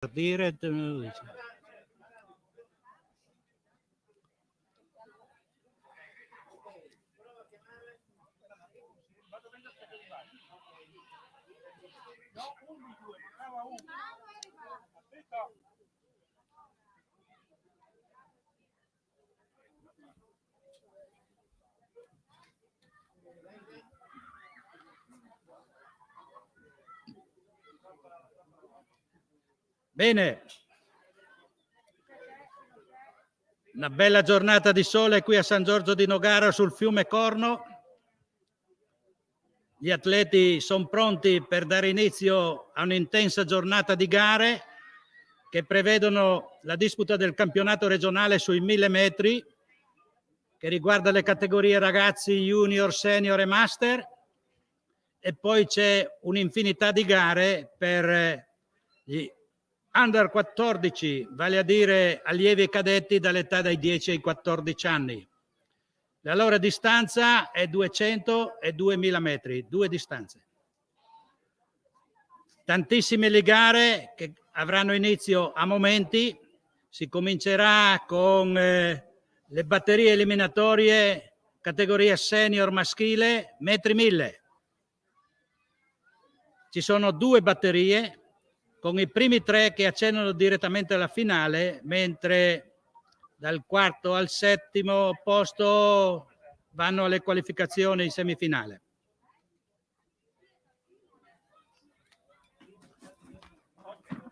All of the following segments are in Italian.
Partire. Bene, una bella giornata di sole qui a San Giorgio di Nogaro sul fiume Corno. Gli atleti sono pronti per dare inizio a un'intensa giornata di gare che prevedono la disputa del campionato regionale sui 1000 metri, che riguarda le categorie ragazzi, junior, senior e master, e poi c'è un'infinità di gare per gli under 14, vale a dire allievi e cadetti dall'età dai 10 ai 14 anni. La loro distanza è 200 e 2000 metri, due distanze. Tantissime le gare che avranno inizio a momenti. Si comincerà con le batterie eliminatorie categoria senior maschile, metri 1000. Ci sono due batterie con i primi tre che accendono direttamente alla finale, mentre dal quarto al settimo posto vanno alle qualificazioni in semifinale.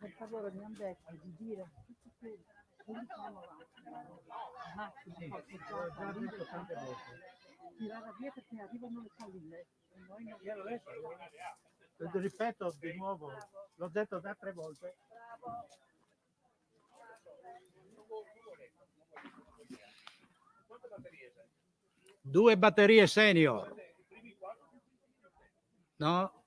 Per favore mi hanno detto di dire tirare via perché arrivano le palline. Lo ripeto di nuovo, l'ho detto da 3 volte. Due batterie senior. No?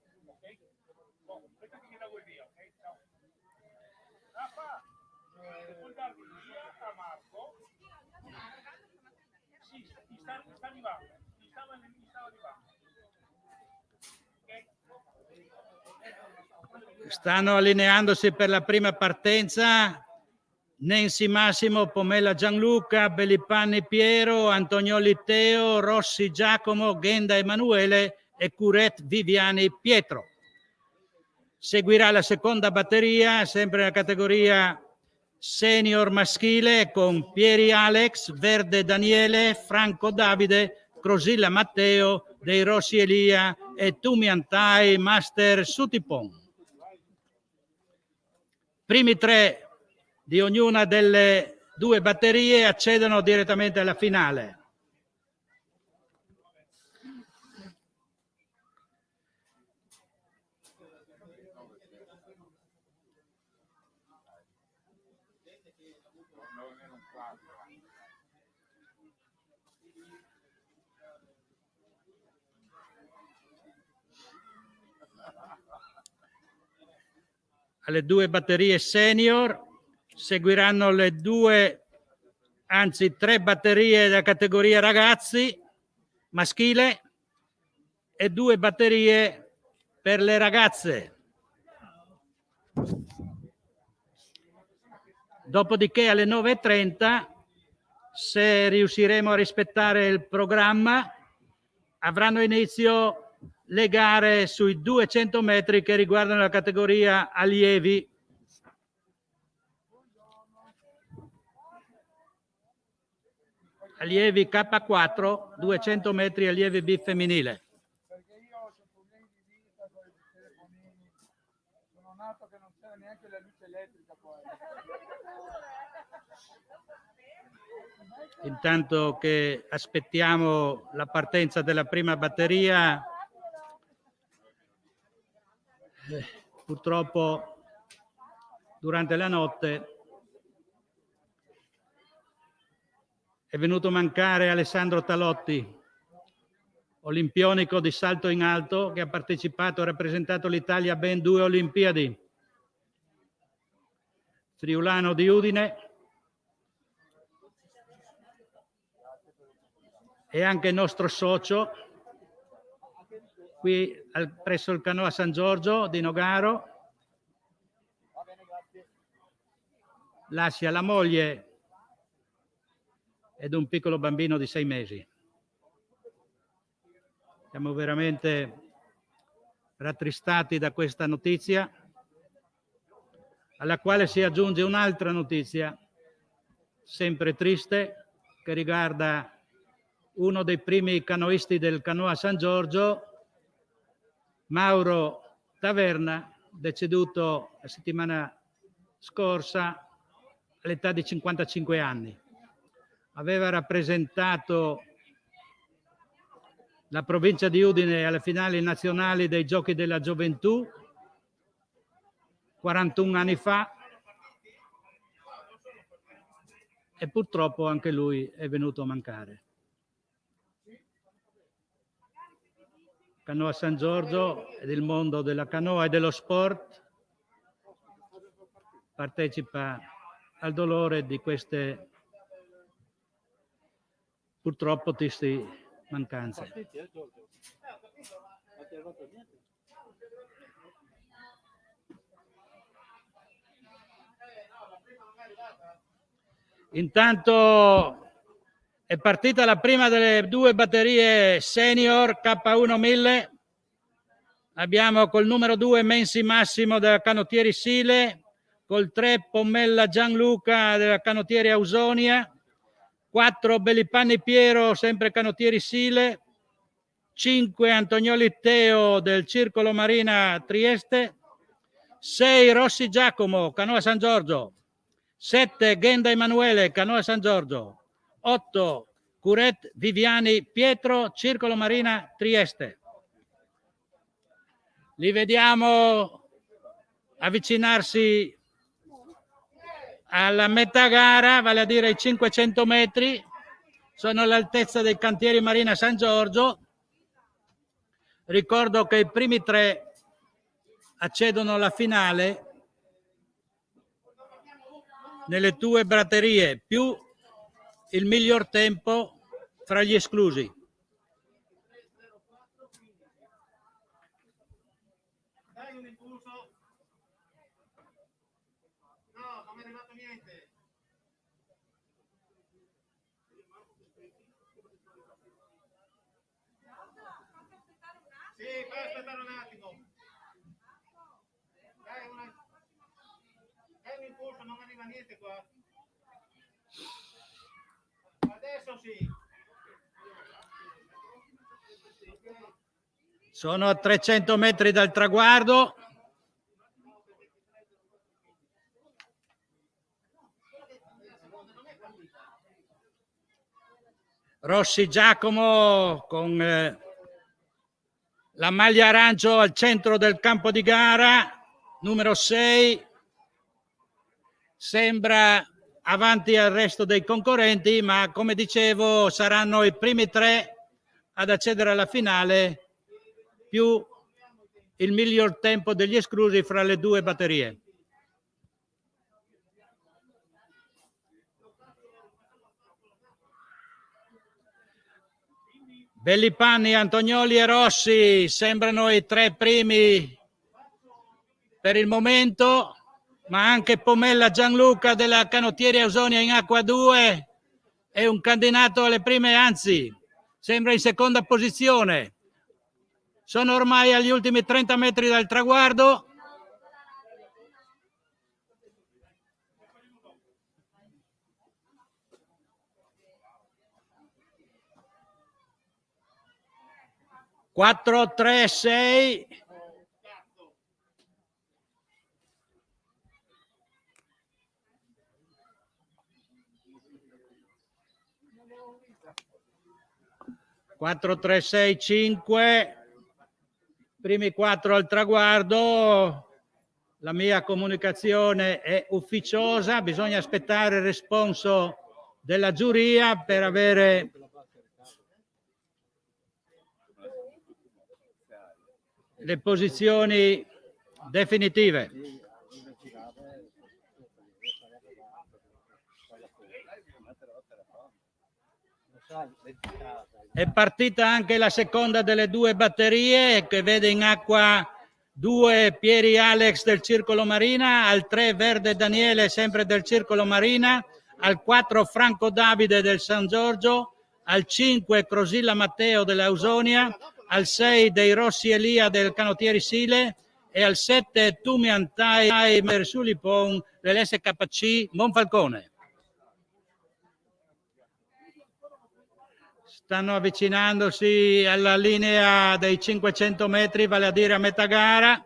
Stanno allineandosi per la prima partenza Nensi Massimo, Pomella Gianluca, Bellipanni Piero, Antonioli Teo, Rossi Giacomo, Ghenda Emanuele e Curet Viviani Pietro. Seguirà la seconda batteria, sempre nella categoria senior maschile, con Pieri Alex, Verde Daniele, Franco Davide, Crosilla Matteo, Dei Rossi Elia e Tumiantai Master Sutipon. Primi tre di ognuna delle due batterie accedono direttamente alla finale. Alle due batterie senior seguiranno le tre batterie della categoria ragazzi maschile e due batterie per le ragazze. Dopodiché alle 9:30, se riusciremo a rispettare il programma, avranno inizio le gare sui 200 metri che riguardano la categoria allievi. Allievi K4, 200 metri allievi B femminile. Perché io ho problemi di vista con i telefonini, sono nato che non c'era neanche la luce elettrica poi. Intanto che aspettiamo la partenza della prima batteria, purtroppo durante la notte è venuto a mancare Alessandro Talotti, olimpionico di salto in alto, che ha partecipato e rappresentato l'Italia a ben 2 Olimpiadi. Friulano di Udine e anche il nostro socio qui presso il Canoa San Giorgio di Nogaro. lascia la moglie ed un piccolo bambino di 6 mesi. Siamo veramente rattristati da questa notizia, alla quale si aggiunge un'altra notizia, sempre triste, che riguarda uno dei primi canoisti del Canoa San Giorgio, Mauro Taverna, deceduto la settimana scorsa all'età di 55 anni. Aveva rappresentato la provincia di Udine alle finali nazionali dei Giochi della Gioventù 41 anni fa e purtroppo anche lui è venuto a mancare. Canoa San Giorgio ed il mondo della canoa e dello sport partecipa al dolore di queste purtroppo tristi mancanze. Intanto è partita la prima delle due batterie senior K1 1000. Abbiamo col numero 2 Mensi Massimo della Canottieri Sile, col 3 Pommella Gianluca della Canottieri Ausonia, 4 Bellipanni Piero, sempre Canottieri Sile, 5 Antonioli Teo del Circolo Marina Trieste, 6 Rossi Giacomo, Canoa San Giorgio, 7 Ghenda Emanuele, Canoa San Giorgio, 8 Curet Viviani Pietro, Circolo Marina Trieste. Li vediamo avvicinarsi alla metà gara, vale a dire i 500 metri, sono all'altezza dei cantieri Marina San Giorgio. Ricordo che i primi 3 accedono alla finale nelle 2 batterie, più il miglior tempo fra gli esclusi. Dai un impulso. No, non mi è arrivato niente. Sì, fai aspettare un attimo. Dai un impulso, non arriva niente qua. Adesso sì. Sono a 300 metri dal traguardo. Rossi Giacomo con la maglia arancio al centro del campo di gara, numero 6, sembra avanti al resto dei concorrenti, ma come dicevo saranno i primi 3 ad accedere alla finale, più il miglior tempo degli esclusi fra le 2 batterie. Bellipanni, Antonioli e Rossi sembrano i 3 primi per il momento, ma anche Pomella Gianluca della Canottieri Ausonia in acqua 2 è un candidato alle prime, anzi sembra in seconda posizione. Sono ormai agli ultimi 30 metri dal traguardo. Quattro, 3, 6. Quattro, 3, 6, 5. Primi 4 al traguardo. La mia comunicazione è ufficiosa, bisogna aspettare il responso della giuria per avere le posizioni definitive. È partita anche la seconda delle 2 batterie che vede in acqua 2 Pieri Alex del Circolo Marina, al 3 Verde Daniele sempre del Circolo Marina, al 4 Franco Davide del San Giorgio, al 5 Crosilla Matteo dell'Ausonia, al 6 Dei Rossi Elia del Canottieri Sile e al 7 Tumiantai Mersulipon dell'SKC Monfalcone. Stanno avvicinandosi alla linea dei 500 metri, vale a dire a metà gara.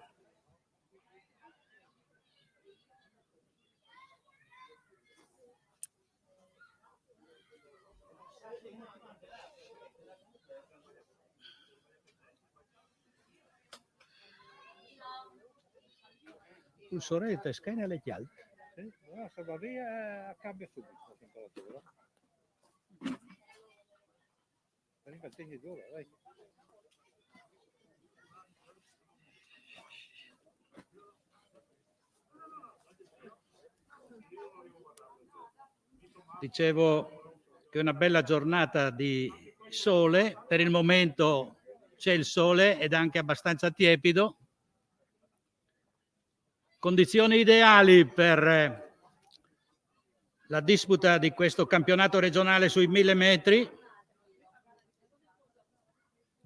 Pulsorete, scena le chialte. Sì, se va via cambia subito la temperatura. Vai. Dicevo che è una bella giornata di sole, per il momento c'è il sole ed anche abbastanza tiepido. Condizioni ideali per la disputa di questo campionato regionale sui 1000 metri.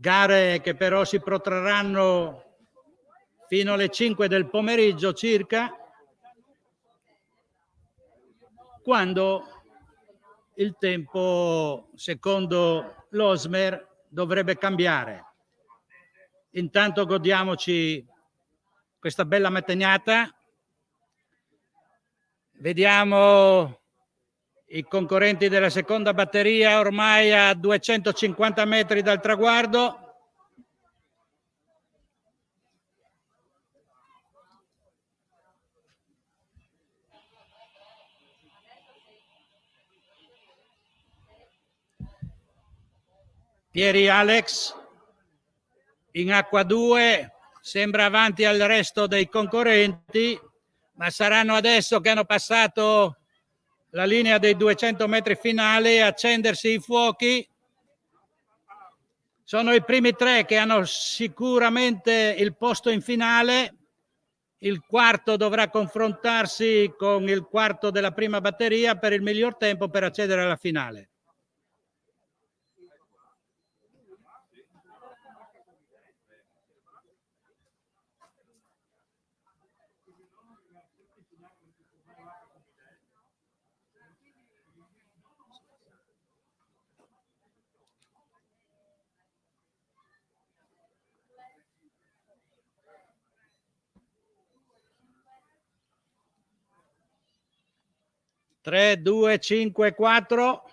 Gare che però si protrarranno fino alle 5 del pomeriggio circa, quando il tempo, secondo l'Osmer, dovrebbe cambiare. Intanto godiamoci questa bella mattinata. Vediamo i concorrenti della seconda batteria ormai a 250 metri dal traguardo. Pieri Alex in acqua 2 sembra avanti al resto dei concorrenti, ma saranno adesso che hanno passato la linea dei 200 metri finali a accendersi i fuochi. Sono i primi 3 che hanno sicuramente il posto in finale. Il quarto dovrà confrontarsi con il quarto della prima batteria per il miglior tempo per accedere alla finale. Tre, 2, 5, 4.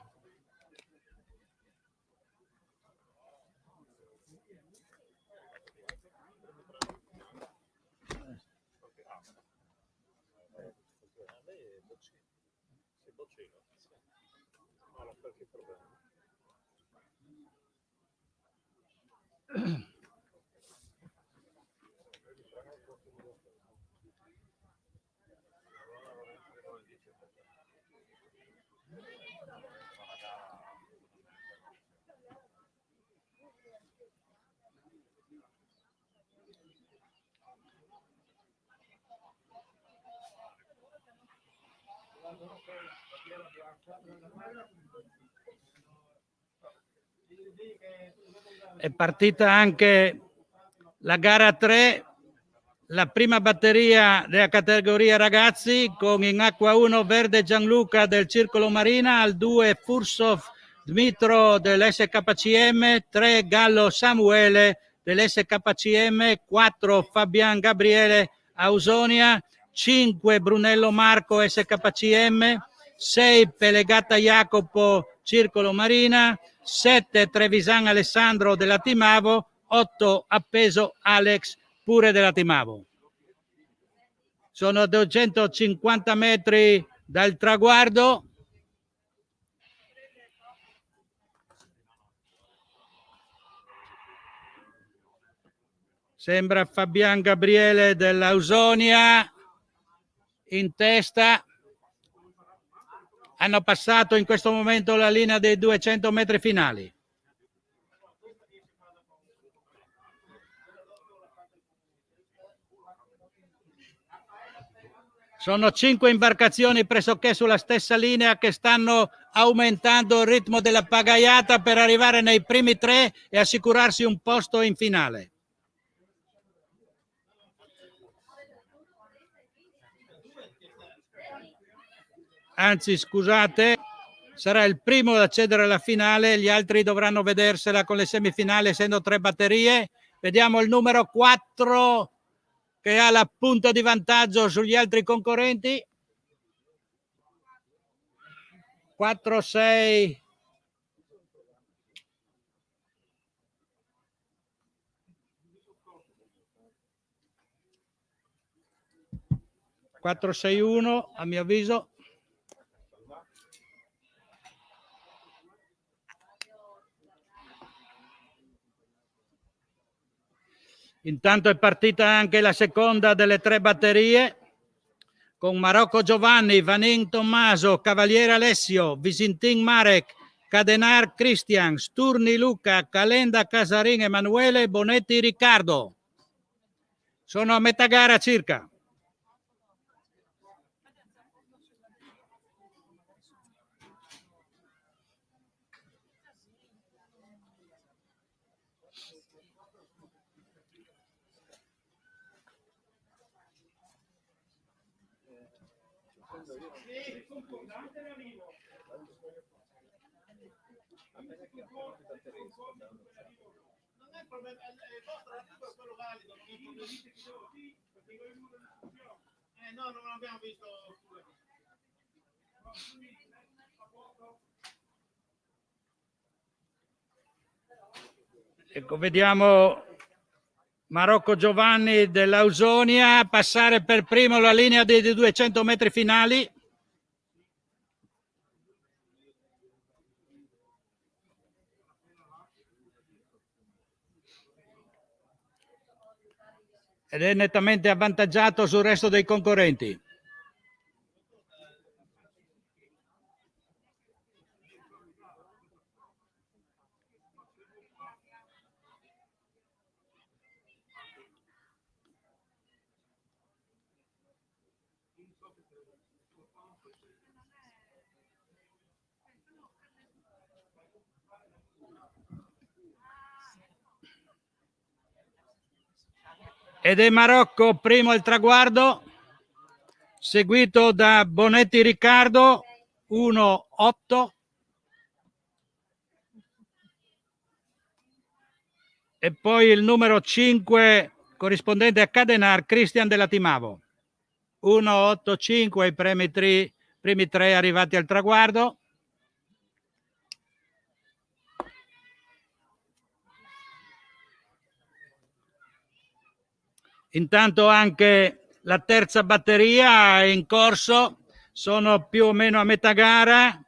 È partita anche la gara 3, la prima batteria della categoria ragazzi, con in acqua 1 Verde Gianluca del Circolo Marina, al 2 Fursov Dmitro dell'SKCM, 3 Gallo Samuele dell'SKCM, 4 Fabian Gabriele Ausonia, 5 Brunello Marco SKCM, 6 Pelegata Jacopo Circolo Marina, 7 Trevisan Alessandro della Timavo, 8 Appeso Alex pure della Timavo. Sono a 250 metri dal traguardo. Sembra Fabian Gabriele dell'Ausonia in testa. Hanno passato in questo momento la linea dei 200 metri finali. Sono 5 imbarcazioni pressoché sulla stessa linea che stanno aumentando il ritmo della pagaiata per arrivare nei primi 3 e assicurarsi un posto in finale. Anzi, scusate, sarà il primo ad accedere alla finale, gli altri dovranno vedersela con le semifinali, essendo 3 batterie. Vediamo il numero 4 che ha la punta di vantaggio sugli altri concorrenti. 4, 6. Quattro, 6, 1, a mio avviso. Intanto è partita anche la seconda delle 3 batterie, con Marocco Giovanni, Vanin Tommaso, Cavaliere Alessio, Visintin Marek, Cadenar Cristian, Sturni Luca, Calenda Casarin Emanuele, Bonetti Riccardo. Sono a metà gara circa. Non è il problema, il vostro articolo è quello valido, non è il problema che devo sì, perché io in una discussione. No, non abbiamo visto. Ecco, vediamo Marocco Giovanni dell'Ausonia passare per primo la linea dei 200 metri finali. Ed è nettamente avvantaggiato sul resto dei concorrenti. Ed è Marocco primo al traguardo, seguito da Bonetti Riccardo 1-8 e poi il numero 5 corrispondente a Cadenar, Cristian della Timavo. 1-8-5 i primi 3 arrivati al traguardo. Intanto anche la terza batteria è in corso, sono più o meno a metà gara,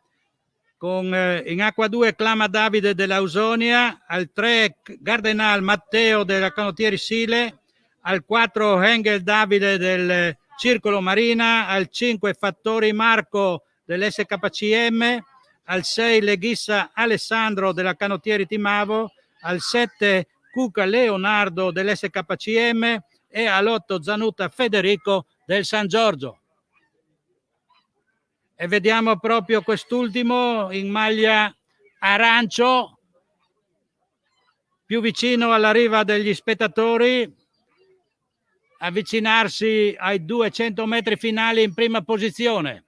con in acqua 2 Clama Davide dell'Ausonia, al 3 Gardenal Matteo della Canottieri Sile, al 4 Hengel Davide del Circolo Marina, al 5 Fattori Marco dell'SKCM, al 6 Leghissa Alessandro della Canottieri Timavo, al 7 Cuca Leonardo dell'SKCM e all'8 Zanuta Federico del San Giorgio. E vediamo proprio quest'ultimo in maglia arancio, più vicino alla riva degli spettatori, avvicinarsi ai 200 metri finali in prima posizione.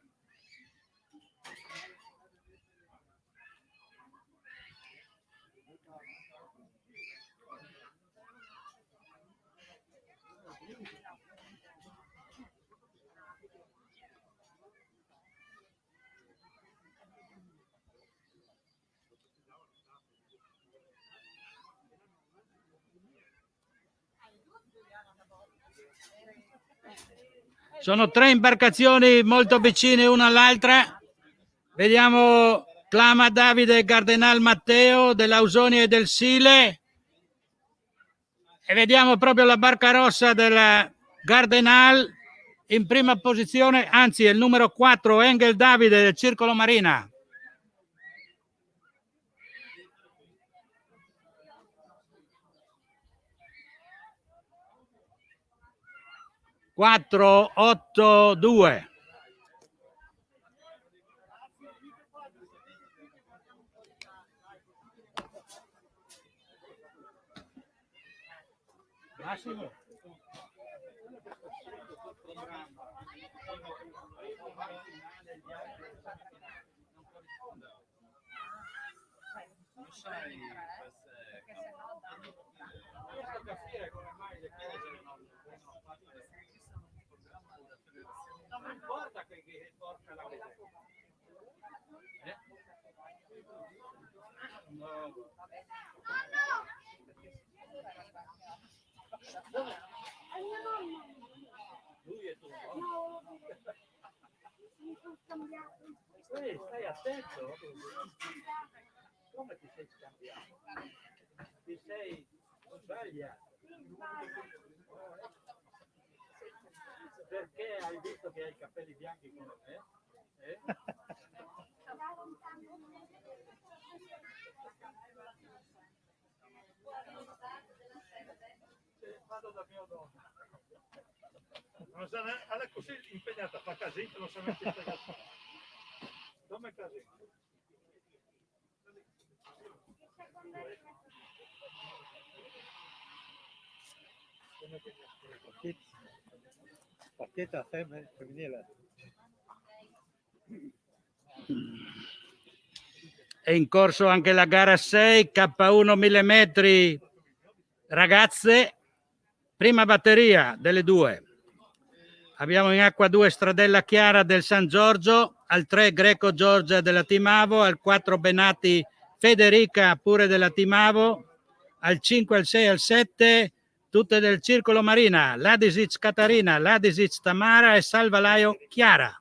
Sono 3 imbarcazioni molto vicine una all'altra. Vediamo Clama Davide e Gardenal Matteo dell'Ausonia e del Sile. E vediamo proprio la barca rossa del Gardenal in prima posizione, anzi è il numero 4 Engel Davide del Circolo Marina. 4-8-2. Massimo. Non importa che porca la lui è tu. Stai attento? Come ti sei scambiato? Ti sei sbagliato. Perché hai visto che hai i capelli bianchi come me? Vado da mio nonno. Non sa alla così impegnata, fa casino, non sa neanche spiegato. Come casino? Partita femminile. È in corso anche la gara 6, K1 1000 metri ragazze, prima batteria delle due. Abbiamo in acqua 2 Stradella Chiara del San Giorgio, al 3 Greco Giorgia della Timavo, al 4 Benati Federica pure della Timavo, al 5, al 6, al 7 tutte del Circolo Marina, Ladisic Catarina, Ladisic Tamara e Salvalaio Chiara.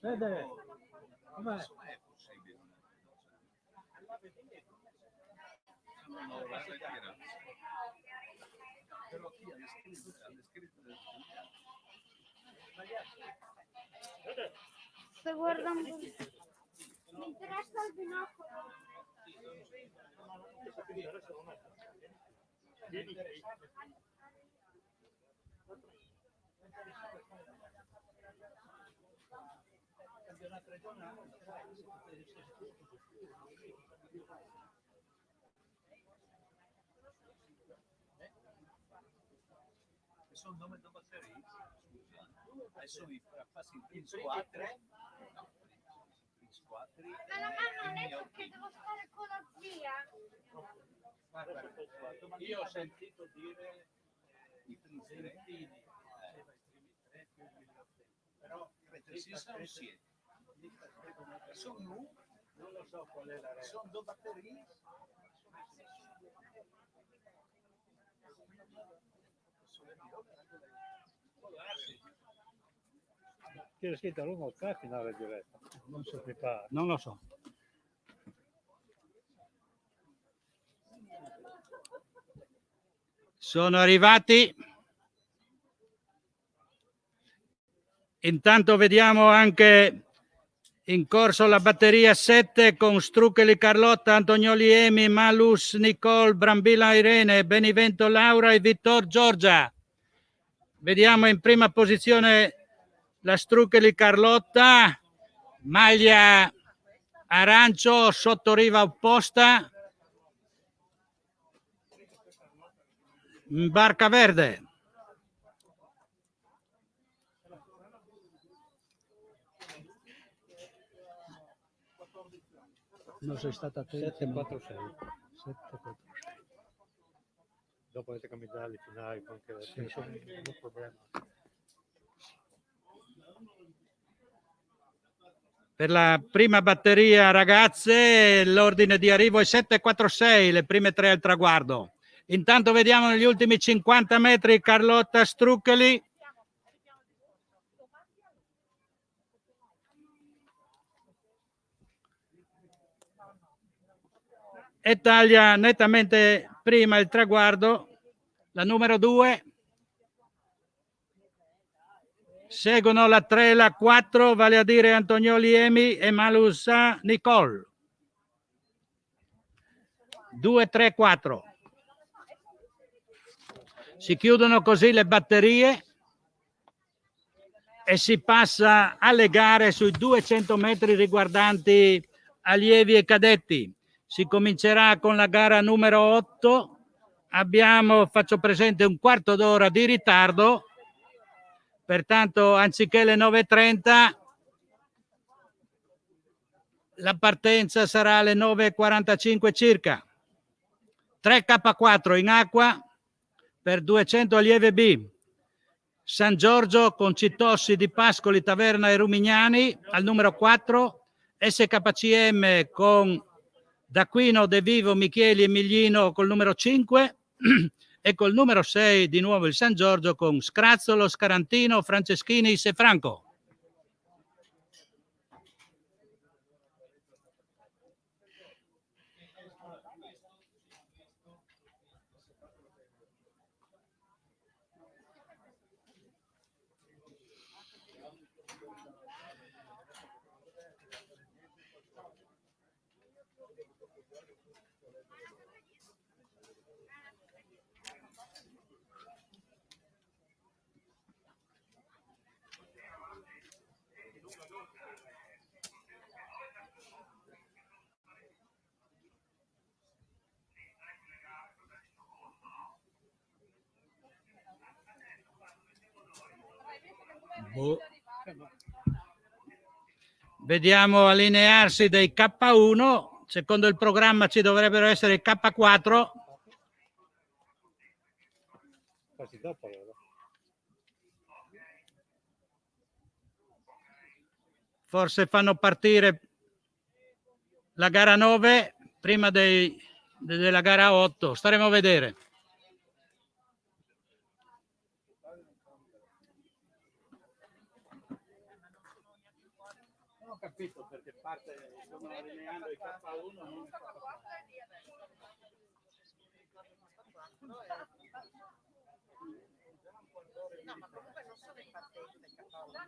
Vede, com'è? Sto guardando. Mi interessa il binocolo. Sono nome da batteria. Adesso mi passi in squadre. In squadre. Ma la mamma ha detto che devo stare con la zia. Io ho sentito dire I Trentini, però sì, sono siete. Sono non lo so qual è la regola. sono due batterie. C'era scritto a lungo il finale diretta. Non so che fa. Non lo so. Sono arrivati. Intanto vediamo anche in corso la batteria 7 con Struccoli Carlotta, Antonioli Emi, Malus Nicole, Brambilla Irene, Benivento Laura e Vittor Giorgia. Vediamo in prima posizione la Struccoli Carlotta, maglia arancio sotto riva opposta, barca verde. Non sei stata attento. 7-4-6. 7-4-6. Dopo avete cambiato le finali, anche un problema. Per la prima batteria ragazze l'ordine di arrivo è 7-4-6, le prime 3 al traguardo. Intanto vediamo negli ultimi 50 metri Carlotta Struccoli. E taglia nettamente prima il traguardo, la numero 2, seguono la 3 e la 4, vale a dire Antonioli Emi e Malusa Nicole. 2, 3, 4. Si chiudono così le batterie e si passa alle gare sui 200 metri riguardanti allievi e cadetti. Si comincerà con la gara numero 8. Abbiamo, faccio presente, un quarto d'ora di ritardo, pertanto anziché le 9:30 la partenza sarà alle 9:45 circa. 3K4 in acqua per 200 allieve B. San Giorgio con Citossi di Pascoli, Taverna e Rumignani al numero 4, SKCM con D'Aquino, De Vivo, Micheli e Miglino col numero 5 e col numero 6 di nuovo il San Giorgio con Scrazzolo, Scarantino, Franceschini e Franco. Vediamo allinearsi dei K1. Secondo il programma ci dovrebbero essere i K4. Forse fanno partire la gara 9 prima della gara 8. Staremo a vedere. Non ho capito perché parte, stanno allineando i K1 non No, ma comunque non sono in partenza i K1,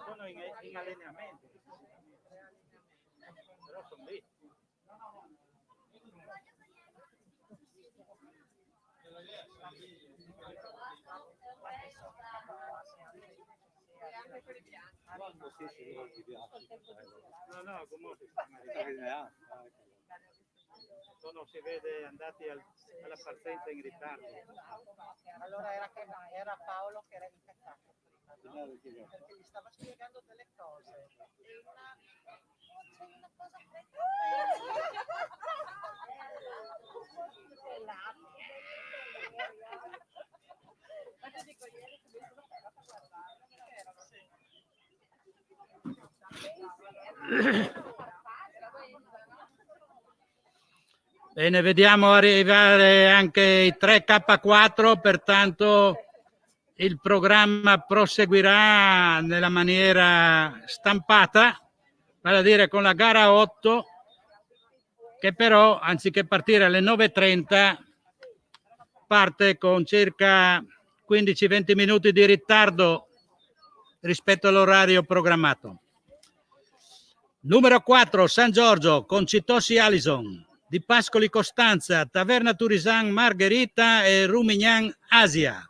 sono in allineamento. Però sono lì. No, comunque sono, si vede andati alla partenza in ritardo. Allora era Paolo che era incazzato prima, no? Perché gli stava spiegando delle cose. E c'è una cosa ma ti dico ieri che mi sono fermata a guardare perché erano Bene, vediamo arrivare anche i 3K4, pertanto il programma proseguirà nella maniera stampata, vale a dire con la gara 8, che però anziché partire alle 9:30 parte con circa 15-20 minuti di ritardo rispetto all'orario programmato. Numero 4, San Giorgio con Citossi Alison, Di Pascoli Costanza, Taverna Turisan Margherita e Rumignan Asia.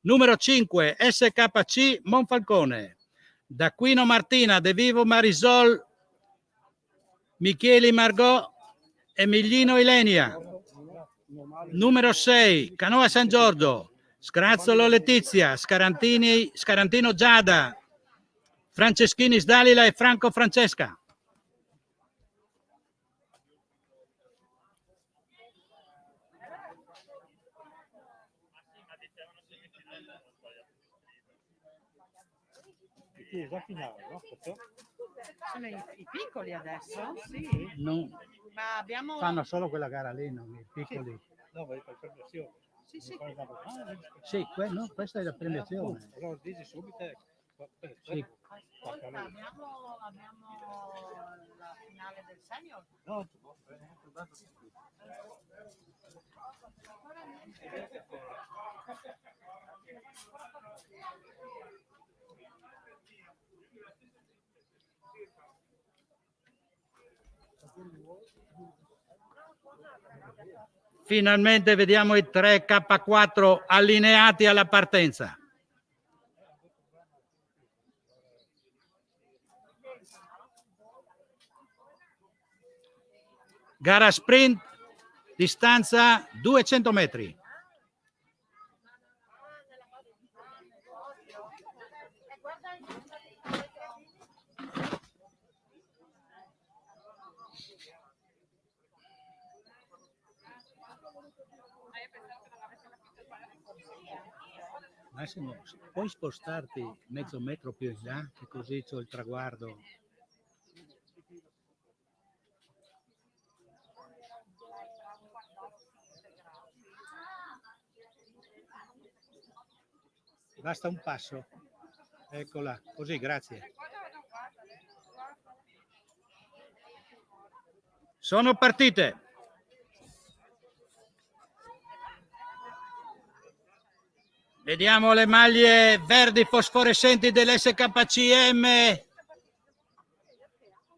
Numero 5, SKC Monfalcone, D'Aquino Martina, De Vivo Marisol, Micheli Margot e Miglino Ilenia. Numero 6, Canoa San Giorgio, Scrazzolo Letizia, Scarantino Giada, Franceschini Dalila e Franco Francesca. Sono i piccoli adesso? Sì. No, Ma abbiamo... fanno solo quella gara lì, non i piccoli. No, vai per premiazione. Sì, sì. Sì, no, questa è la premiazione. Allora dici subito. Sì. Ascolta, abbiamo la finale del senior. Finalmente vediamo i 3 K4 allineati alla partenza. Gara sprint, distanza 200 metri. Massimo, puoi spostarti mezzo metro più in là, che così c'ho il traguardo. Basta un passo. Eccola, così, grazie. Sono partite. Vediamo le maglie verdi fosforescenti dell'SKCM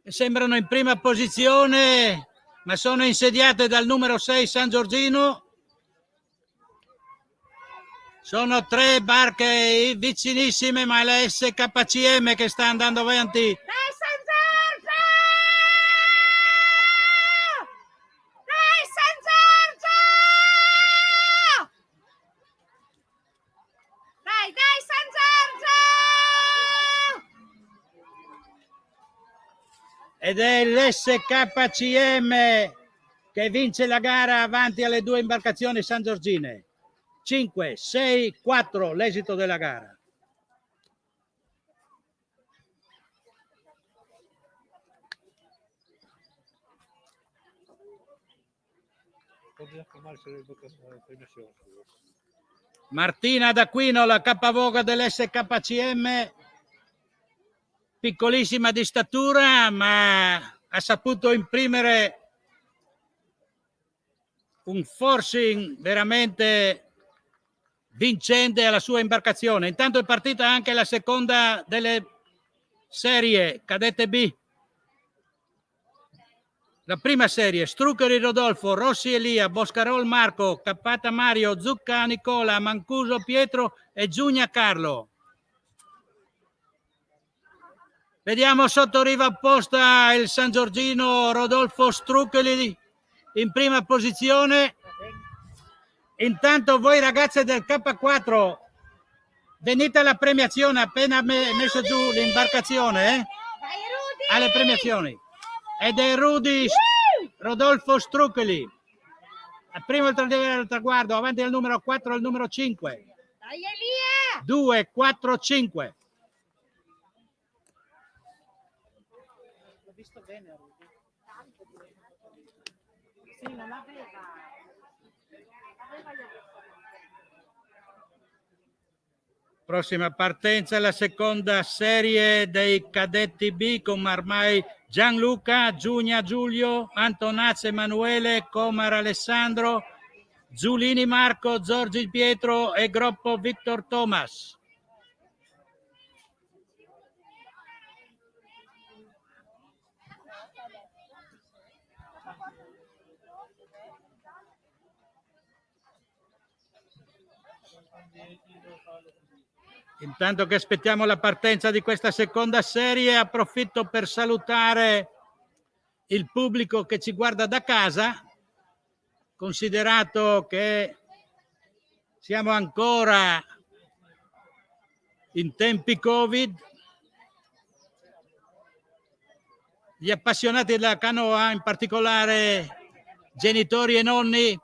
che sembrano in prima posizione, ma sono insediate dal numero 6 San Giorgino. Sono 3 barche vicinissime, ma è la SKCM che sta andando avanti. Dai San Giorgio! Dai San Giorgio! Dai San Giorgio! Ed è l'SKCM che vince la gara avanti alle 2 imbarcazioni San Giorgine. 5, 6, 4 l'esito della gara. Martina D'Aquino, la capavoga dell'SKCM, piccolissima di statura, ma ha saputo imprimere un forcing veramente vincente alla sua imbarcazione. Intanto è partita anche la seconda delle serie cadette B. La prima serie: Struccheri Rodolfo, Rossi Elia, Boscarol Marco, Cappata Mario, Zucca Nicola, Mancuso Pietro e Giugna Carlo. Vediamo sotto riva opposta il San Giorgino Rodolfo Struccheri in prima posizione. Intanto voi ragazze del K4 venite alla premiazione, appena messo giù l'imbarcazione alle premiazioni. Ed è Rudy Rodolfo Struccheri, al primo il traguardo, avanti al numero 4 al numero 5. Dai Elia! 2, 4, 5. L'ho visto bene Rudy. Sì, non aveva Prossima partenza, la seconda serie dei cadetti B con Marmai Gianluca, Giugna Giulio, Antonazzo Emanuele, Comar Alessandro, Giulini Marco, Giorgi Pietro e Groppo Victor Thomas. Intanto che aspettiamo la partenza di questa seconda serie, approfitto per salutare il pubblico che ci guarda da casa, considerato che siamo ancora in tempi Covid. Gli appassionati della canoa, in particolare genitori e nonni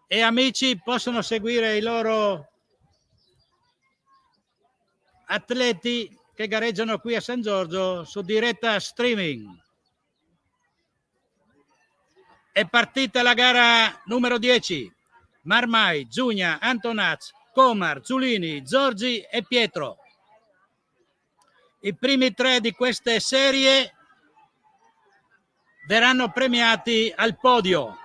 e amici, possono seguire i loro atleti che gareggiano qui a San Giorgio su diretta streaming. È partita la gara numero 10. Marmai, Giugna, Antonaz, Comar, Giulini, Giorgi e Pietro. I primi 3 di queste serie verranno premiati al podio.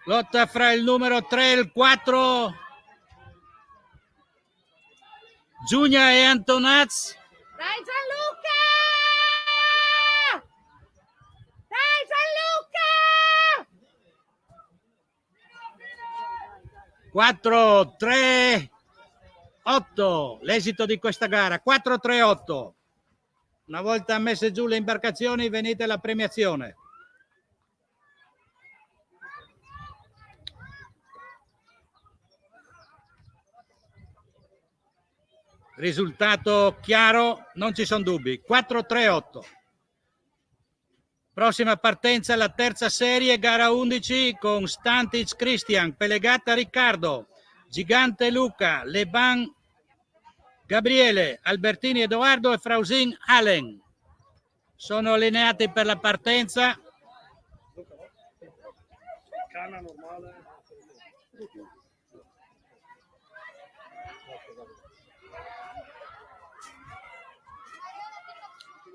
Lotta fra il numero 3 e il 4, Giulia e Antonaz. Dai Gianluca! Dai Gianluca! 4-3-8, l'esito di questa gara, 4-3-8. Una volta messe giù le imbarcazioni, venite alla premiazione. Risultato chiaro, non ci sono dubbi, 4-3-8. Prossima partenza, la terza serie, gara 11 con Stantic Christian, Pelegata Riccardo, Gigante Luca, Leban Gabriele, Albertini Edoardo e Frausin Allen. Sono allineati per la partenza. Cana normale.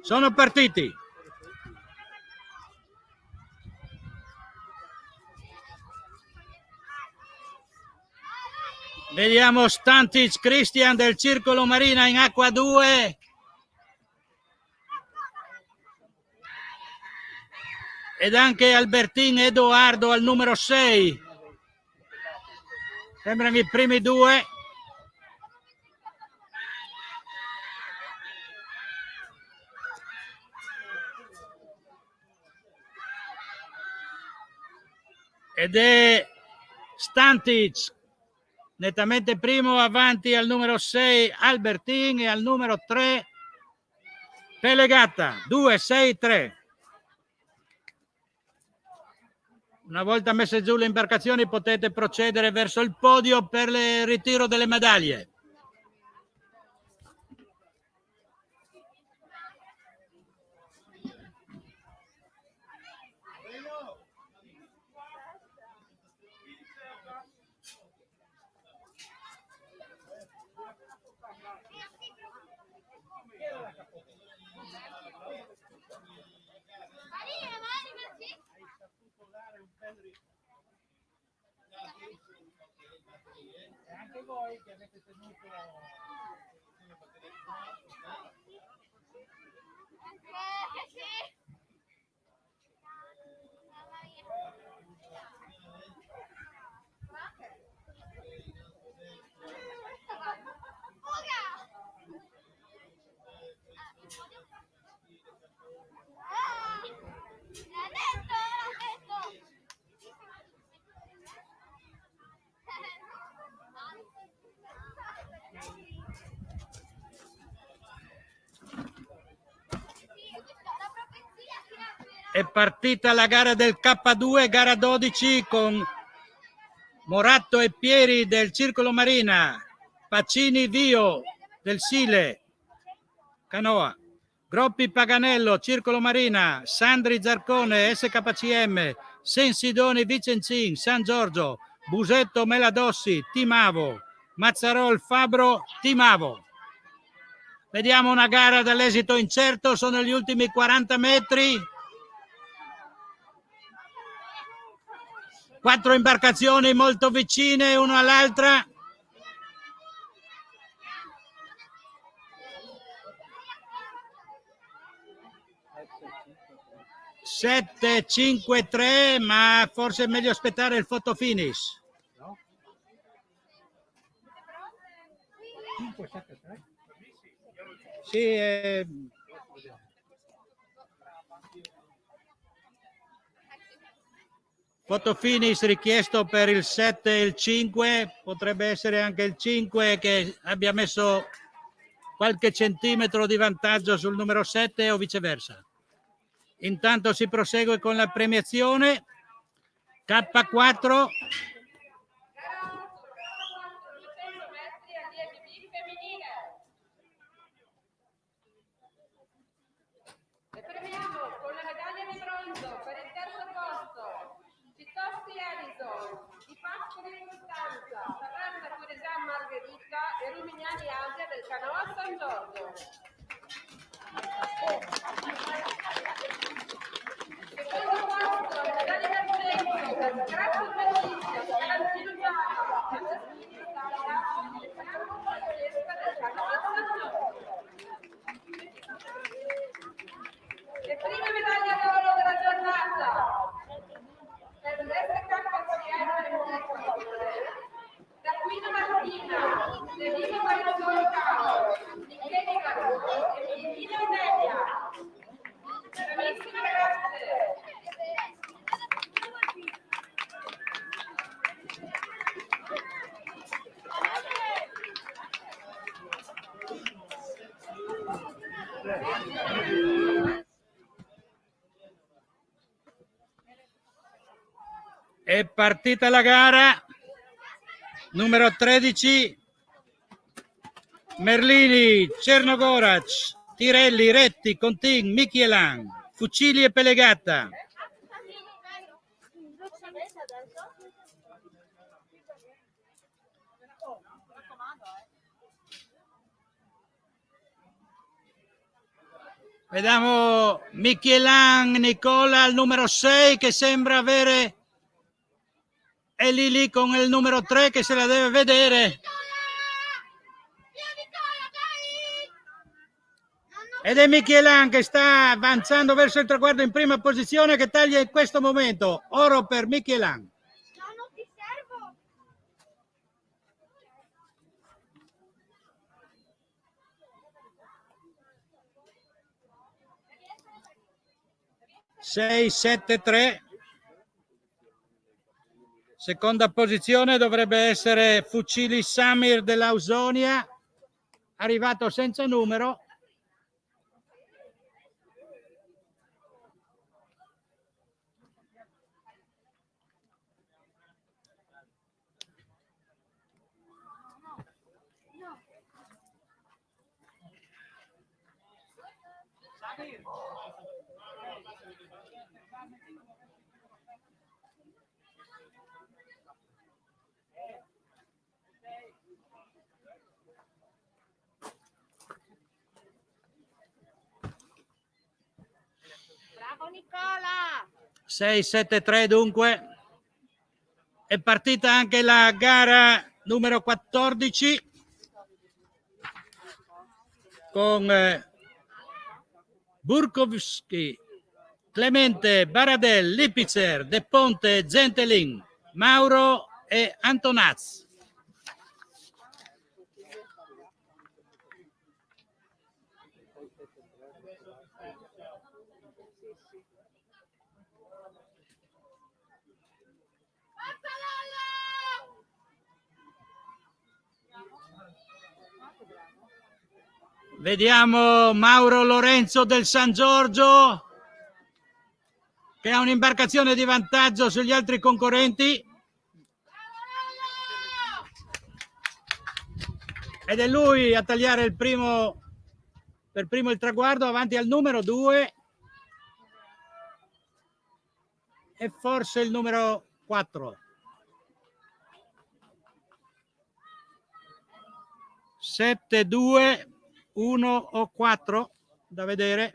Sono partiti. Vediamo Stantic Christian del Circolo Marina in acqua 2. Ed anche Albertin Edoardo al numero 6. Sembrano i primi due. Ed è Stantic nettamente primo, avanti al numero 6 Albertin e al numero 3 Pelegata. 2-6-3. Una volta messe giù le imbarcazioni potete procedere verso il podio per il ritiro delle medaglie. E anche voi che avete tenuto È partita la gara del K2, gara 12 con Moratto e Pieri del Circolo Marina, Pacini Vio del Sile, Canoa, Groppi Paganello, Circolo Marina, Sandri Zarcone, SKCM, Sensidoni Vicenzin, San Giorgio, Busetto Meladossi, Timavo, Mazzarol Fabro, Timavo. Vediamo una gara dall'esito incerto, sono gli ultimi 40 metri. 4 imbarcazioni molto vicine una all'altra. Sette, 5, 3, ma forse è meglio aspettare il photo finish. No? 5, 7, 3? Sì, photo finish richiesto per il 7 e il 5, potrebbe essere anche il 5 che abbia messo qualche centimetro di vantaggio sul numero 7 o viceversa. Intanto si prosegue con la premiazione. K4. E premiamo con la medaglia di bronzo per il terzo posto Citossi Edison di Pascoli Canoa San Giorgio. Secondo posto, medaglia d'argento per Grazia Felicia, Valentino Giano, Francesco Italia, Alessandro Francesca del Canoa San Giorgio. Le prime medaglie d'oro della giornata per l'SKCM da Guido Martina, Delino Maritolo Cao, Michele Caruso e Virginia Nebbia. Bravissime ragazze! È partita la gara, numero 13, Merlini, Cernogorac, Tirelli, Retti, Contin, Michielan, Fucili e Pelegata. Vediamo Michielan Nicola al numero 6 che sembra avere, è lì con il numero 3 che se la deve vedere. Ed è Michielan che sta avanzando verso il traguardo in prima posizione, che taglia in questo momento. Oro per Michielan. No, non ti servo. Sei, 7, 3. Seconda posizione dovrebbe essere Fucili Samir dell'Ausonia, arrivato senza numero. Bravo Nicola. 6-7-3 dunque. È partita anche la gara numero 14 con Burkowski, Clemente, Baradel, Lipizer, De Ponte, Zentelin, Mauro e Antonaz. Vediamo Mauro Lorenzo del San Giorgio che ha un'imbarcazione di vantaggio sugli altri concorrenti. Ed è lui a tagliare per primo il traguardo avanti al numero 2 e forse il numero 4. 7, 2, 1 o 4 da vedere.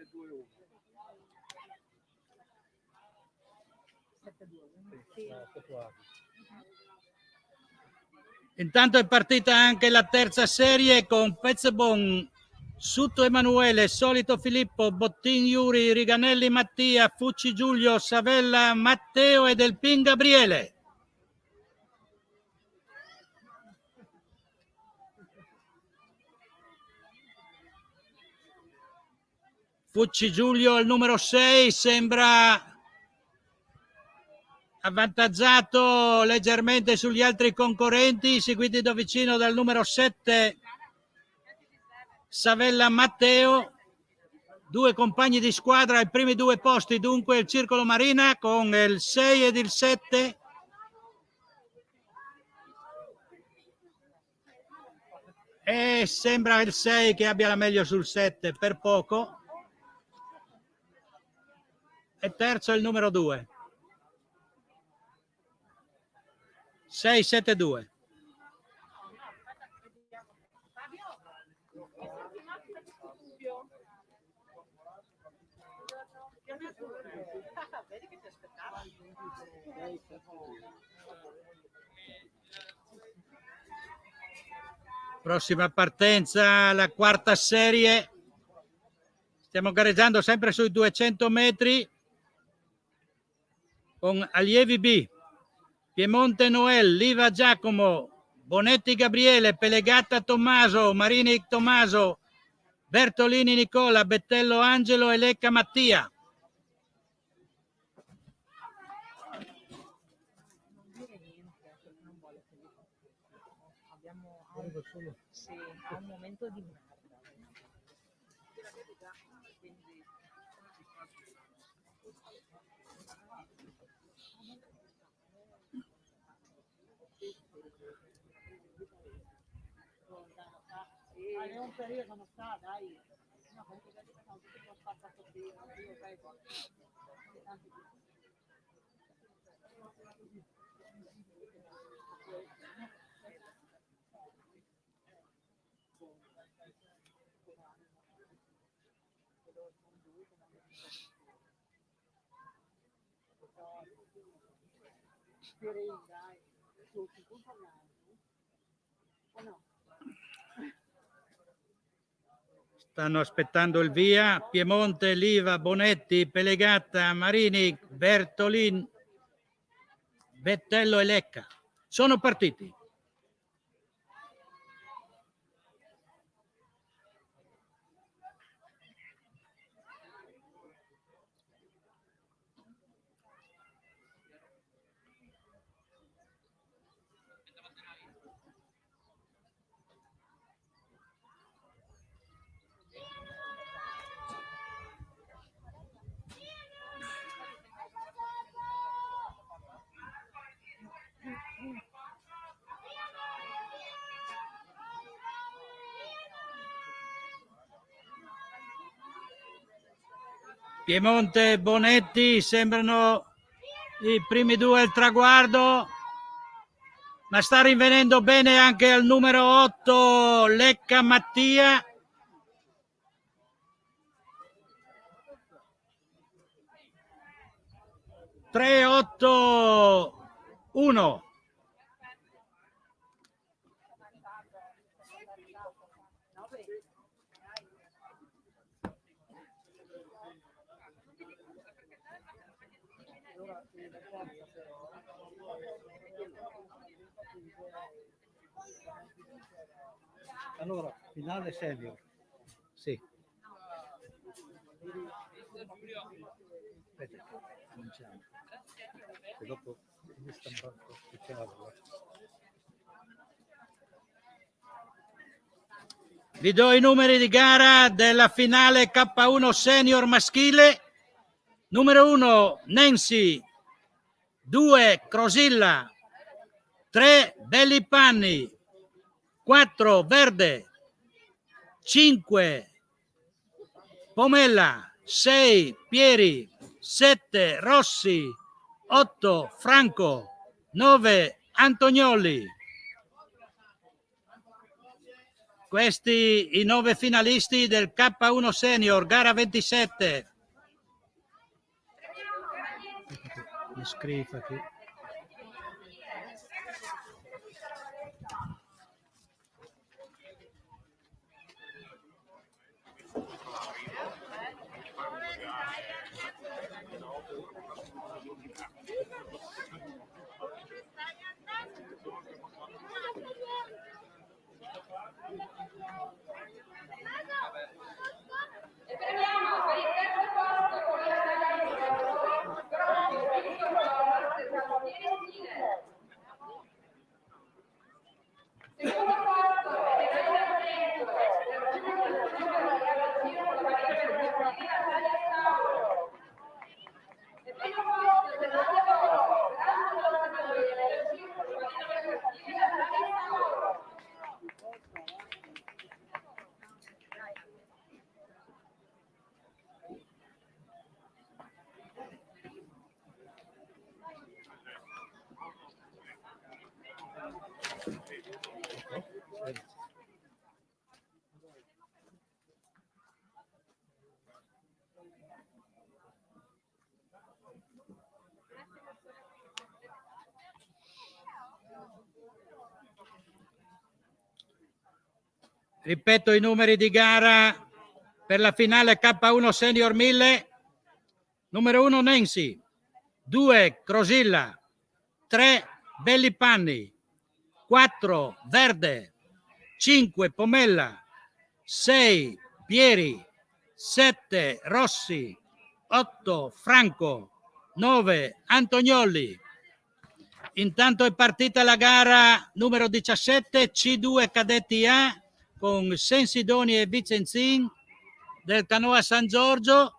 Intanto è partita anche la terza serie con Pezzebon, Sutto Emanuele, Solito Filippo, Bottin Yuri, Riganelli Mattia, Fucci Giulio, Savella Matteo e Delpin Gabriele. Fucci Giulio al numero 6 sembra avvantaggiato leggermente sugli altri concorrenti, seguiti da vicino dal numero 7 Savella Matteo. Due compagni di squadra ai primi due posti, dunque il Circolo Marina con il 6 ed il 7. E sembra il 6 che abbia la meglio sul 7 per poco. E terzo il numero 2. 6-7-2. Vedi che ti aspettava. Prossima partenza, la quarta serie. Stiamo gareggiando sempre sui 200 metri con allievi B. Piemonte Noel, Liva Giacomo, Bonetti Gabriele, Pelegata Tommaso, Marini Tommaso, Bertolini Nicola, Bettello Angelo e Lecca Mattia. Non dire niente perché non vuole che li abbiamo sì, ha un momento di merda. Quindi è un periodo non sta, dai. No, perché vedi che sono tutti uno spazzato io prego. Dai, su, o no? Stanno aspettando il via. Piemonte, Liva, Bonetti, Pelegata, Marini, Bertolin, Bettello e Lecca. Sono partiti. Piemonte e Bonetti sembrano i primi due al traguardo, ma sta rinvenendo bene anche al numero 8 Lecca Mattia. Tre, 8, 1. Allora, finale senior. Sì. Aspetta, cominciamo. E dopo mi stampato speciale. Vi do i numeri di gara della finale K1 senior maschile. Numero 1 Nancy, 2 Crosilla, 3 Belli Panni, 4 Verde, 5 Pomella, 6 Pieri, 7 Rossi, 8 Franco, 9 Antonioli. Questi i 9 finalisti del K1 Senior, gara 27. Mi scriva qui. E premiamo per il terzo posto con la medaglia di bronzo Benito Flores del cantiere stile. Secondo posto medaglia d'argento del raggiungimento del numero relativo con la medaglia di Natalia Stauro. E primo posto medaglia d'oro grande lottatore del raggiungimento con la medaglia di Natalia Stauro. Ripeto i numeri di gara per la finale K1 Senior 1000. Numero 1 Nancy, 2 Crosilla, 3 Bellipanni, 4 Verde, 5 Pomella, 6 Pieri, 7 Rossi, 8 Franco, 9 Antonioli. Intanto è partita la gara numero 17 C2 Cadetti A con Sensidoni e Vicenzin del Canoa San Giorgio,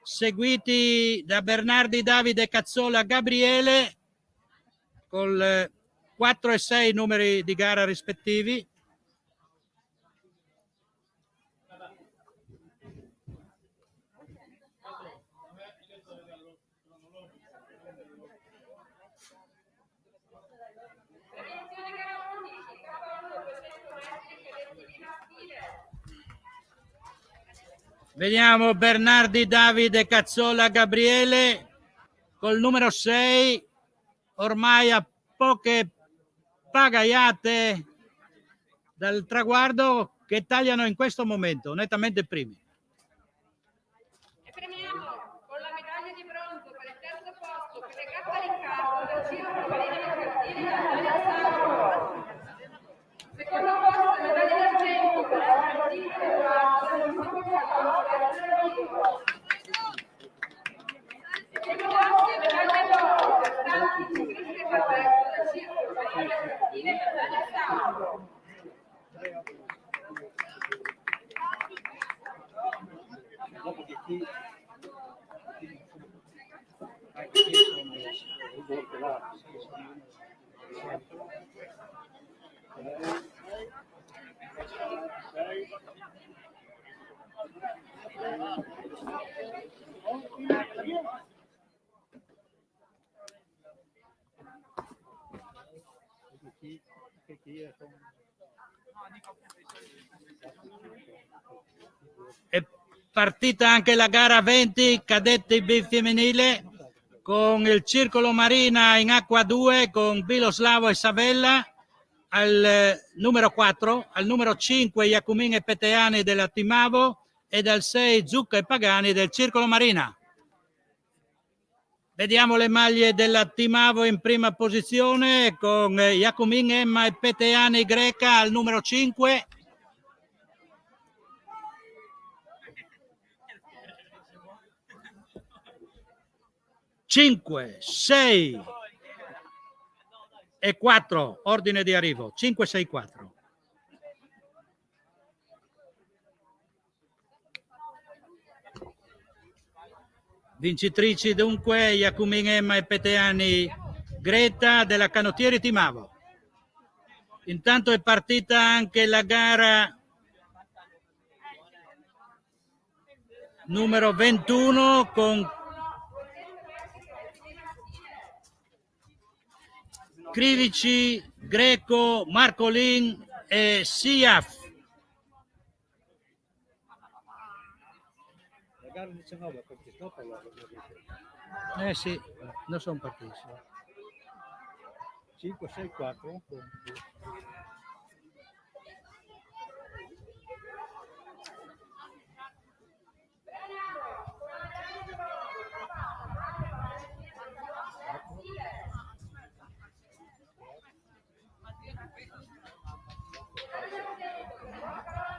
seguiti da Bernardi Davide Cazzola Gabriele con 4 e 6 numeri di gara rispettivi. Vediamo Bernardi Davide Cazzola Gabriele col numero 6, ormai a poche pagaiate dal traguardo, che tagliano in questo momento nettamente primi. E premiamo con la medaglia di bronzo per il terzo posto per le gappe Riccardo del Circolo Marina Mercantile Natalia Sauro. Secondo posto medaglia d'argento per la Martina Eduardo del Gruppo Calcio Vivo. E primo posto medaglia d'oro per Santi Ciclisti Carretto del Circolo Marina Mercantile Natalia Sauro. È partita anche la gara 20 Cadetti B femminile con il Circolo Marina in acqua 2 con Biloslavo e Savella al numero 4, al numero 5 Iacumin e Peteani della Timavo e dal 6 Zucca e Pagani del Circolo Marina. Vediamo le maglie della Timavo in prima posizione con Iacumin, Emma e Peteani Greca al numero 5. Cinque, 6 e 4, ordine di arrivo, 5, 6, 4. Vincitrici dunque Iacumin Emma e Peteani Greta della Canottieri Timavo. Intanto è partita anche la gara numero 21 con Crivici, Greco, Marcolin e Siaf. La gara 19 perché dopo Sì, non sono partiti. 5, 6, 4.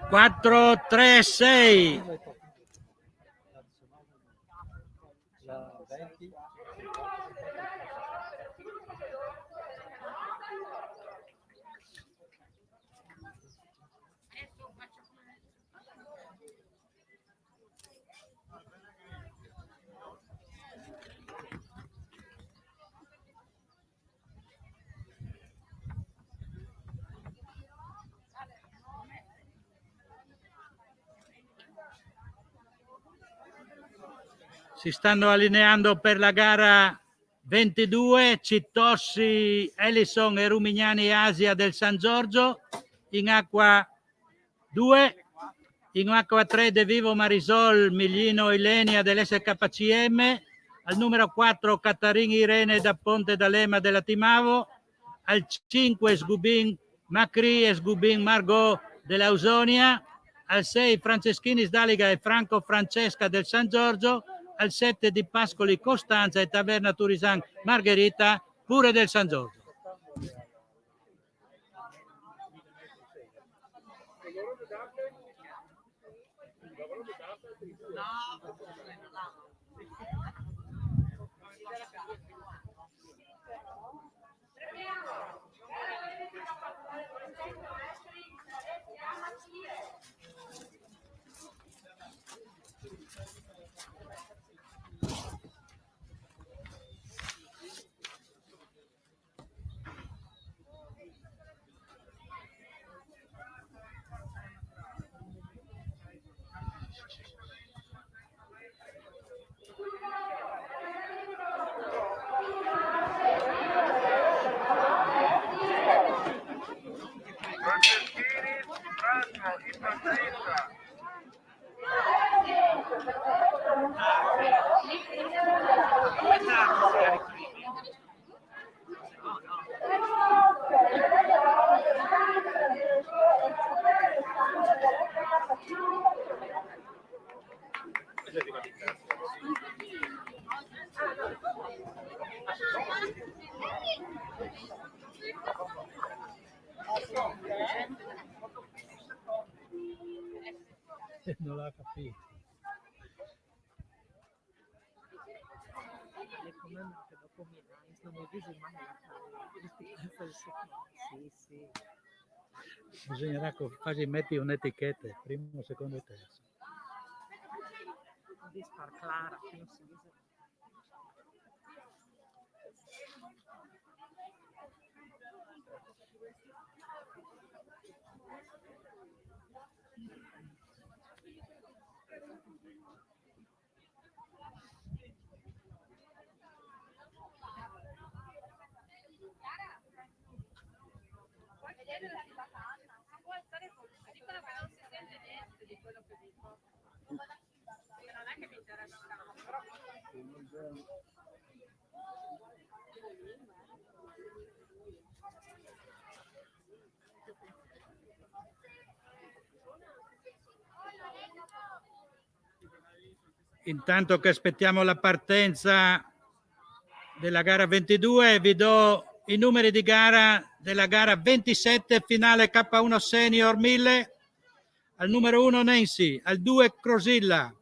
Quattro, 3, 6. La 20. Si stanno allineando per la gara 22 Cittossi, Ellison e Rumignani Asia del San Giorgio in acqua 2, in acqua 3 De Vivo Marisol Miglino Ilenia dell'SKCM, al numero 4 Cattarini Irene da Ponte d'Alema della Timavo, al 5 Sgubin Macri e Sgubin Margot dell'Ausonia, al 6 Franceschini Sdaliga e Franco Francesca del San Giorgio, al 7 Di Pascoli Costanza e Taverna Turisan Margherita pure del San Giorgio. Non l'ha capito. Le comando che dopo Milano sono Sì, sì. Bisognerà quasi metti un'etichetta, primo, secondo e terzo. Di far clara, che non si dice. Intanto che aspettiamo la partenza della gara 22, vi do i numeri di gara della gara 27 finale K1 Senior 1000. Al numero 1 Nancy, al 2 Crosilla,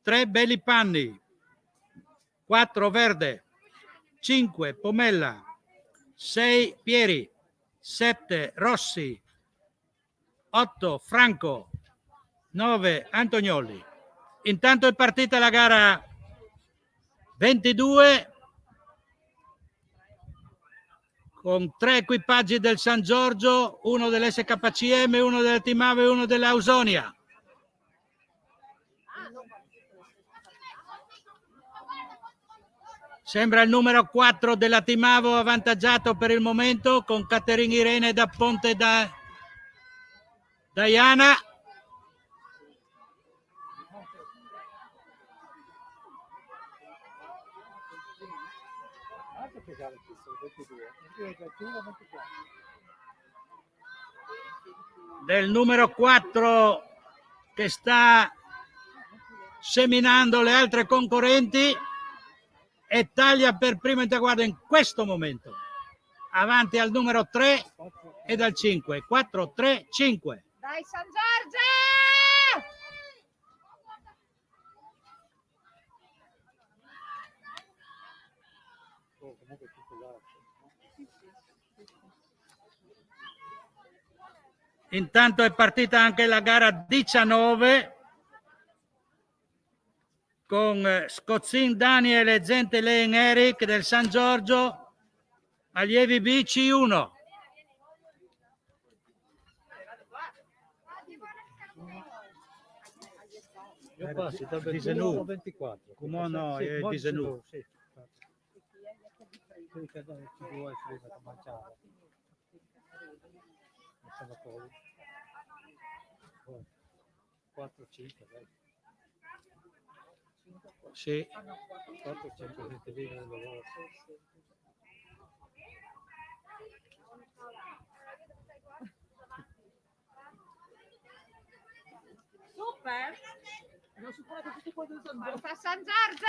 3 Belli Panni, 4 Verde, 5 Pomella, 6 Pieri, 7 Rossi, 8 Franco, 9 Antonioli. Intanto è partita la gara 22 con 3 equipaggi del San Giorgio, uno dell'SKCM, uno del Timavo e uno dell'Ausonia. Sembra il numero 4 della Timavo avvantaggiato per il momento con Caterina Irene da Ponte da Diana. Del numero 4 che sta seminando le altre concorrenti e taglia per primo in traguardo in questo momento avanti al numero 3 e dal 5. 4, 3, 5. Dai San Giorgio! Intanto è partita anche la gara 19 con Scozzin Daniel e Zente Leen Eric del San Giorgio, allievi B C1. Io passi dal 19 21 al 24. Come no, è 19. Sì. Quelli che danno il C2 e si da mangiare. Non sono poi. 4, 5, dai. Sì. 4, 5, 7 lire del lavoro. Super! Non superato tutti quelli del San Giorgio. Sta San Giorgio!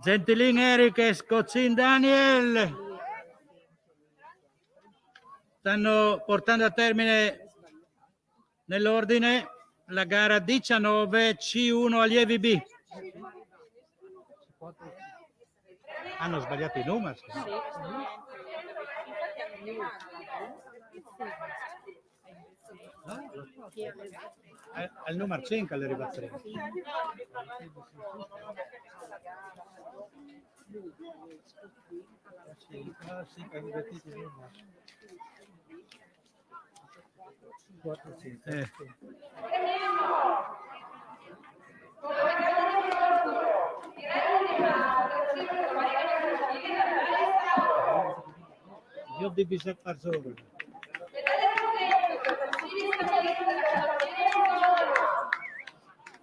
Gentilin Eric e Scozzin Daniel stanno portando a termine nell'ordine la gara 19 C1 allievi B. Hanno sbagliato i numeri. Al numero 5 all'arrivazione. Io diviso per sopra.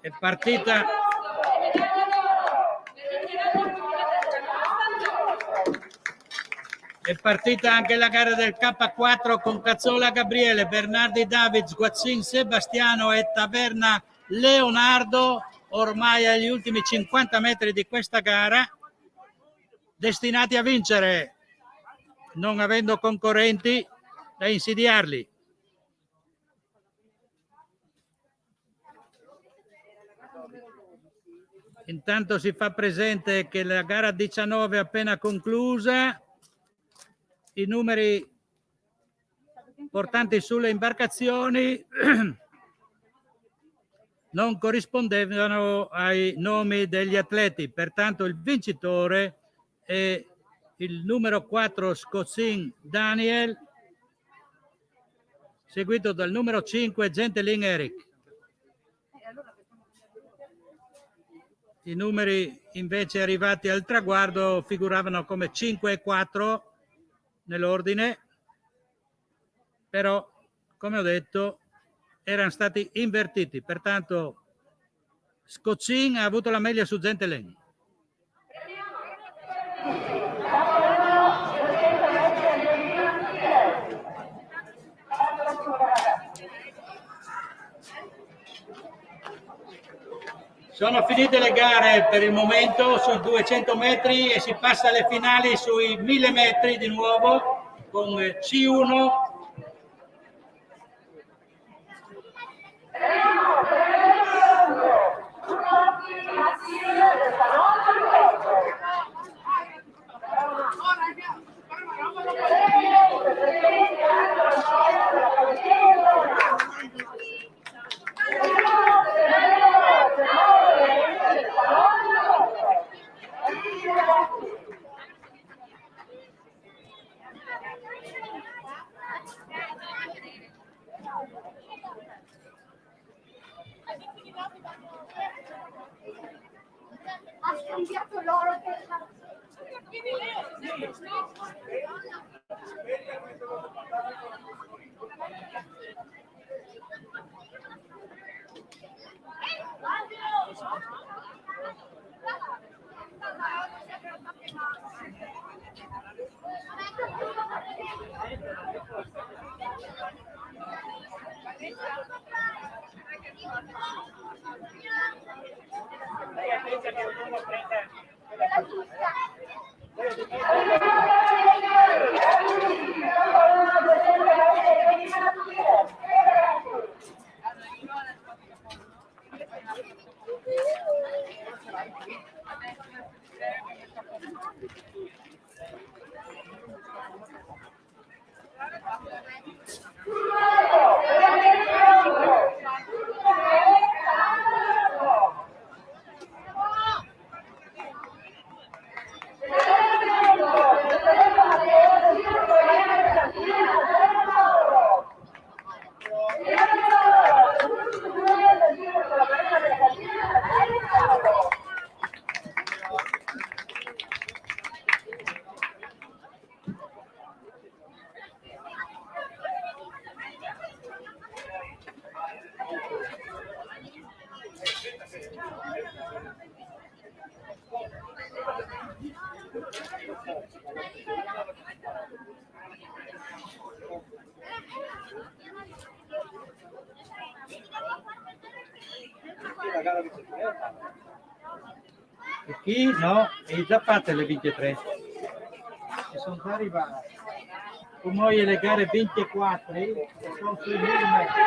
È partita anche la gara del K4 con Cazzola Gabriele, Bernardi Davids, Guazzin Sebastiano e Taverna Leonardo, ormai agli ultimi 50 metri di questa gara, destinati a vincere, non avendo concorrenti da insidiarli. Intanto si fa presente che la gara 19 è appena conclusa, i numeri portanti sulle imbarcazioni non corrispondevano ai nomi degli atleti, pertanto il vincitore è il numero 4 Scozzin Daniel, seguito dal numero 5 Gentilin Eric. I numeri invece arrivati al traguardo figuravano come 5 e 4 nell'ordine, però come ho detto erano stati invertiti, pertanto Scozzin ha avuto la meglio su Gentilin. Sono finite le gare per il momento sui 200 metri e si passa alle finali sui 1000 metri di nuovo con C1. Ha scambiato l'oro per la... E chi? No, e già fatte le 23. E sono già arrivate. Come le gare 24 che sono sui 1000 metri.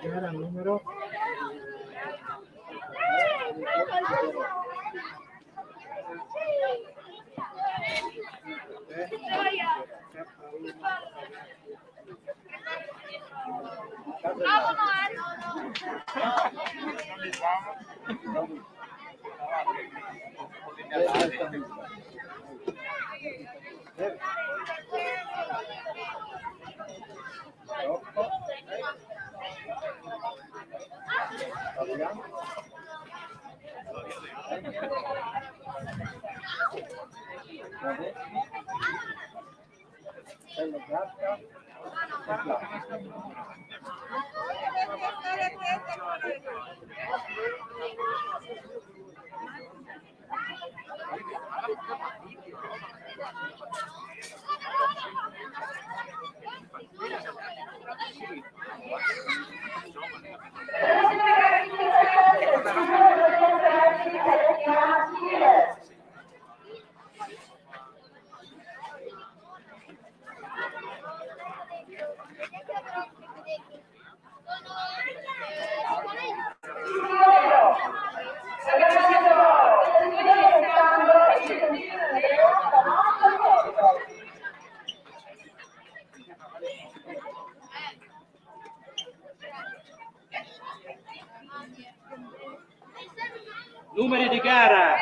Gara numero numeri di gara.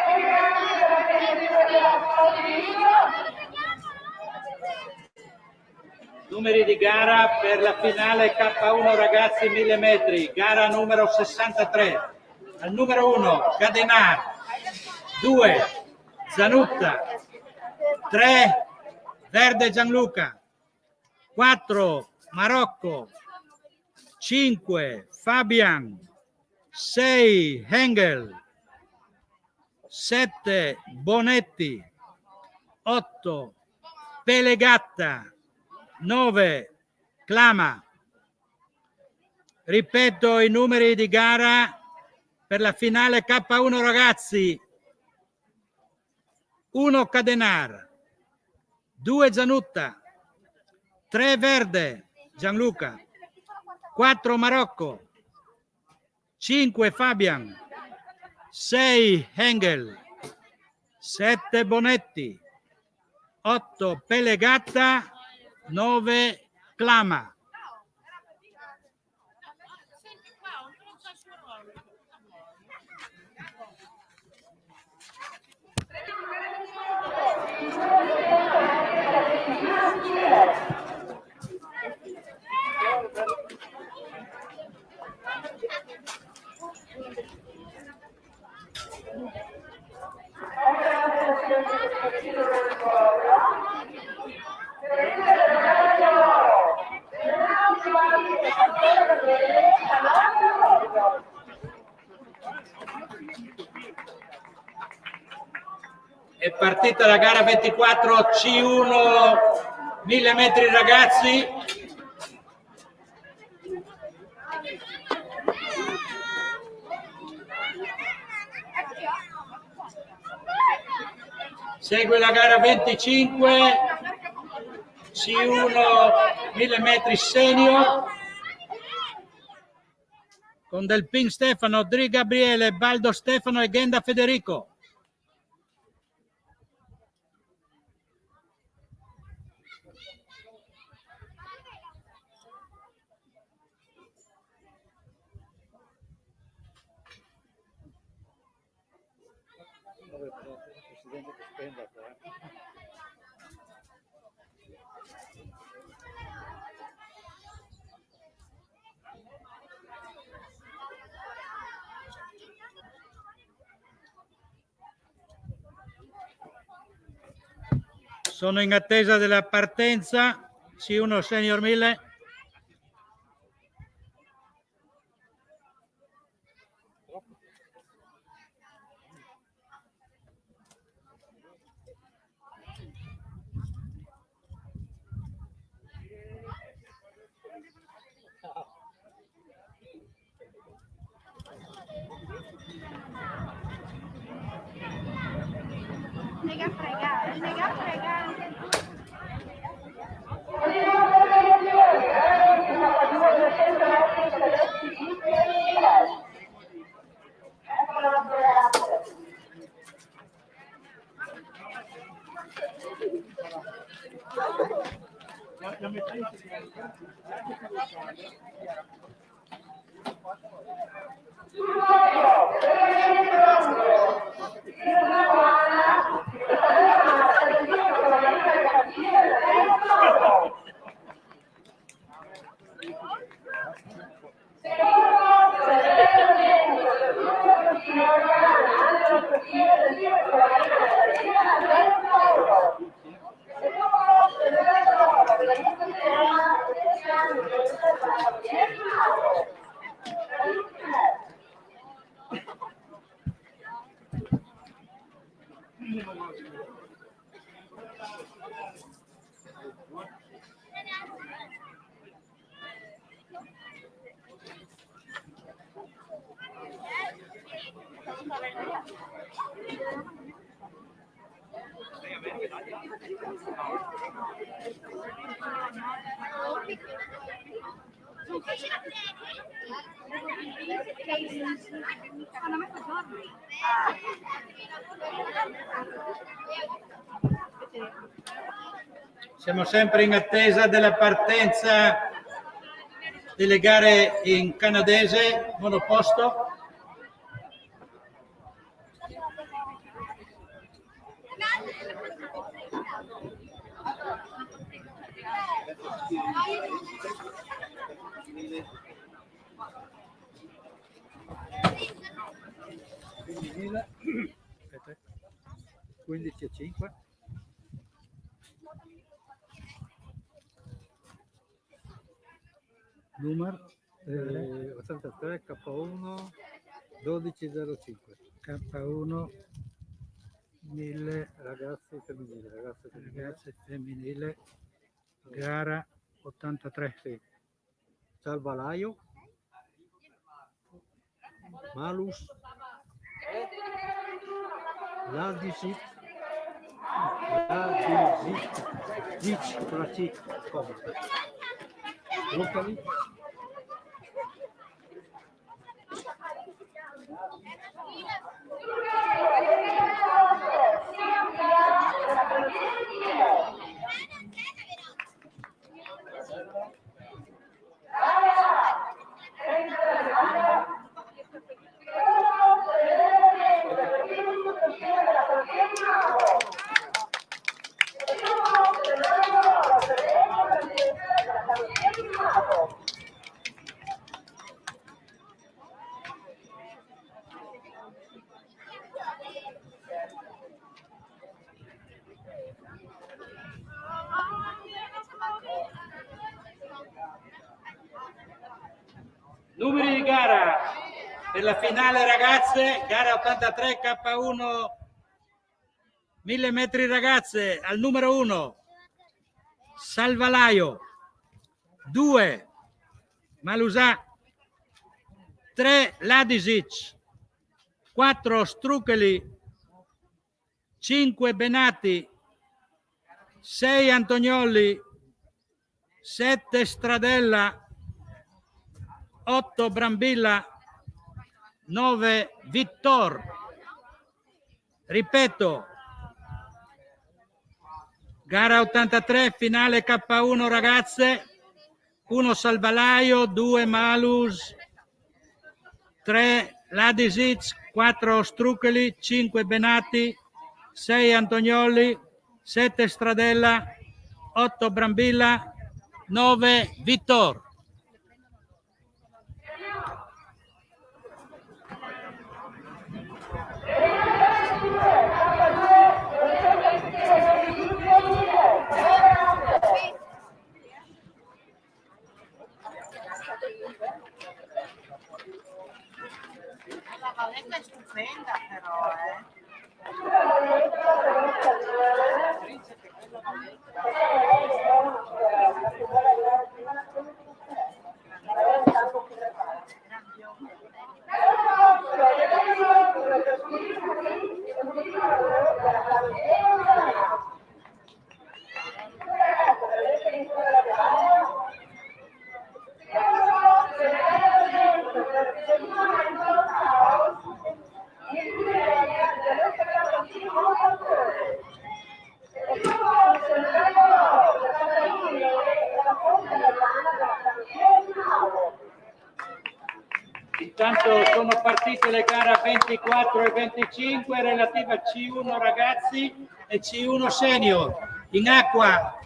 Numeri di gara per la finale K1 ragazzi 1000 metri, gara numero 63. Al numero 1 Cadenar, 2 Zanutta, 3 Verde Gianluca, 4 Marocco, 5 Fabian, 6 Hengel, 7 Bonetti, 8 Pelegatta, 9 Clama. Ripeto i numeri di gara per la finale K1 ragazzi: 1 Cadenar, 2 Zanutta, 3 Verde Gianluca, 4 Marocco, 5 Fabian, 6 Hengel, 7 Bonetti, 8 Pelegatta, 9 Clama. È partita la gara 24 C1 1000 metri ragazzi. Segue la gara 25 C1 1000 metri senior con Delpin Stefano, Dri Gabriele, Baldo Stefano e Ghenda Federico. Presidente che spenda qua. Sono in attesa della partenza. C1 Senior 1000. Mega fregare, mega fregare. Siamo sempre in attesa della partenza delle gare in canadese monoposto. Aspetta. 15,5. Numero 83 K1 1205. K1 1000 Ragazzi femminili, ragazze femminile, gara 83. Sì. Salvalaio, Malus, Ladisic, Dic, con la C, come? Locali, Numeri di gara per la finale ragazze, gara 83 K1 1000 metri ragazze. Al numero 1 Salvalaio, 2 Malusà, 3 Ladisic, 4 Struccheli, 5 Benati, 6 Antonioli, 7 Stradella, 8 Brambilla, 9 Vittor. Ripeto, gara 83, finale K1 ragazze, 1 Salvalaio, 2 Malus, 3 Ladisic, 4 Struccoli, 5 Benatti, 6 Antonioli, 7 Stradella, 8 Brambilla, 9 Vittor. La valletta è stupenda però, Intanto sono partite le gare 24 e 25 relative a C1 ragazzi e C1 senior. In acqua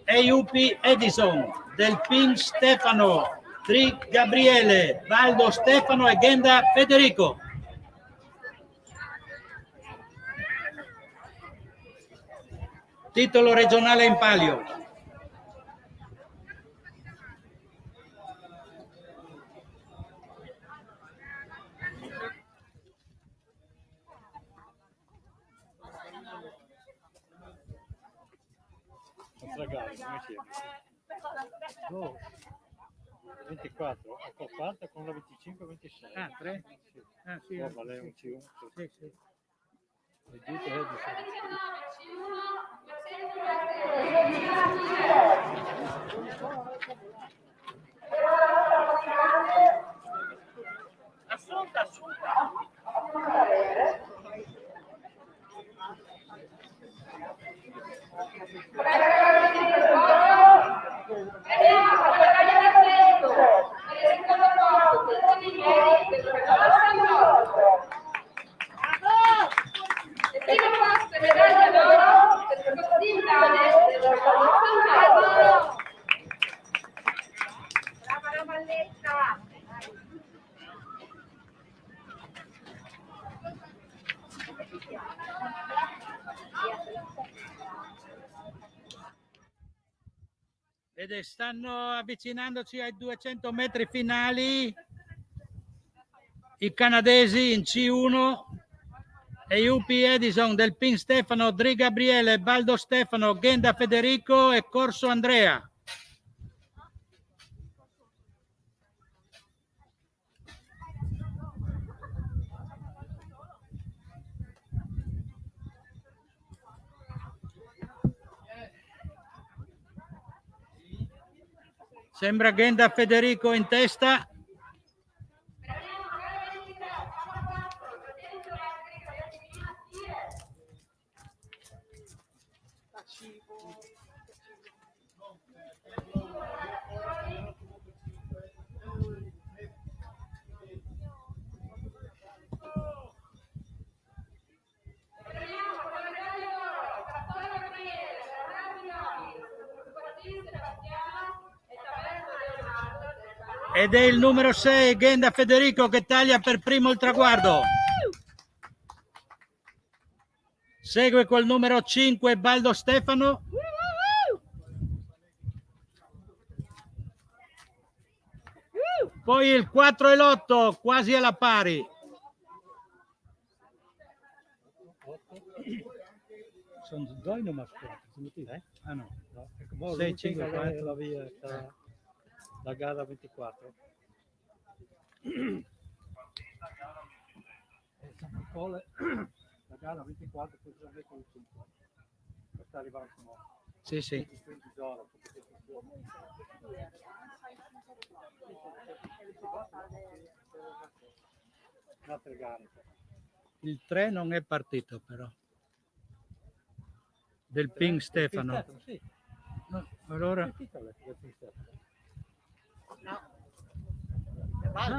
EUP Edison, Delpin Stefano, Trick Gabriele, Baldo Stefano e Ghenda Federico. Titolo regionale in palio. Altra gara, come siete? 24, ho coppato con la 25-26. Ah, 3? Sì. Ah, sì. Oh, ma lei è un C1. Sì, sì. Vedete, Edison. assunta. Brava la Valletta! Ed stanno avvicinandoci ai 200 metri finali i canadesi in C1, EUP Edison, Delpin Stefano, Dri Gabriele, Baldo Stefano, Ghenda Federico e Corso Andrea. Sembra Ghenda Federico in testa. Ed è il numero 6, Ghenda Federico, che taglia per primo il traguardo. Segue col numero 5, Baldo Stefano. Poi il 4 e l'8, quasi alla pari. Sono due numeri, Ah no. 6, 5, 4. La via sta la gara 24. La gara 24 per con il 5. Per sta arrivando su nuovo. Sì, sì. Altre gare. Il 3 non è partito però. Del Ping Stefano. Sì. No, allora... Che titolo è del Ping Stefano? No.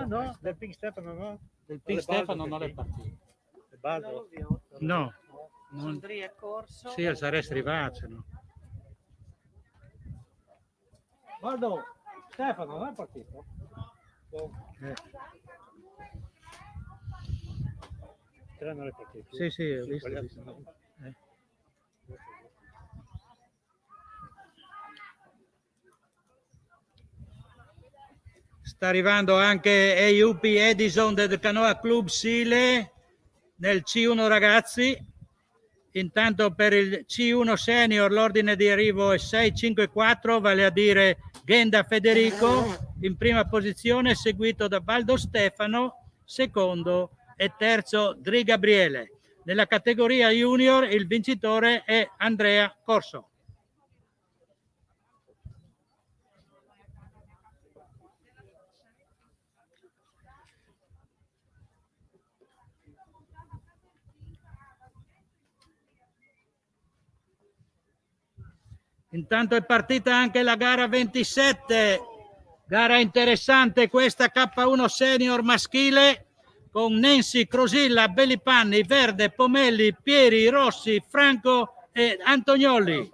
No, del Ping Stefano no. del Team Stefano non è partito. Non l'ho visto. No, non, Sondri è corso. sì, saresti arrivato, no? Guarda, Stefano non è partito? Tre non è partito. Sì, sì, ho Sì, visto. quelli ho visto. altri no. Sta arrivando anche EUP Edison del Canoa Club Sile nel C1 ragazzi. Intanto per il C1 senior l'ordine di arrivo è 6-5-4, vale a dire Ghenda Federico in prima posizione, seguito da Baldo Stefano, secondo e terzo Dri Gabriele. Nella categoria junior il vincitore è Andrea Corso. Intanto è partita anche la gara 27, gara interessante questa K1 senior maschile con Nancy, Crosilla, Bellipanni, Verde, Pomelli, Pieri, Rossi, Franco e Antonioli.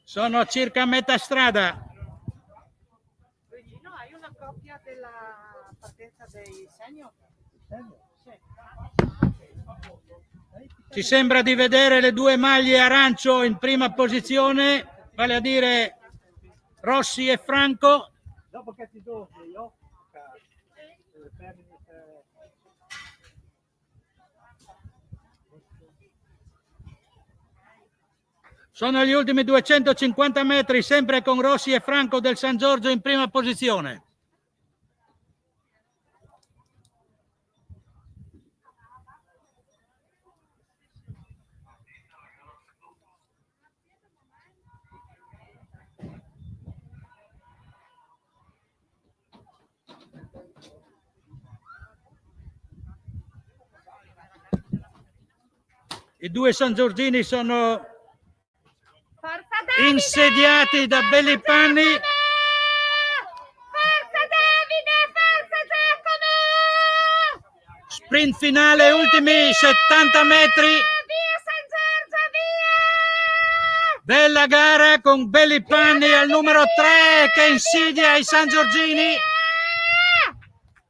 Sono circa a metà strada. Regino, hai una copia della partenza dei senior? Sì. Ci sembra di vedere le due maglie arancio in prima posizione, vale a dire Rossi e Franco. Dopo che ti do io, Sono gli ultimi 250 metri, sempre con Rossi e Franco del San Giorgio in prima posizione. I due sangiorgini sono Forza Davide! insediati da Bellipanni. Forza Davide! Forza Giacomo! Sprint finale, ultimi 70 metri. Via San Giorgio, via! Bella gara con Bellipanni al numero 3 che insidia i sangiorgini.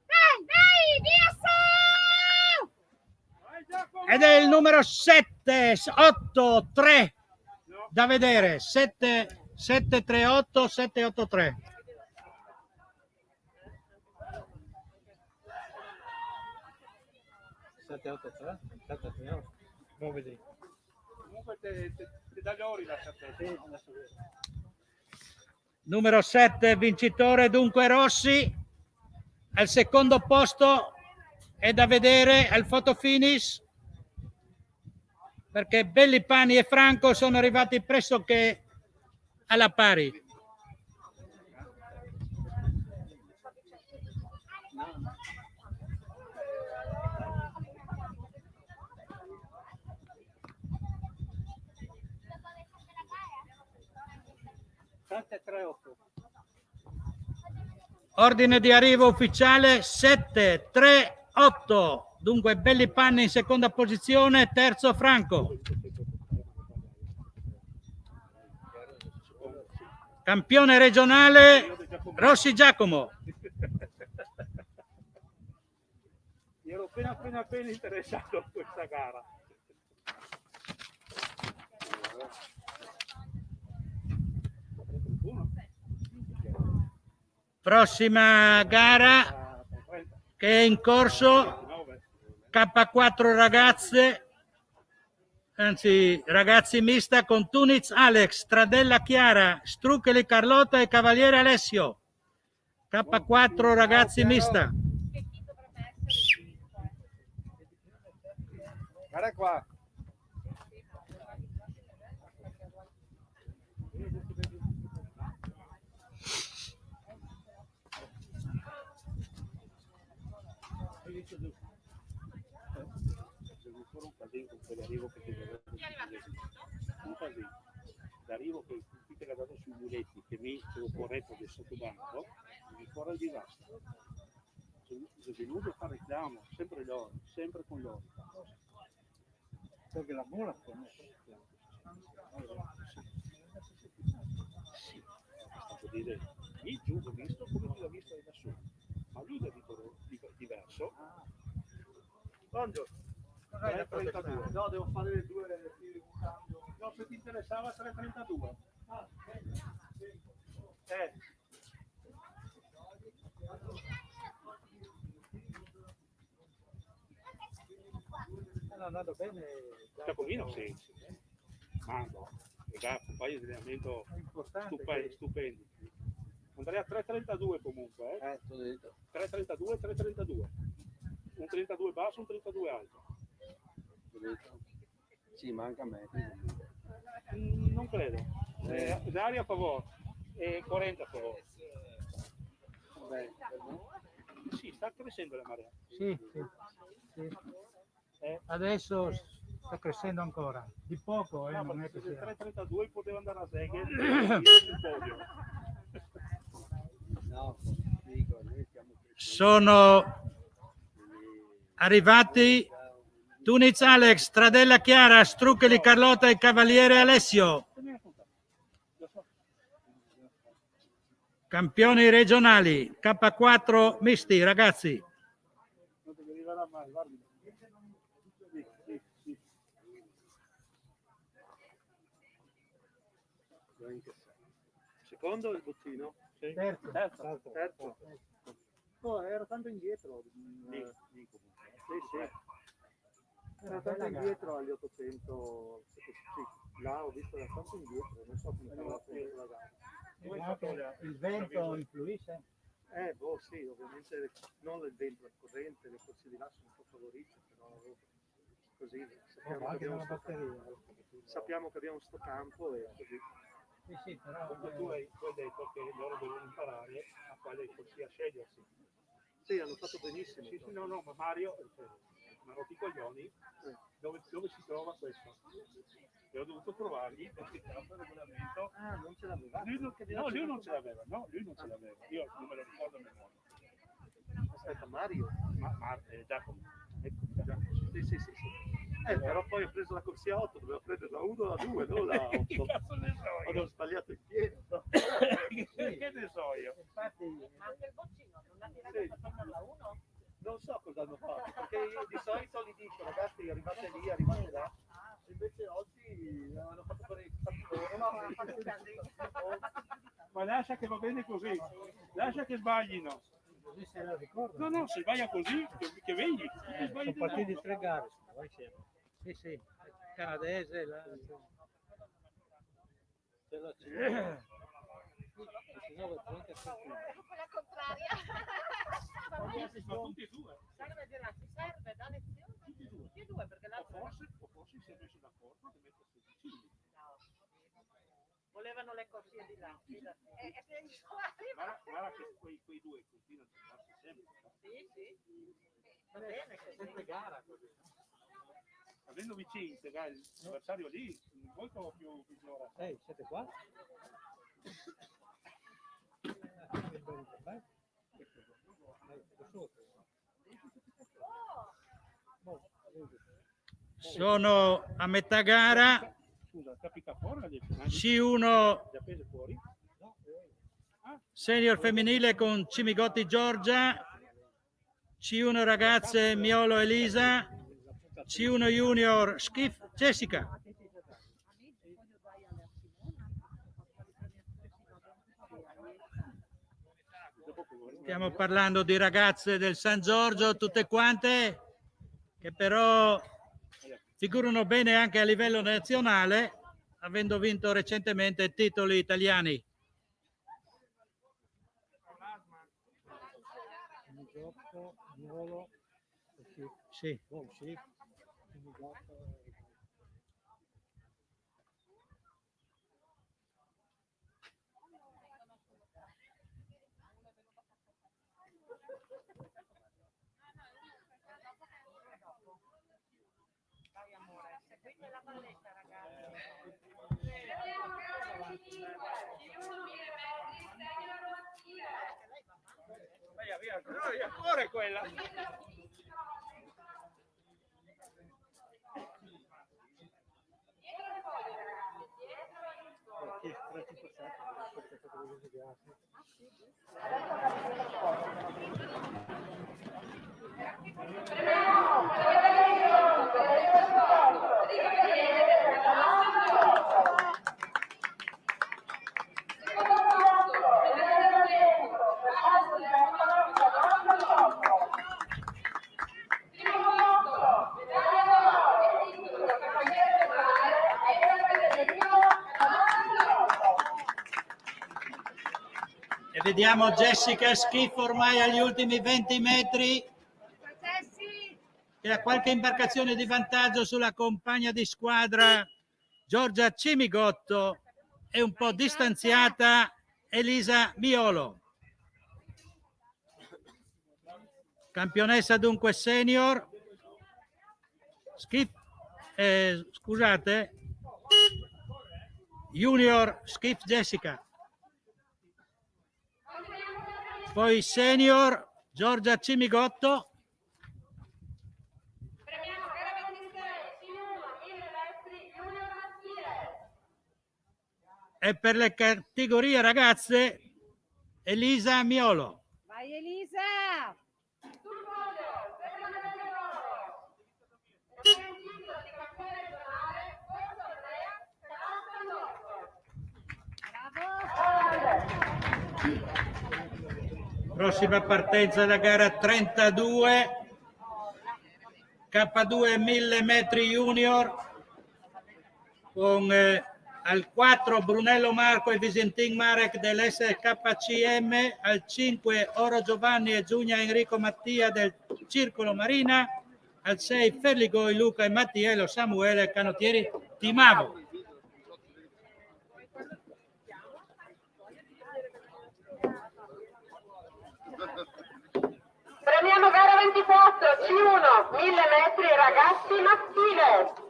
Dai, dai, via su! Ed è il numero 7, 8, 3 da vedere, 7, 7, 3, 8, 7, 8, 3. Non vedi. Comunque ti dà gli ori la certezza. Numero 7 vincitore dunque Rossi, al secondo posto è da vedere al fotofinish perché Bellipanni e Franco sono arrivati pressoché alla pari. Ordine di arrivo ufficiale 7, 3, 8. Dunque Bellipanni in seconda posizione, terzo Franco. Campione regionale Rossi Giacomo. Ero appena interessato a questa gara. Prossima gara che è in corso, K4 ragazze, anzi ragazzi mista con Tuniz Alex, Stradella Chiara, Struccoli Carlotta e Cavaliere Alessio. K4 ragazzi mista. Guarda qua. record del sottobanco, mi fuori il disastro. Se venuto a fare reclamo, sempre loro, sempre con loro. Perché la mura Sì, è stato dire, lì giù ho visto come ti l'ho visto da su, ma lui l'ha detto diverso. Buongiorno. 332. No, devo fare le due un cambio. No, se ti interessava 332. Stanno andando bene. Capolino sì. Mando, ragazzi, un paio di allenamento È importante. stupendi. Andrei a 332 comunque, eh? 332, 332. Un 32 basso, un 32 alto. Sì, manca a me. Non credo. Dario a favore e 40 a favore. Sì, sta crescendo la marea. Sì. Adesso sta crescendo ancora. Di poco, No, non è perché che se il sia. 332 poteva andare a Seghe sul podio. No, dico, noi stiamo crescendo. Sono arrivati Tuniz Alex, Stradella Chiara, Struccoli Carlotta e Cavaliere Alessio. Campioni regionali, K4 misti, ragazzi. Non ti arriverà mai, guardi. Sì. Secondo il bottino? Sì. Terzo. Oh, era tanto indietro. Sì. Era tanto indietro agli 800. Sì, là ho visto era tanto indietro, non so come stava facendo la gara. Il vento influisce? Sì, ovviamente non il vento, la corrente, le corse di là sono un po' favorite, però così sappiamo che abbiamo sto campo e così. Sì, però Comunque tu hai detto che loro devono imparare a quale corsia scegliersi. Sì, hanno fatto benissimo. Sì, no, ma Mario mi ha rotto i coglioni dove si trova questo. E ho dovuto trovargli perché c'era un regolamento. Ah, non ce l'aveva? Lui non ce l'aveva. Io non me lo ricordo a memoria. Aspetta, Mario? Giacomo. Sì. Però poi ho preso la corsia 8, dovevo prendere la 1 o la 2, non la 8. Che cazzo ne so io? Ho sbagliato il piede. Che ne so io? Ma anche il boccino, non ha tirato la 1? Non so cosa hanno fatto, perché di solito gli dico ragazzi arrivate lì, arrivate là. Invece oggi hanno fatto fare i fatti loro. Ma lascia che va bene così, lascia che sbaglino. così se la ricordo. No, se sbaglia così, che vegli. Sono partiti 3 gare, vai insieme. Sì, canadese, la... Quella contraria. Tutti e due. Serve da lezione? Tutti e due, perché l'altro... Forse si è messo d'accordo di mettersi vicini. Volevano le corsie di là. Guarda che quei due continuano a trovarsi sempre. Sì. Va bene, sempre gara così. Avendo vicini, l'avversario lì, molto più migliora. 7 qua. Sono a metà gara. Scusa, Capicafora C1 senior femminile con Cimigotti Giorgia, C1 ragazze Miolo Elisa, C1 junior Schif Jessica. Stiamo parlando di ragazze del San Giorgio, tutte quante, che però figurano bene anche a livello nazionale, avendo vinto recentemente titoli italiani. Sì. Dai amore, seguite la palestra ragazzi. Chiuno 1000 metri, ancora quella. E vediamo Jessica Schiff ormai agli ultimi 20 metri, che ha qualche imbarcazione di vantaggio sulla compagna di squadra Giorgia Cimigotto e un po' distanziata Elisa Miolo. Campionessa dunque senior. Scusate, junior Schiff Jessica. Poi senior Giorgia Cimigotto. E per le categorie ragazze Elisa Miolo. Vai Elisa! Prossima partenza della gara 32, K2 1000 metri junior, con al 4 Brunello Marco e Visentin Marek dell'SKCM, al 5 Oro Giovanni e Giulia Enrico Mattia del Circolo Marina, al 6 Ferligoi Luca e Mattiello Samuele Canottieri Timavo. Premiamo gara 24, C1, 1000 metri ragazzi maschile.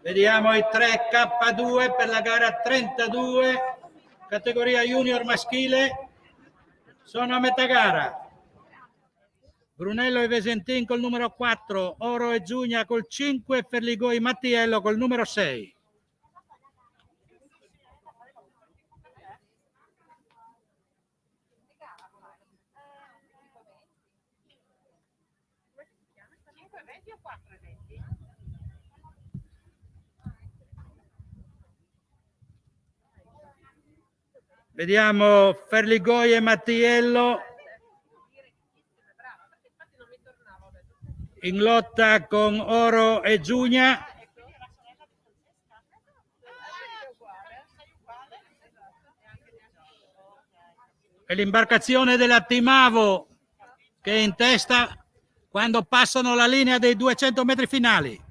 Vediamo i 3 K2 per la gara 32, categoria junior maschile, sono a metà gara. Brunello e Vesentin col numero 4, Oro e Giulia col 5, Ferligoi Mattiello col numero 6. Vediamo Ferligoi e Mattiello in lotta con Oro e Giulia. E l'imbarcazione della Timavo che è in testa quando passano la linea dei 200 metri finali.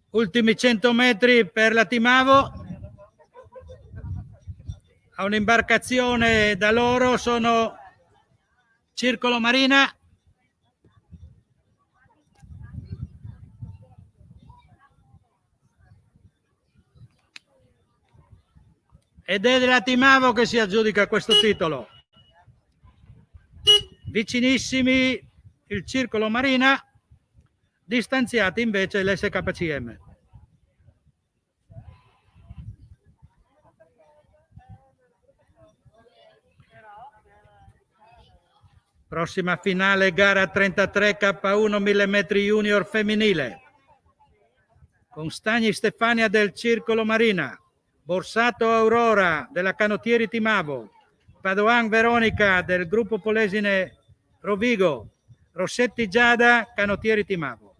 Ultimi 100 metri per la Timavo. A un'imbarcazione da loro sono Circolo Marina ed è della Timavo che si aggiudica questo titolo. Vicinissimi il Circolo Marina, distanziati invece l'SKCM. Prossima finale, gara 33 K1 1000 metri junior femminile. Con Stagni Stefania del Circolo Marina, Borsato Aurora della Canottieri Timavo, Padoan Veronica del gruppo Polesine Rovigo, Rossetti Giada Canottieri Timavo.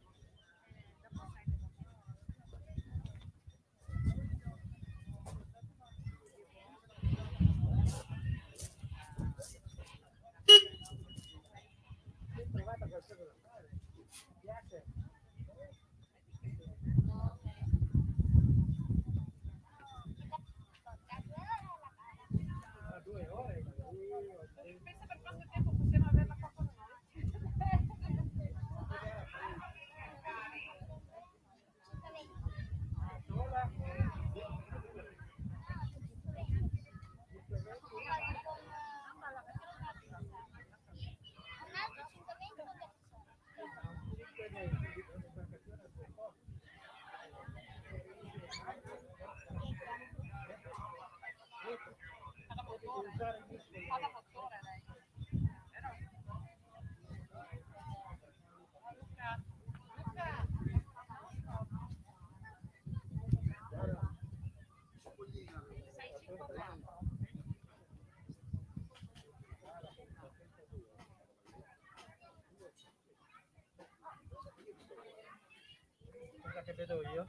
Quella che vedo io.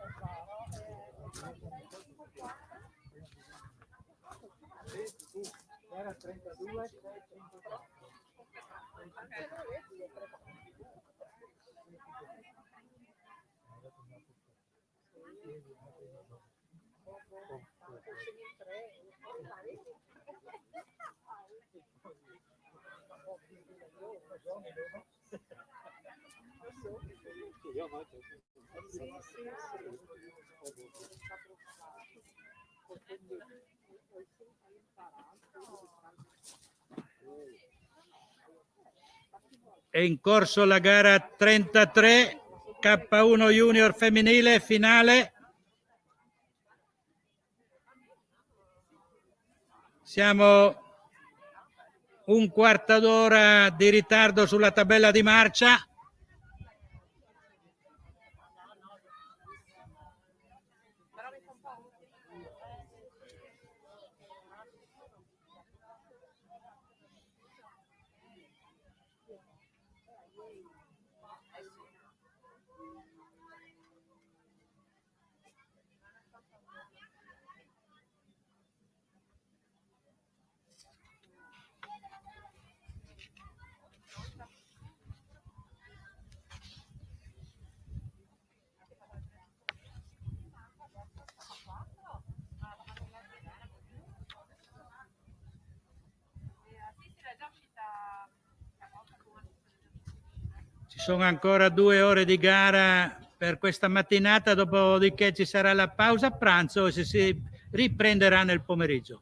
Era 32. È in corso la gara 33, K1 Junior femminile, finale. Siamo un quarto d'ora di ritardo sulla tabella di marcia. Ci sono ancora 2 ore di gara per questa mattinata, dopodiché ci sarà la pausa pranzo e si riprenderà nel pomeriggio.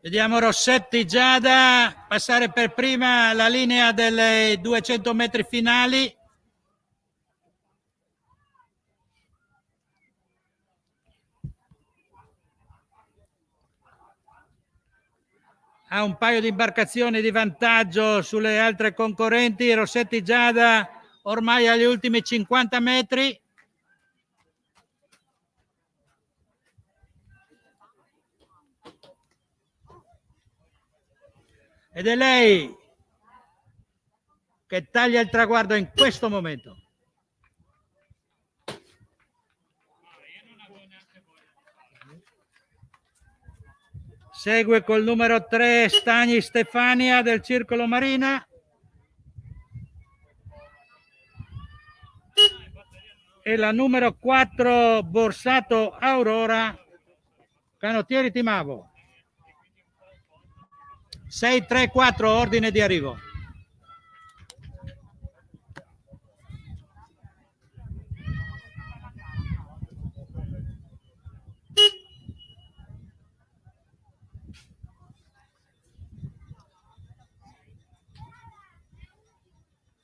Vediamo Rossetti Giada passare per prima la linea delle 200 metri finali. Ha un paio di imbarcazioni di vantaggio sulle altre concorrenti. Rossetti Giada ormai agli ultimi 50 metri. Ed è lei che taglia il traguardo in questo momento. Segue col numero 3 Stagni Stefania del Circolo Marina. E la numero 4 Borsato Aurora, Canottieri Timavo. 6-3-4 ordine di arrivo.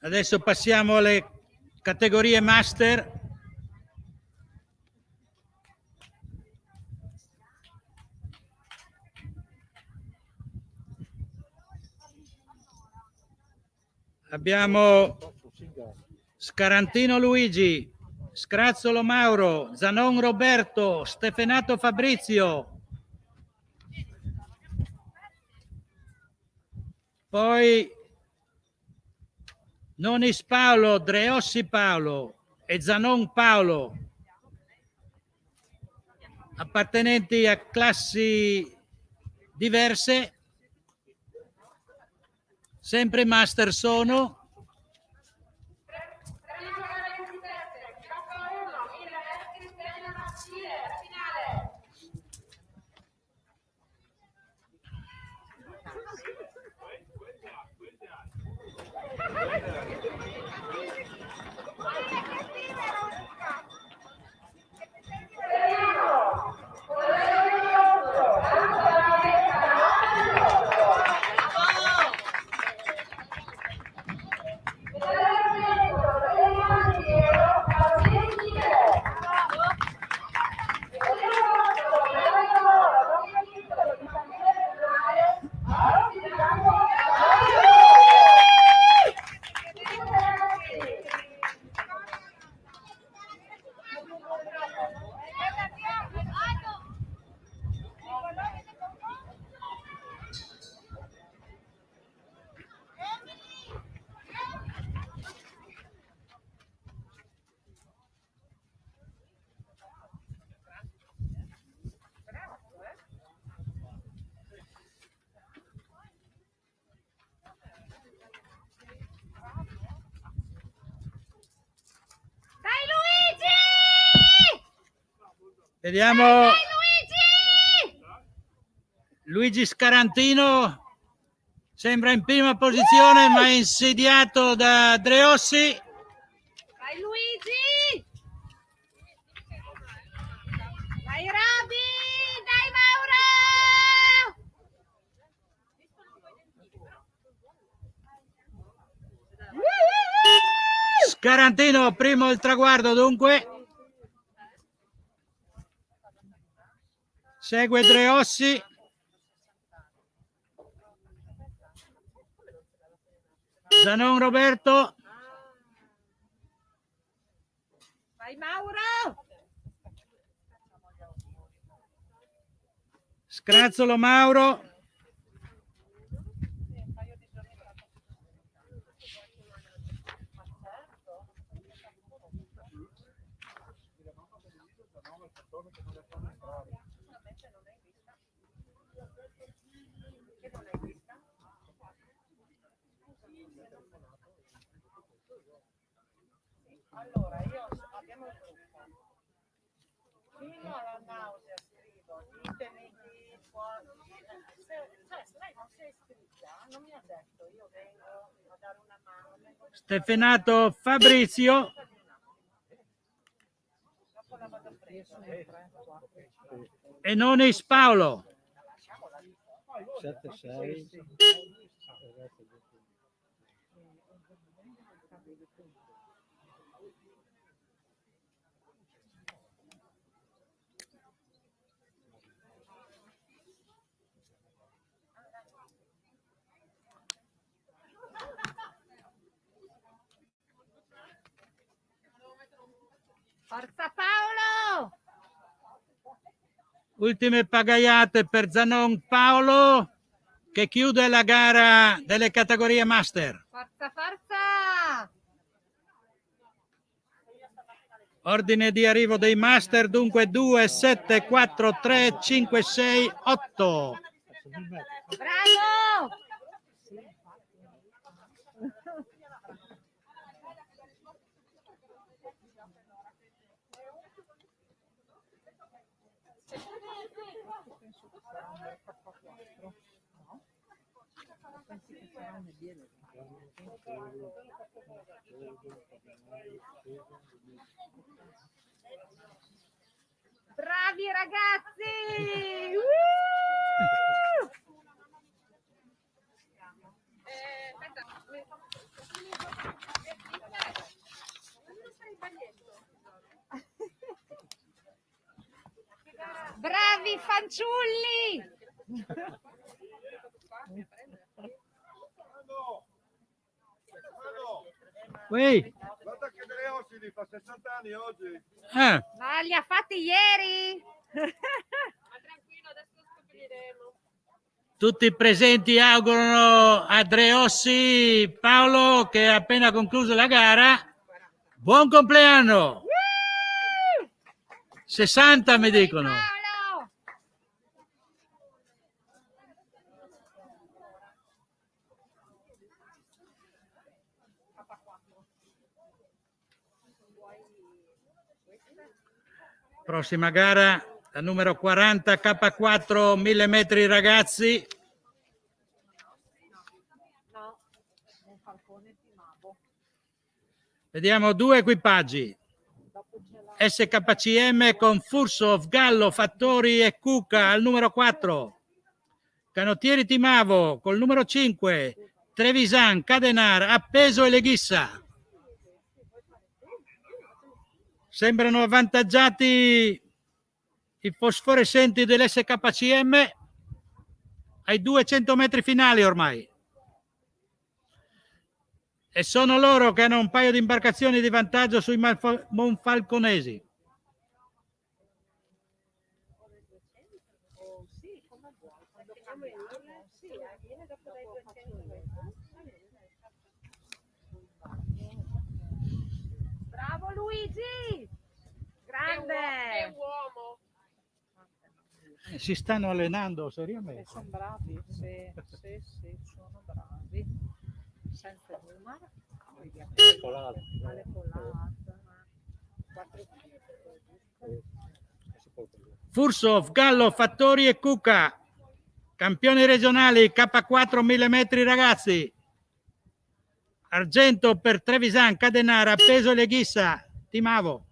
Adesso passiamo alle categorie master. Abbiamo Scarantino Luigi, Scrazzolo Mauro, Zanon Roberto, Stefanato Fabrizio. Poi Nonis Paolo, Dreossi Paolo e Zanon Paolo, appartenenti a classi diverse. Sempre master sono. Vediamo Luigi! Luigi Scarantino, sembra in prima posizione ma è insediato da Dreossi. Vai Luigi! Vai Roby! Dai Mauro! Scarantino primo il traguardo dunque. Segue Dreossi. Zanon Roberto. Vai Mauro! Scrazzolo Mauro. Allora, abbiamo il gruppo. Fino alla nausea scrivo, ditemi chi può... se lei non si è iscritta, non mi ha detto, io vengo a dare una mano. Stefanato Fabrizio. Dopo la vado a prendere. E Nonis Paolo. 7-6. Forza Paolo! Ultime pagaiate per Zanon Paolo che chiude la gara delle categorie master. Forza, forza! Ordine di arrivo dei master dunque 2, 7, 4, 3, 5, 6, 8. Bravo! Bravi ragazzi! Bravi fanciulli! Uè. Guarda che Dreossi li fa 60 anni oggi. Ma li ha fatti ieri? Ma tranquillo, adesso lo scopriremo. Tutti presenti augurano a Dreossi Paolo che ha appena concluso la gara. Buon compleanno! 60 mi dicono. Paolo! Prossima gara, la numero 40 K4 1000 metri ragazzi. No, un falcone timavo. Vediamo due equipaggi. SKCM con Fursov, Gallo, Fattori e Cuca al numero 4. Canottieri Timavo col numero 5. Trevisan, Cadenar, Appeso e Leghissa. Sembrano avvantaggiati i fosforescenti dell'SKCM ai 200 metri finali ormai. E sono loro che hanno un paio di imbarcazioni di vantaggio sui monfalconesi. Sì, come vuoi, quando sì, viene dopo dai 200. Bravo Luigi! Grande! Che uomo! Si stanno allenando seriamente. Sono bravi, sì, sono bravi. Senza numero, alle colate, 4 kg. Fursov, Gallo, Fattori e Cucca. Campioni regionali K4 1000 metri ragazzi. Argento per Trevisan, Cadenara, peso leghissa, Timavo.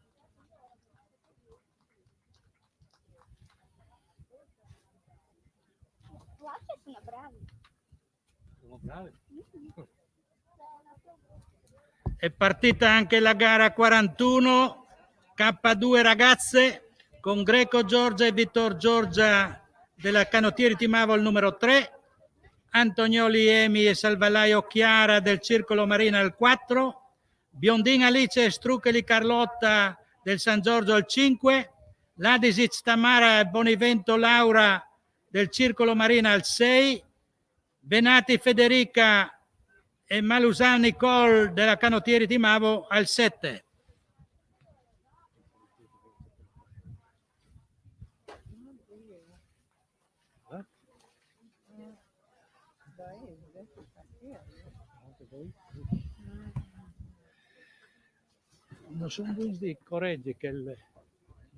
Sono bravi. È partita anche la gara 41, K2 ragazze, con Greco Giorgia e Vittor Giorgia della Canottieri Timavo il numero 3, Antonioli Emi e Salvalaio Chiara del Circolo Marina il 4, Biondin Alice e Struccoli Carlotta del San Giorgio il 5, Ladisic Tamara e Bonivento Laura del Circolo Marina il 6, Benati Federica e Malusan Nicole della Canottieri Timavo al 7. Non sono di corregge che il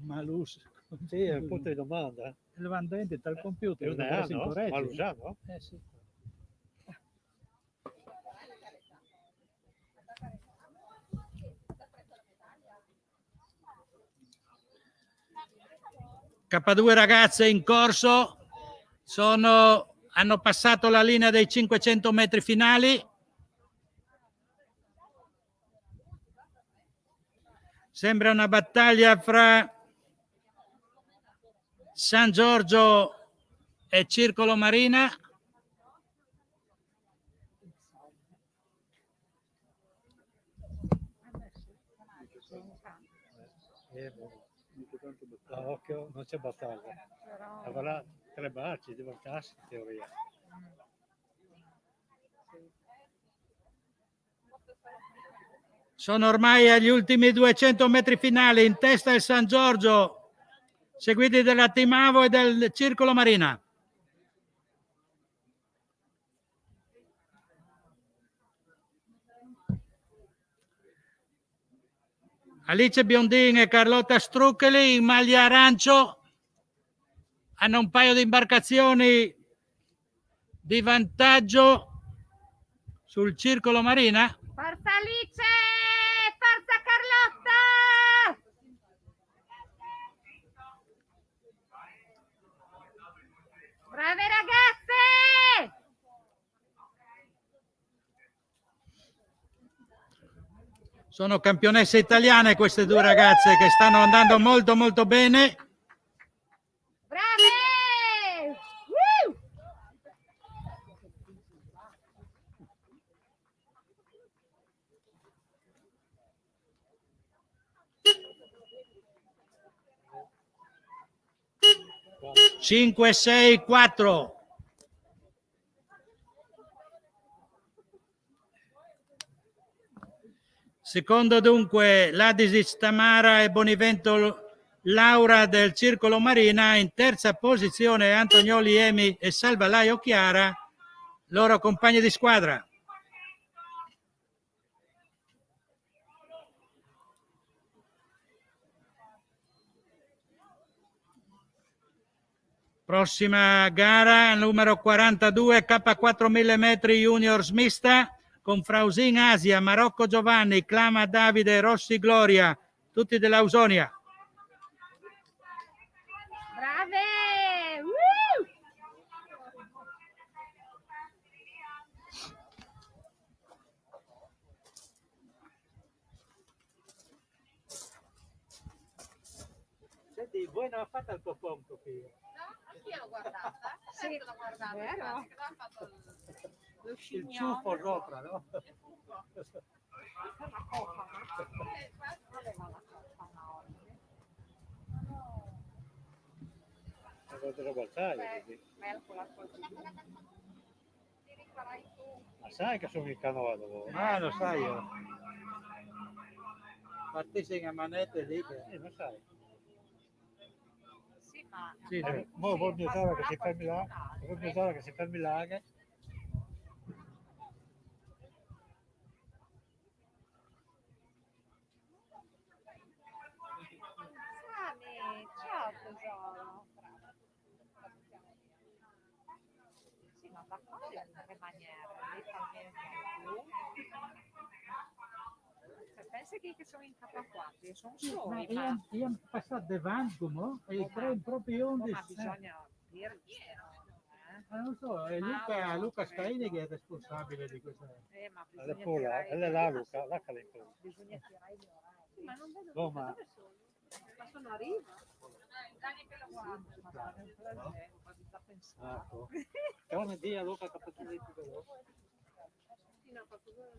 Malus. Sì, è un punto di domanda. Il vendente dal computer. È un anno? Malusano? Sì. K2 ragazze in corso hanno passato la linea dei 500 metri finali. Sembra una battaglia fra San Giorgio e Circolo Marina. Occhio, non c'è battaglia. Avrà 3 baci di vantarsi in teoria. Sono ormai agli ultimi 200 metri finali, in testa il San Giorgio, seguiti dalla Timavo e del Circolo Marina. Alice Biondin e Carlotta Struccoli in maglia arancio hanno un paio di imbarcazioni di vantaggio sul Circolo Marina. Forza Alice! Forza Carlotta! Brave ragazze! Sono campionesse italiane queste due ragazze che stanno andando molto molto bene. Brave! Woo! Cinque, 6, 4. Secondo dunque Ladisic Tamara e Bonivento Laura del Circolo Marina, in terza posizione Antonioli Emi e Salvalaio Chiara, loro compagni di squadra. Prossima gara, numero 42, K4 1000 metri juniors mista, con Frausin Asia, Marocco Giovanni, Clama Davide, Rossi Gloria, tutti dell'Ausonia. Brave! Woo! Senti, voi non fate il poponco qui. Anch'io l'ho guardata, Sì, l'ho guardata, vero? infatti, che l'ha fatto lo Il scimmio. ciuffo sopra, no? Una coppa, no? Aveva la coppa una volta. Avete la battaglia così. Calcola così. Ti rifarai tu. Ma sai che sono in canoa voi? Ah, lo sai io. Battesimo a manette lì. Ma sai. Sì, ma... Sì, sì. Mo vuol mezz'ora che si fermi là, vuol mezz'ora che si fermi là, che... Sami, ciao la fare in tre maniere, lettalmente più. Cioè, pensa che sono in K4, io sono soli, ma Io passato davanti, e tre proprio onde. ma bisogna dirci, Non so, è Luca Steini che è responsabile di questa. ma Alla bisogna Pola, tirare è là Luca, là che lei bisogna tirare gli orari. Ma non vedo No, ma dove sono. Ma sono a riva. Ma fare un po' di da pensare. ecco. È una dia Luca che ha detto quello. Sì, no, proprio dove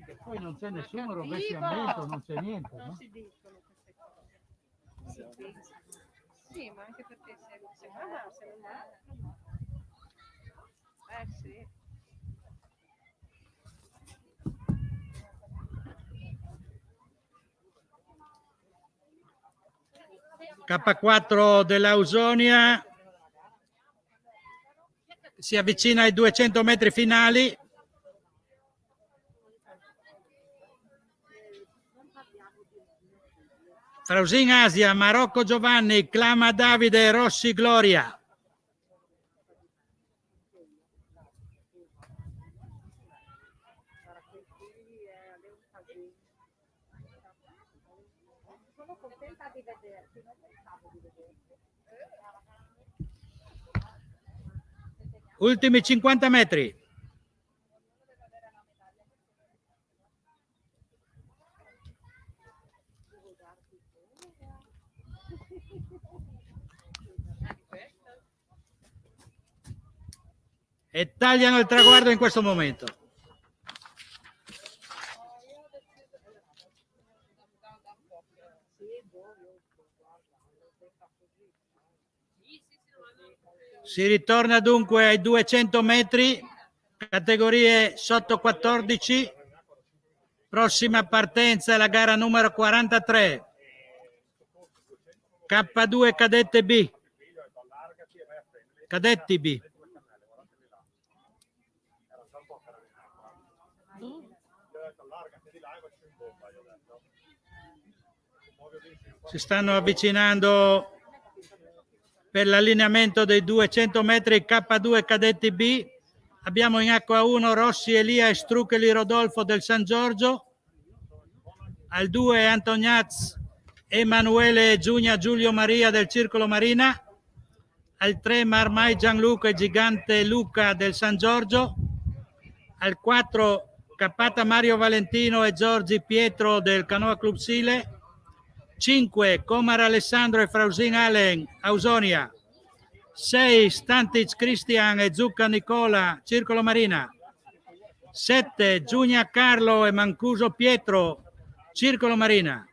Che poi non c'è nessuno rovesciamento, non c'è niente, non no? si dicono queste cose. Si pensano. Sì, ma anche perché se va, se non va. Sì. K4 dell'Ausonia si avvicina ai 200 metri finali. Frausin Asia, Marocco Giovanni, Clama Davide, Rossi Gloria. Sono contenta di vederti, non pensavo di vederti. Ultimi 50 metri. E tagliano il traguardo in questo momento. Si ritorna dunque ai 200 metri, categorie sotto 14. Prossima partenza è la gara numero 43. K2 cadette B. Cadetti B. Si stanno avvicinando per l'allineamento dei 200 metri K2 cadetti B. Abbiamo in acqua 1 Rossi Elia e Struccoli Rodolfo del San Giorgio, al 2 Antoniaz Emanuele Giunia Giulio Maria del Circolo Marina, al 3 Marmai Gianluca e Gigante Luca del San Giorgio, al 4 Cappata Mario Valentino e Giorgi Pietro del Canoa Club Sile, 5 Comar Alessandro e Frausin Allen Ausonia, 6 Stantic Cristian e Zucca Nicola Circolo Marina, 7 Giunia Carlo e Mancuso Pietro Circolo Marina,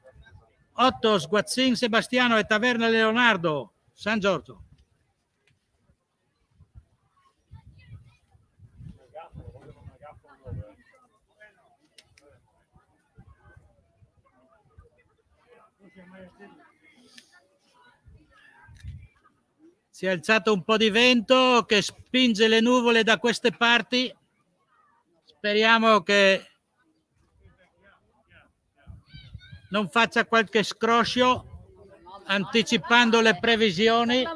8 Sguazzin Sebastiano e Taverna Leonardo San Giorgio. Si è alzato un po' di vento che spinge le nuvole da queste parti. Speriamo che non faccia qualche scroscio, anticipando le previsioni. Ma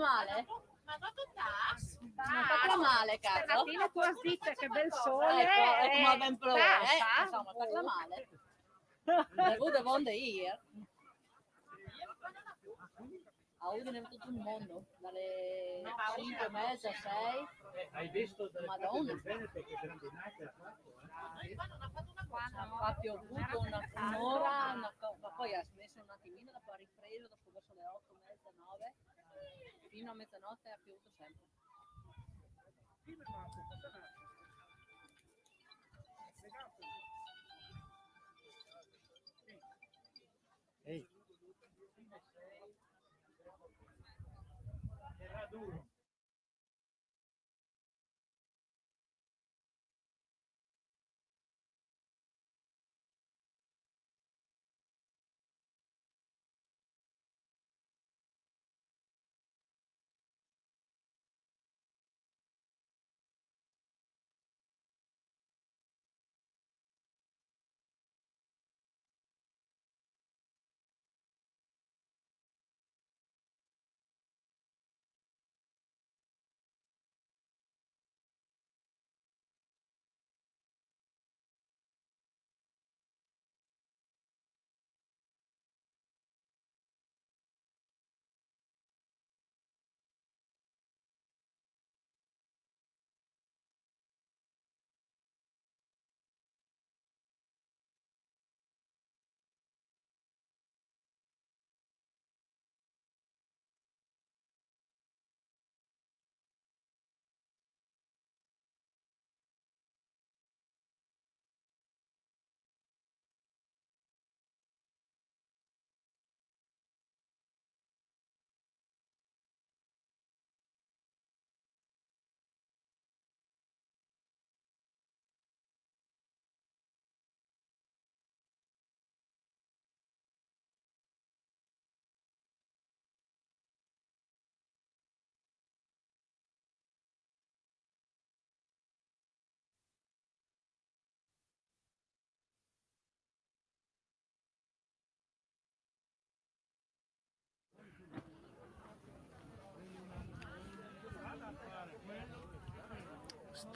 fa male, cazzo. Stamattina tu has detto che bel sole. Ecco, ma ben provare, insomma, fa male. Devo vonde hier. A Udine tutto il mondo, dalle 5 e mezza, 6. Hai visto Madonna. Veneto che grandinate ha fatto? Infatti ho avuto un'ora, ma poi ha smesso un attimino, dopo ha ripreso, dopo verso le 8, mezza, 9, fino a mezzanotte ha piovuto sempre. Ehi. Era duro.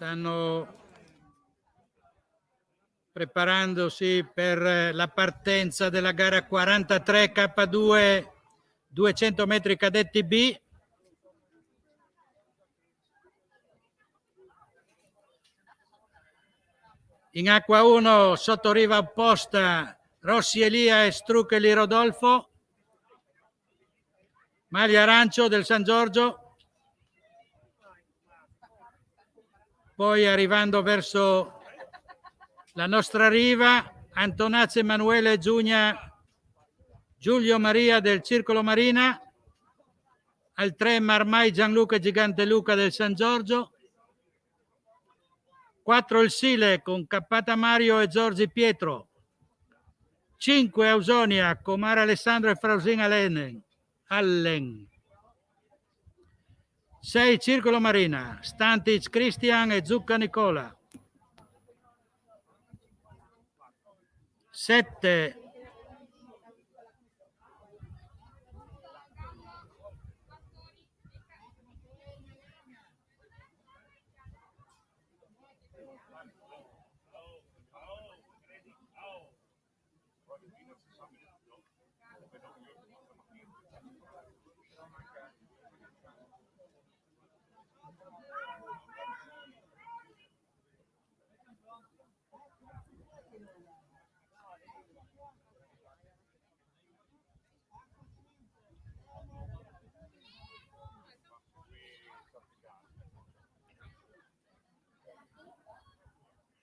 stanno preparandosi per la partenza della gara 43 K2 200 metri cadetti B. In acqua 1 sotto riva opposta Rossi Elia e Struccoli Rodolfo, maglia arancio del San Giorgio. Poi arrivando verso la nostra riva Antonazzi Emanuele Giugna Giulio Maria del Circolo Marina, al 3 Marmai Gianluca Gigante Luca del San Giorgio, 4 il Sile con Cappata Mario e Giorgi Pietro, 5 Ausonia Comara Alessandro e Frausin Allen, 6 Circolo Marina Stantic Christian e Zucca Nicola, 7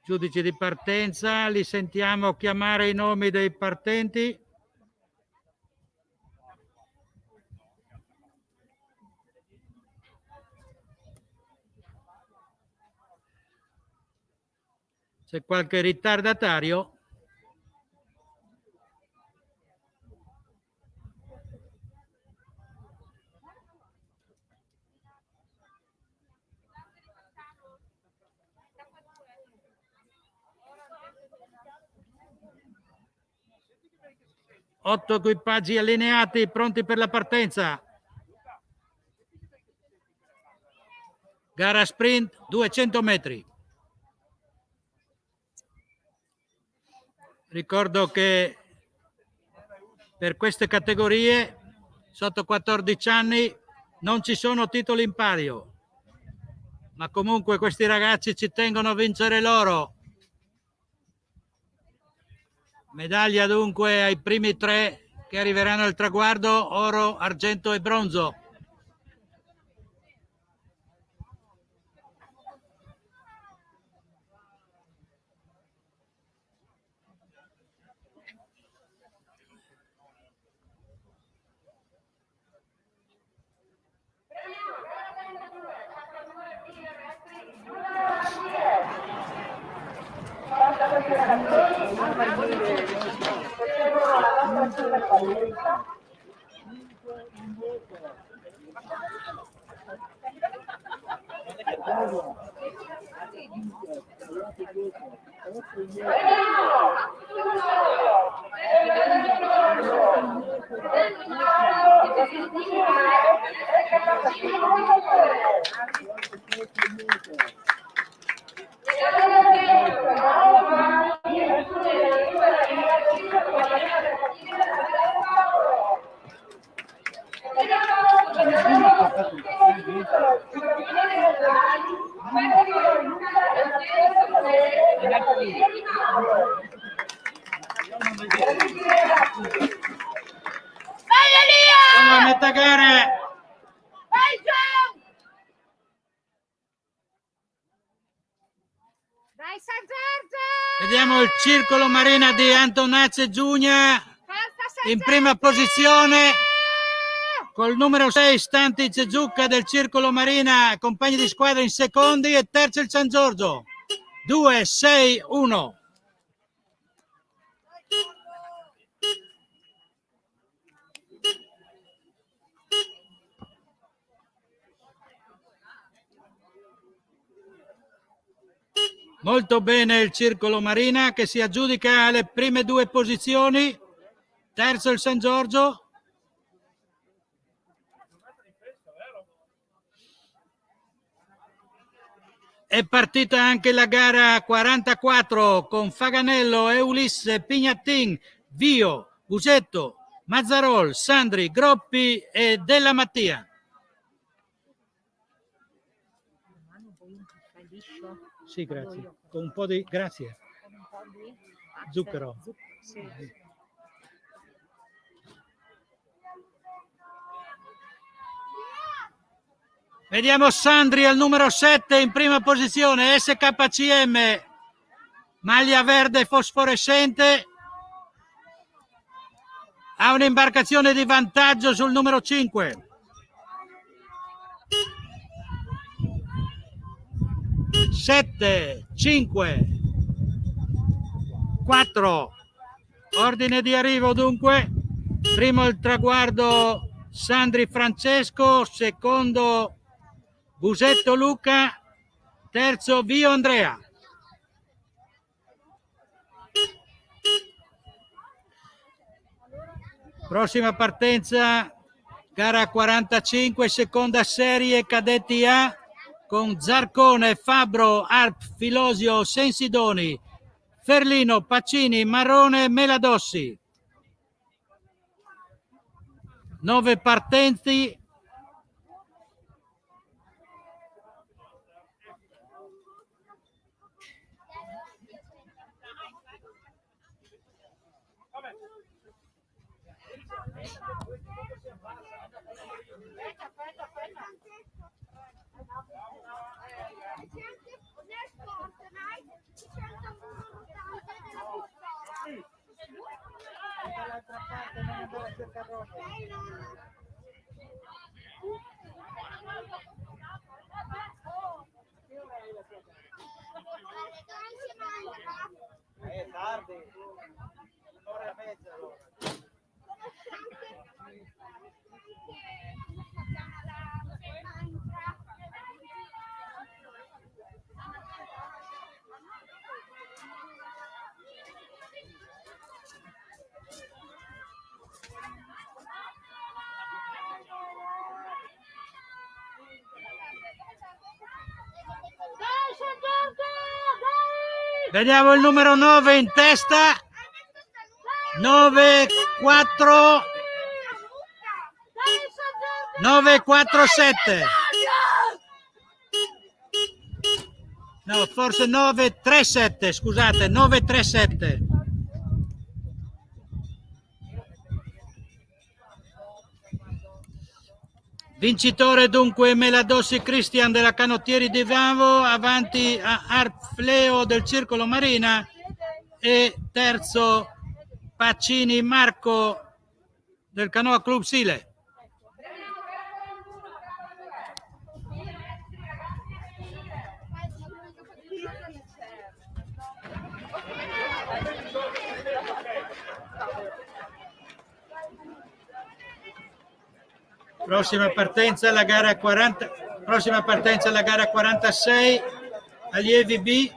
giudici di partenza, li sentiamo chiamare i nomi dei partenti. C'è qualche ritardatario? Otto equipaggi allineati, pronti per la partenza. Gara sprint 200 metri. Ricordo che per queste categorie sotto 14 anni non ci sono titoli in palio, ma comunque questi ragazzi ci tengono a vincere l'oro. Medaglia dunque ai primi 3 che arriveranno al traguardo, oro, argento e bronzo. Siamo a metà gara. Dai San Giorgio! Vediamo il Circolo Marina di Antonazzi Giugna in prima posizione col numero 6 Stantic Zucca del Circolo Marina, compagni di squadra in secondi, e terzo il San Giorgio 2-6-1. Molto bene il Circolo Marina che si aggiudica le prime 2 posizioni, terzo il San Giorgio. È partita anche la gara 44 con Faganello e Ulisse, Pignattin, Vio, Busetto, Mazzarol, Sandri, Groppi e Della Mattia. Sì, grazie. Con un po' di grazie. Zucchero. Vediamo Sandri al numero 7 in prima posizione, SKCM, maglia verde fosforescente, ha un'imbarcazione di vantaggio sul numero 5. 7, 5, 4, ordine di arrivo dunque, primo il traguardo Sandri Francesco, secondo Busetto Luca, terzo Vio Andrea. Prossima partenza, gara 45, seconda serie cadetti A, con Zarcone, Fabbro, Arp, Filosio, Sensidoni, Ferlino, Pacini, Marrone, Meladossi. 9 partenti. Dall'altra parte non andare a cercare roba. È tardi, un'ora e mezza allora. Vediamo il numero 9 in testa, 9, 4, 9, 4, 7. No, forse 9, 3, 7, scusate, 9, 3, 7. Vincitore dunque Meladossi Cristian della Canottieri di Vavo, avanti a Arfleo del Circolo Marina e terzo Pacini Marco del Canoa Club Sile. Prossima partenza la gara 46, allievi B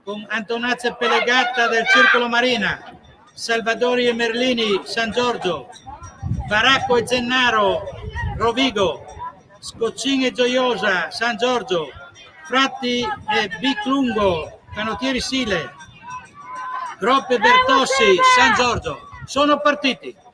con Antonazzo Pelegatta del Circolo Marina, Salvadori e Merlini San Giorgio, Baracco e Zennaro Rovigo, Scoccin e Gioiosa San Giorgio, Fratti e Biclungo Canottieri Sile, Groppi e Bertossi San Giorgio. Sono partiti.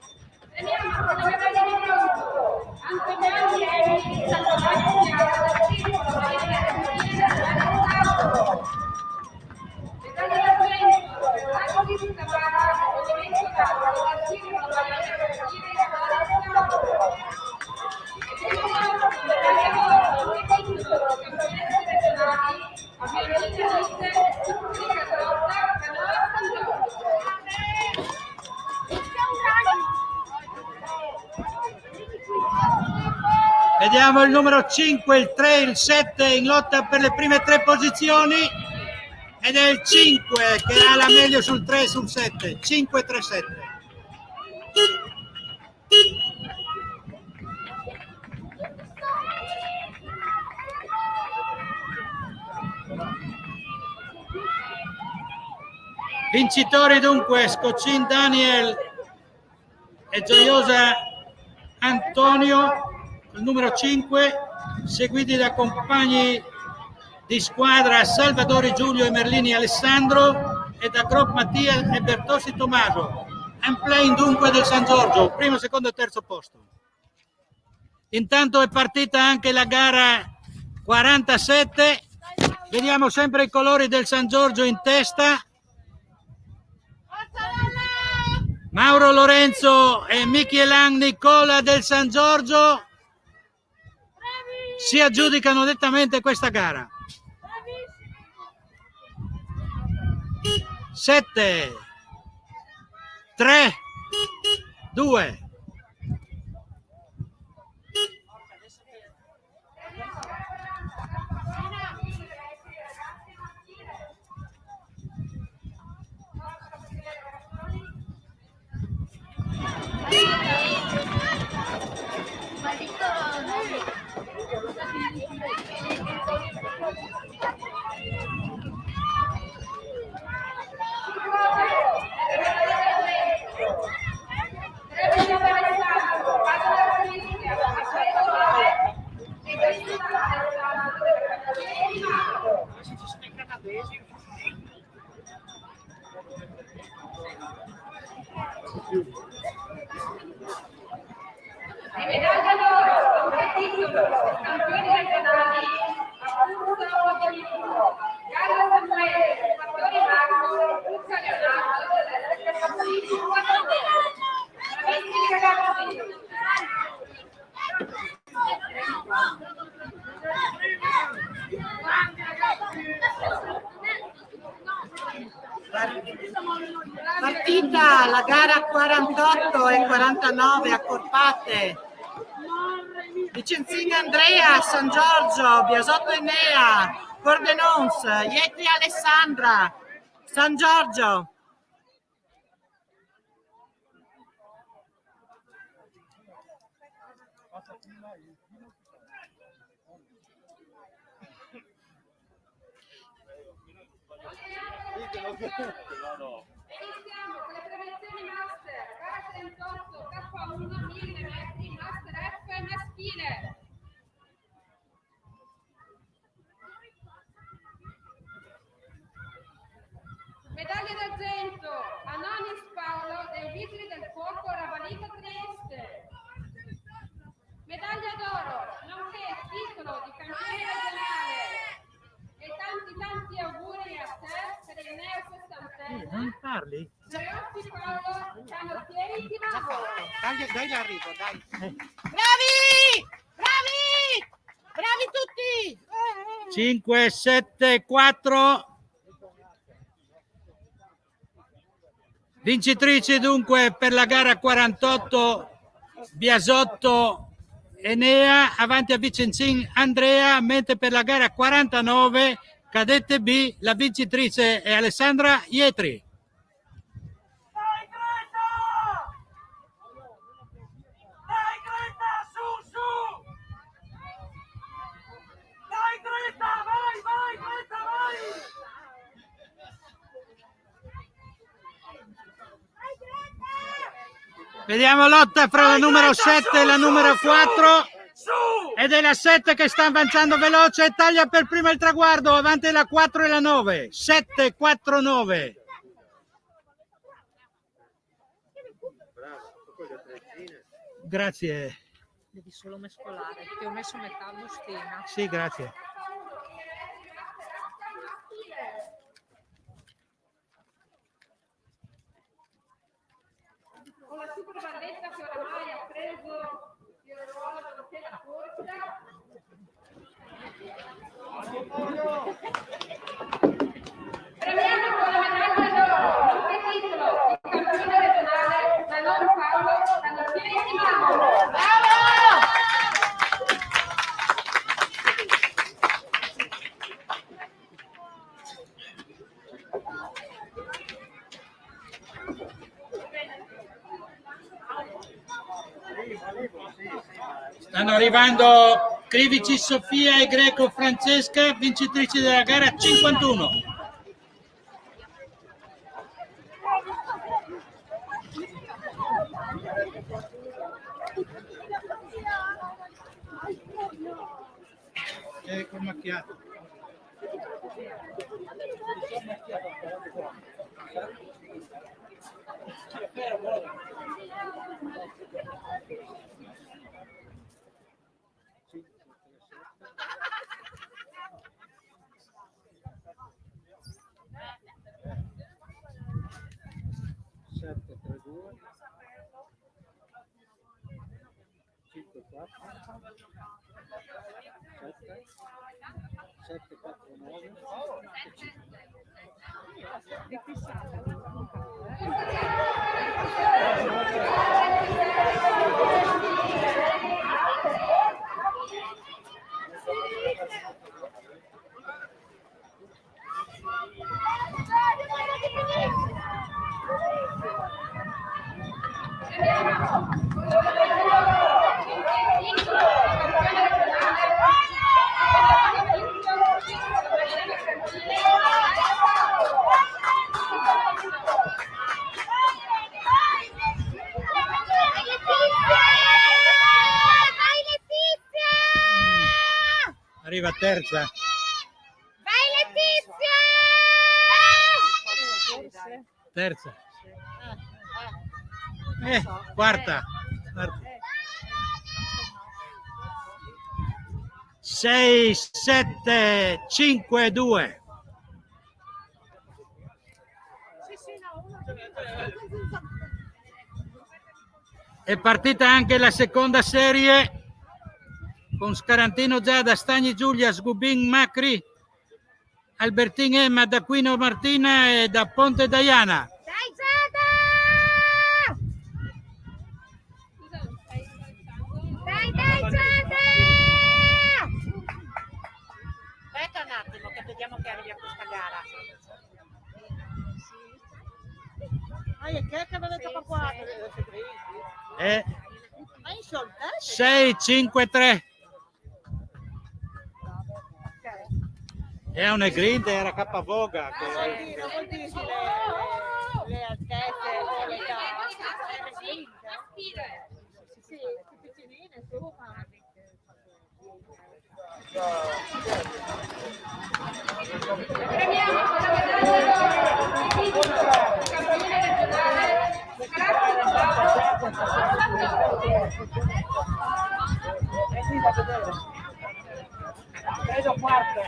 Vediamo il numero 5, il 3, il 7 in lotta per le prime 3 posizioni ed è il 5 che ha la meglio sul 3 e sul 7, 5, 3, 7. Vincitori dunque Scoccin Daniel e Gioiosa Antonio, il numero 5, seguiti da compagni di squadra Salvadori Giulio e Merlini Alessandro e da Gropp Mattia e Bertossi Tommaso. And playing dunque del San Giorgio, primo, secondo e terzo posto. Intanto è partita anche la gara 47, vediamo sempre i colori del San Giorgio in testa. Mauro Lorenzo e Michelan Nicola del San Giorgio si aggiudicano nettamente questa gara. 7, 3, 2. Le medaglie d'oro come titolo campioni regionali Augusto Mogliolino, Carlo Samuele, Fattori Marco, Luca Leonardo dell'S Fattini 4. Bravissimi ragazzi! Partita la gara 48 e 49 accorpate. Vicenzin Andrea, San Giorgio, Biasotto Enea, Pordenons, Ietri Alessandra, San Giorgio. Iniziamo con le premiazioni master, gara 38, K1 1000 metri, master F maschile. Medaglia d'argento, Anonis Paolo dei Vigili del Fuoco Ravalito Trieste. Medaglia d'oro, nonché titolo di campione regionale. E tanti auguri a te per il neo sessantenne. Non parli? Giannotti Paolo, canottieri di Mago. Dai l'arrivo, dai. Bravi tutti! 5, 7, 4. Vincitrice dunque per la gara 48 Biasotto Enea, avanti a Vicenzin Andrea, mentre per la gara 49 cadette B la vincitrice è Alessandra Ietri. Dai Greta, su! Dai Greta, vai Greta, vai! Vediamo lotta fra la numero 7 e la numero 4 ed è la 7 che sta avanzando veloce e taglia per prima il traguardo, avanti la 4 e la 9. 7, 4, 9. Grazie. Devi solo mescolare, ti ho messo metà bustina. Sì, grazie. Con la super valletta che oramai ha preso il ruolo della tela corta. Premiamo con la medaglia d'oro, nonché titolo di campione regionale da Don Paolo, canottieri di Mago. Bravo! Stanno arrivando Crivici Sofia e Greco Francesca, vincitrici della gara 51. Col macchiato. Sette, tre, due, 5, 4, 7, 7, 4, 9 e 5. Arriva terza. Vai Letizia! Terza. Quarta. 6, 7, 5, 2. È partita anche la seconda serie con Scarantino Giada, Stagni Giulia, Sgubin Macri, Albertin Emma, D'Aquino Martina e da Ponte Diana. Dai Giada! Dai Giada! Aspetta un attimo che vediamo che arrivi a questa gara. Che aveva detto qua? 6, 5, 3. È una grid, era Capavoga. Non vuol dire le altezze o l'età. Sì, più piccoline, su, ma... Preso quarta.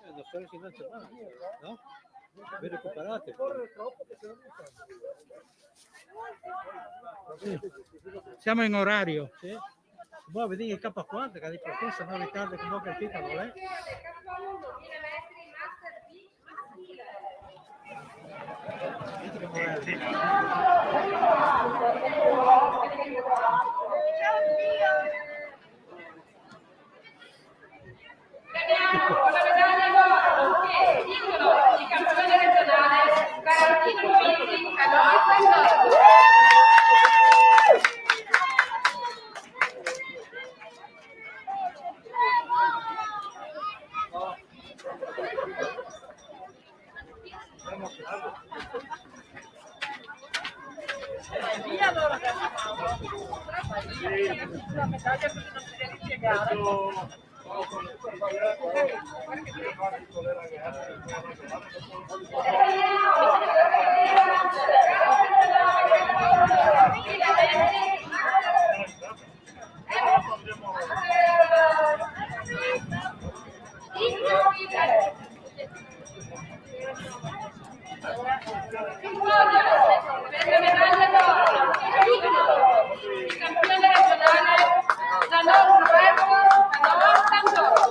Da solo si lancia male, no? Ben recuperate. Sì. Siamo in orario. Sì. Boh, vedi il K4 che di partenza non ritarda che non capita, non è? Vedi che Con la medaglia d'oro, nonché titolo di campione regionale, Scarantino Luigi a Nord. Via allora che la medaglia così non si deve spiegare. Per la medaglia d'oro, titolo di campione regionale, da Nord Roberto, da Nord Santoro.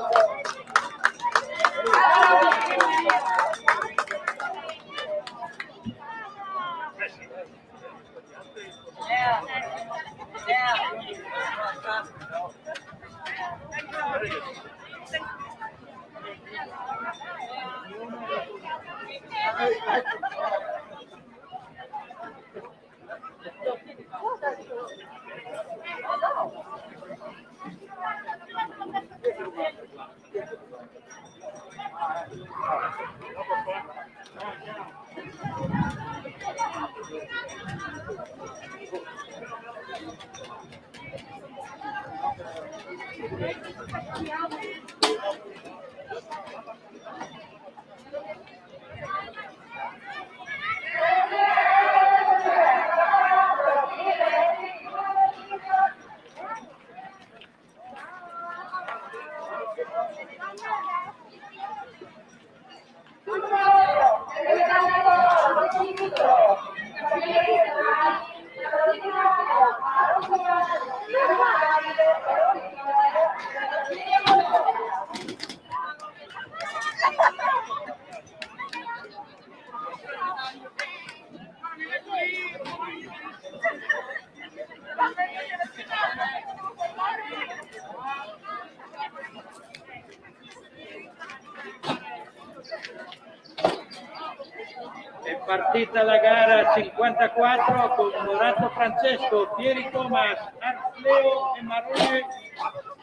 È partita la gara 54 con Morato Francesco, Pieri Thomas, Arleo e Marone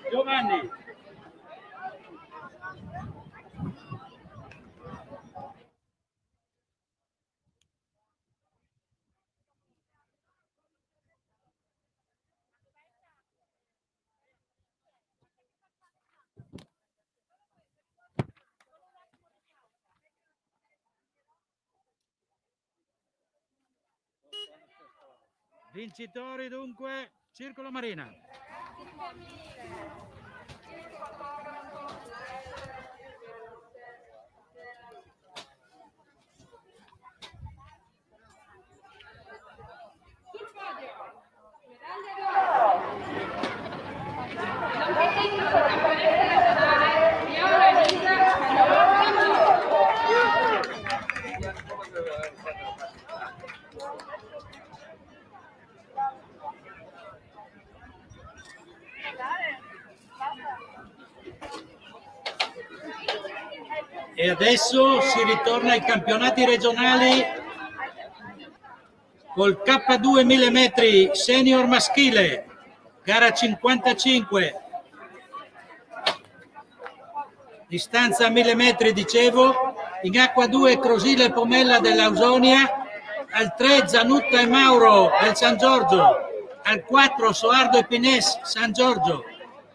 Giovanni. Vincitori dunque, Circolo Marina. E adesso si ritorna ai campionati regionali col K2 1000 metri senior maschile, gara 55, distanza 1000 metri dicevo, in H2 Crosile Pomella dell'Ausonia, al 3 Zanutta e Mauro del San Giorgio, al 4 Soardo e Pines San Giorgio,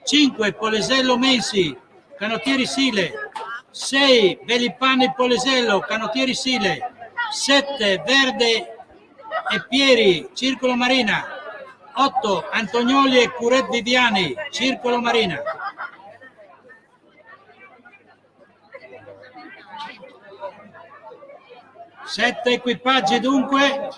5 Polesello Mensi, Canottieri Sile, 6 Belipani Polesello, Canottieri Sile, 7 Verde e Pieri, Circolo Marina, 8 Antonioli e Curet Viviani, Circolo Marina. Sette equipaggi dunque.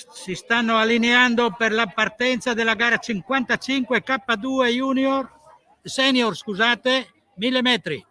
Si stanno allineando per la partenza della gara 55 K2 Junior, Senior, scusate, 1000 metri.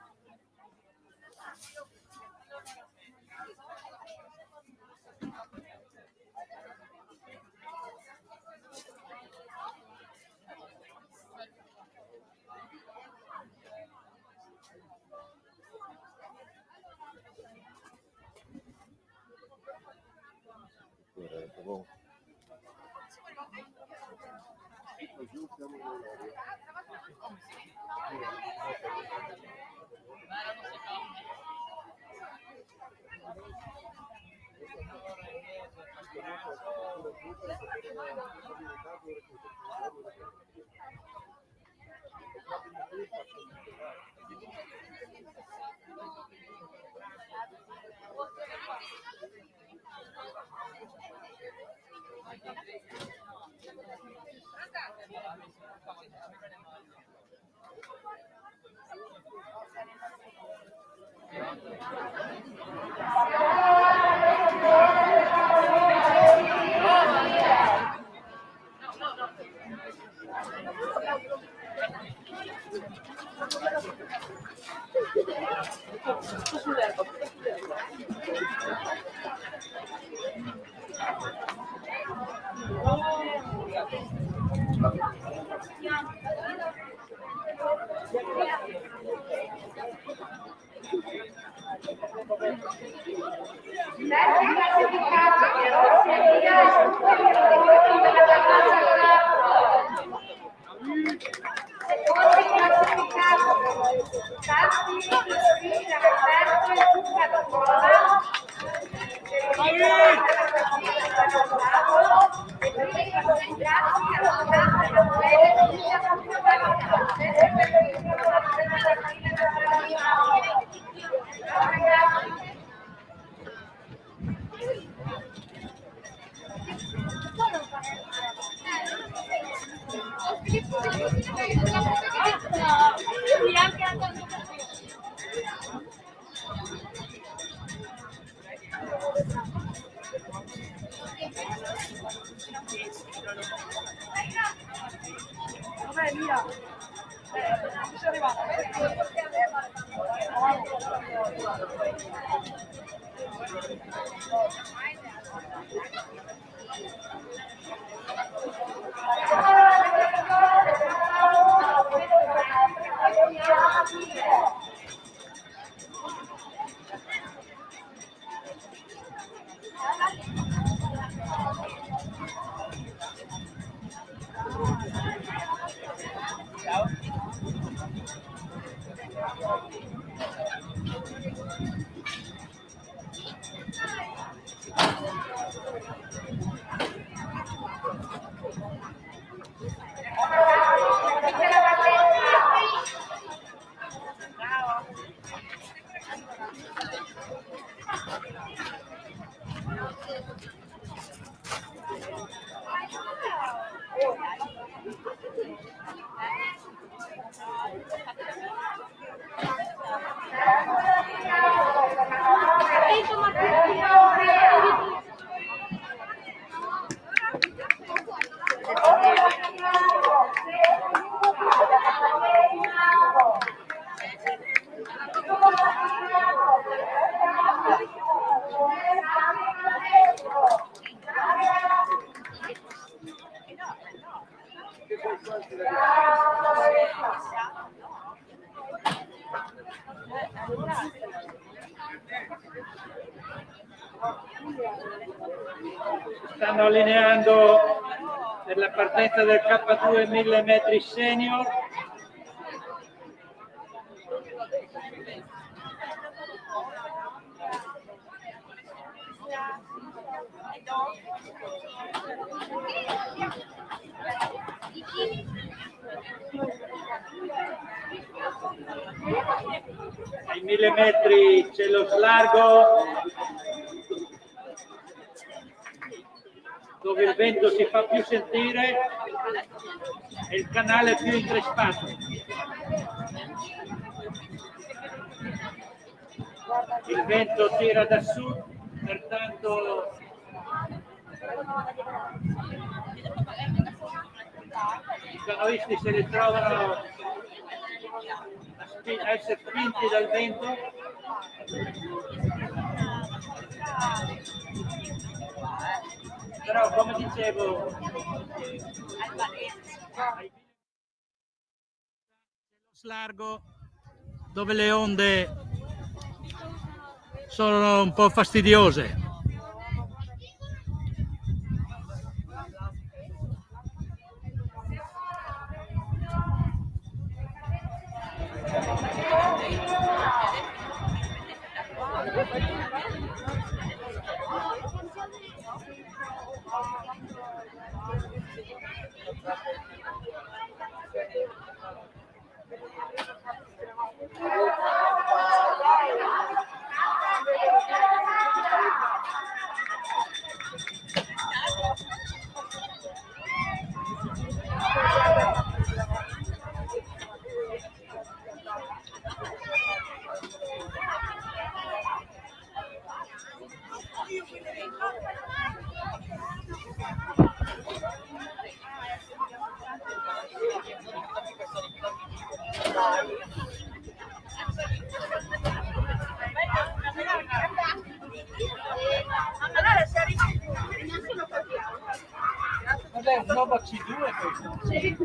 Terzo classificato di Rossi Elia e sul podio della Calcio. Secondo classificato Tanti Cristina Roberto e Luca Docola. E primi classificati Alessandro Emanuele e Lucia Stanno allineando per la partenza del K2 1000 metri senior. Ai 1000 metri c'è lo slargo, dove il vento si fa più sentire e il canale è più increspato. Il vento tira da sud, pertanto i canoisti si ritrovano a essere spinti dal vento. Però, come dicevo, slargo dove le onde sono un po' fastidiose. Vabbè, un Nova C2 questo. Sì.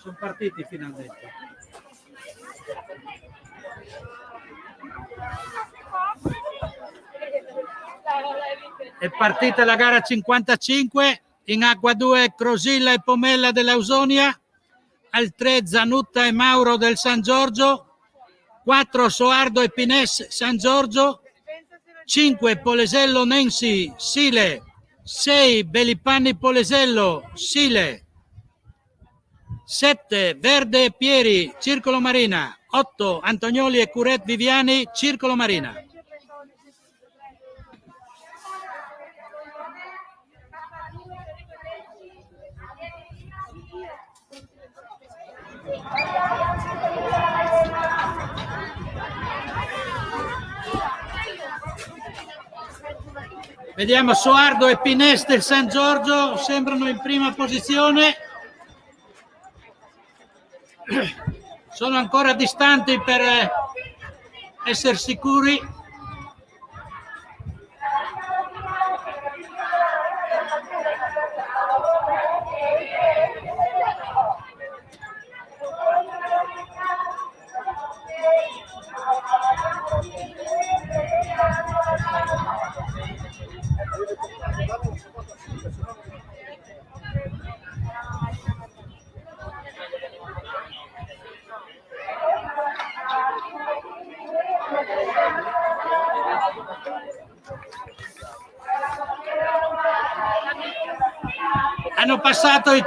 Sono partiti finalmente. È partita la gara 55, in acqua 2 Crosilla e Pomella dell'Ausonia, al 3 Zanutta e Mauro del San Giorgio, 4 Soardo e Pines San Giorgio, 5 Polesello Nensi Sile, 6 Bellipanni Polesello Sile, 7 Verde Pieri Circolo Marina, 8 Antonioli e Curet Viviani Circolo Marina. Vediamo Soardo e Pines del San Giorgio, sembrano in prima posizione. Sono ancora distanti per essere sicuri. Hanno passato i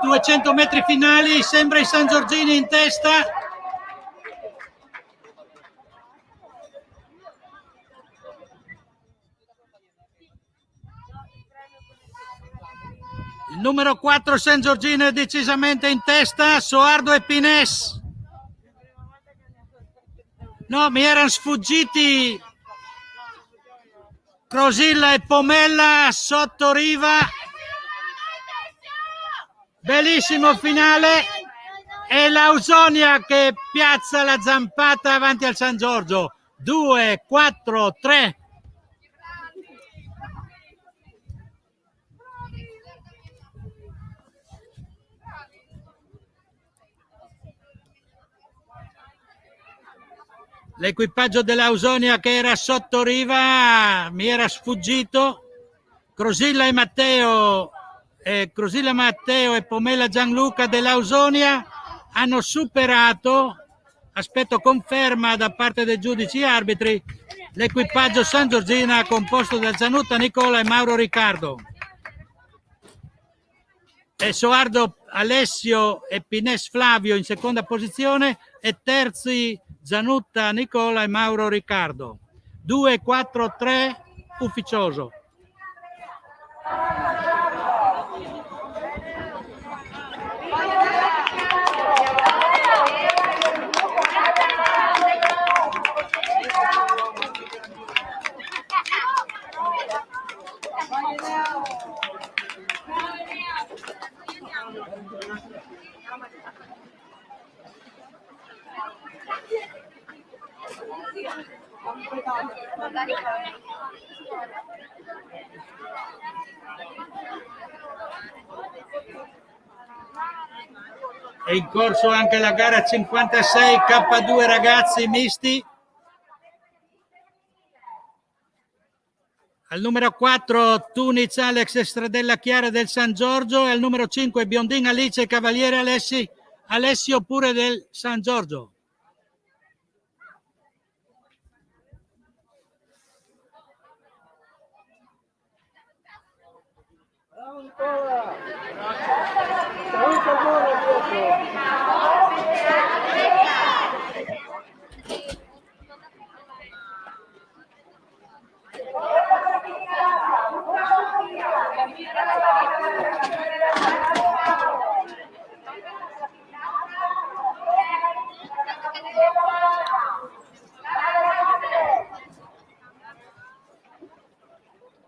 200 metri finali, sembra i San Giorgini in testa. Il numero 4 San Giorgino è decisamente in testa, Soardo e Pines. No, mi erano sfuggiti Crosilla e Pomella sotto riva. Bellissimo finale. È l'Ausonia che piazza la zampata avanti al San Giorgio. 2, 4, 3. L'equipaggio dell'Ausonia che era sotto riva mi era sfuggito. Crosilla Matteo e Pomella Gianluca dell'Ausonia hanno superato, aspetto conferma da parte dei giudici arbitri, l'equipaggio San Giorgina composto da Zanutta Nicola e Mauro Riccardo. E Soardo Alessio e Pines Flavio in seconda posizione e terzi Zanutta Nicola e Mauro Riccardo. 2, 4, 3, ufficioso. È in corso anche la gara 56 K2 ragazzi misti. Al numero 4 Tuniz Alex e Stradella Chiara del San Giorgio e al numero 5 Biondin Alice e Cavaliere Alessio pure del San Giorgio.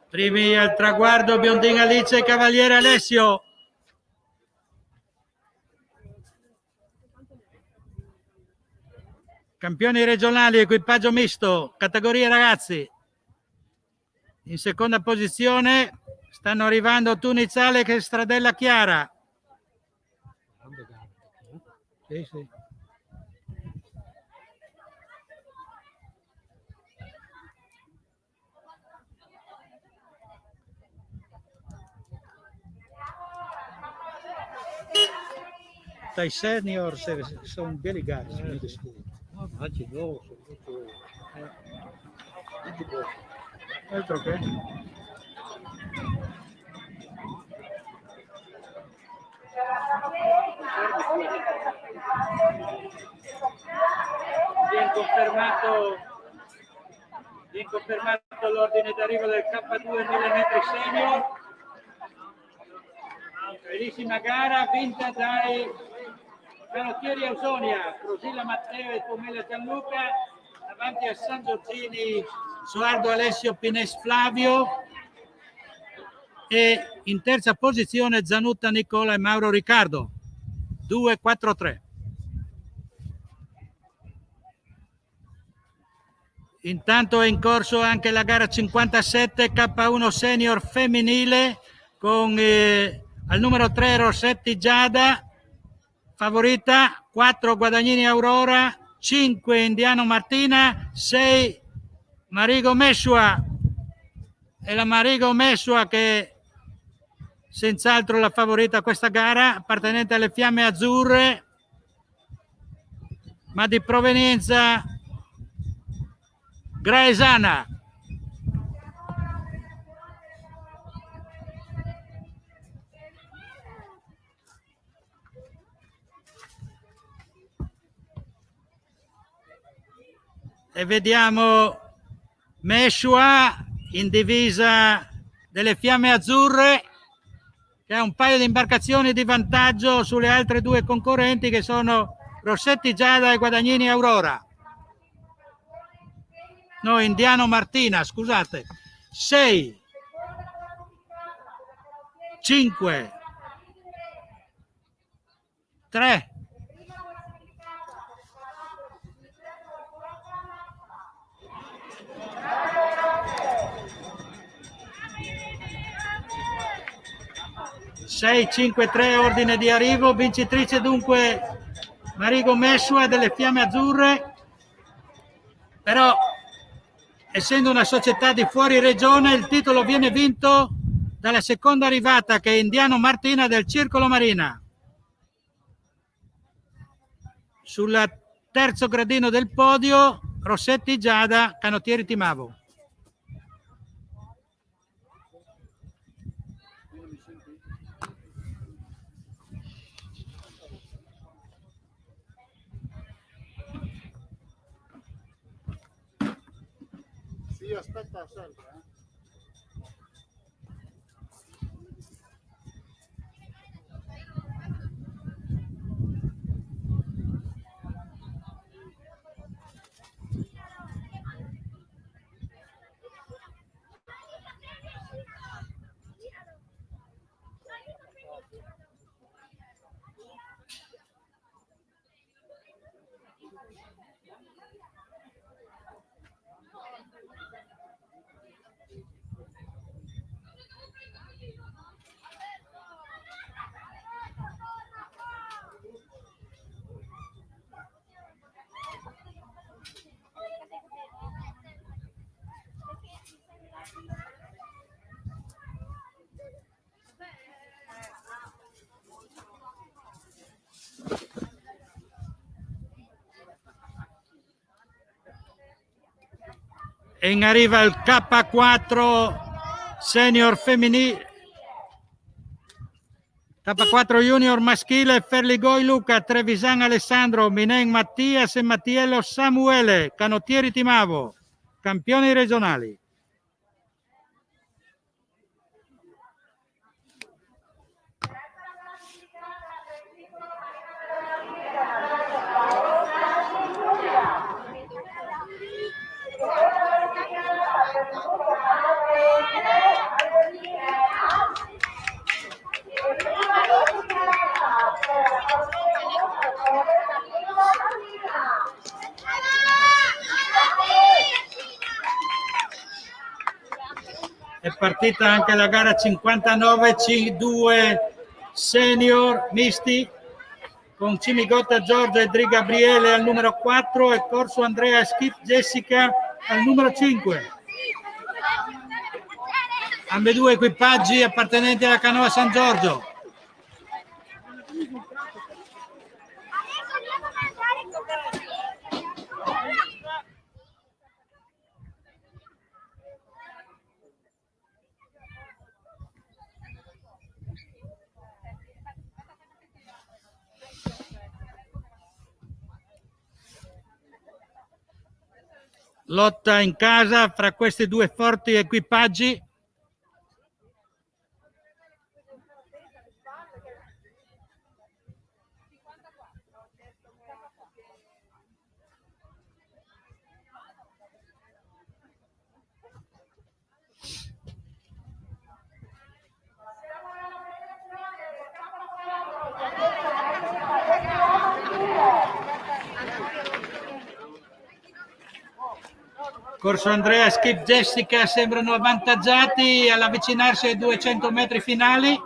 Primi al traguardo Biondin Alice e Cavaliere Alessio. Campioni regionali, equipaggio misto, categoria ragazzi. In seconda posizione stanno arrivando Tuniz Alex e Stradella Chiara. Sì, sì. Dai senior sono belle gare, oggi no, altro che viene confermato l'ordine d'arrivo del K2 1000 metri senior. Bellissima gara vinta dai canottieri Ausonia, Crosilla Matteo e Pomella Gianluca, davanti a San Giorgini Soardo Alessio Pines Flavio e in terza posizione Zanutta Nicola e Mauro Riccardo. 2, 4, 3. Intanto è in corso anche la gara 57 K1 senior femminile con al numero 3 Rossetti Giada, favorita, 4 Guadagnini Aurora, 5 Indiano Martina, 6 Marigo Messua. È la Marigo Messua che senz'altro la favorita a questa gara, appartenente alle Fiamme Azzurre, ma di provenienza graesana. e vediamo Meshua in divisa delle Fiamme Azzurre, che ha un paio di imbarcazioni di vantaggio sulle altre due concorrenti, che sono Rossetti Giada e Guadagnini Aurora. No, Indiano Martina, scusate. 6, 5, 3, 6, 5, 3, ordine di arrivo, vincitrice dunque Marigo Meshua delle Fiamme Azzurre, però essendo una società di fuori regione il titolo viene vinto dalla seconda arrivata, che è Indiano Martina del Circolo Marina. Sul terzo gradino del podio Rossetti Giada, Canottieri Timavo. Sì, aspetta sempre. E in arriva il K4 senior femminile, K4 junior maschile, Ferligoi Luca, Trevisan Alessandro, Minen Mattias e Mattiello Samuele, Canottieri Timavo, campioni regionali. È partita anche la gara 59 C2 senior misti con Cimigotta Giorgio e Dri Gabriele al numero 4 e Corso Andrea Schip Jessica al numero 5. Ambedue equipaggi appartenenti alla canoa San Giorgio. Lotta in casa fra questi due forti equipaggi. Corso Andrea e Skip Jessica sembrano avvantaggiati all'avvicinarsi ai 200 metri finali.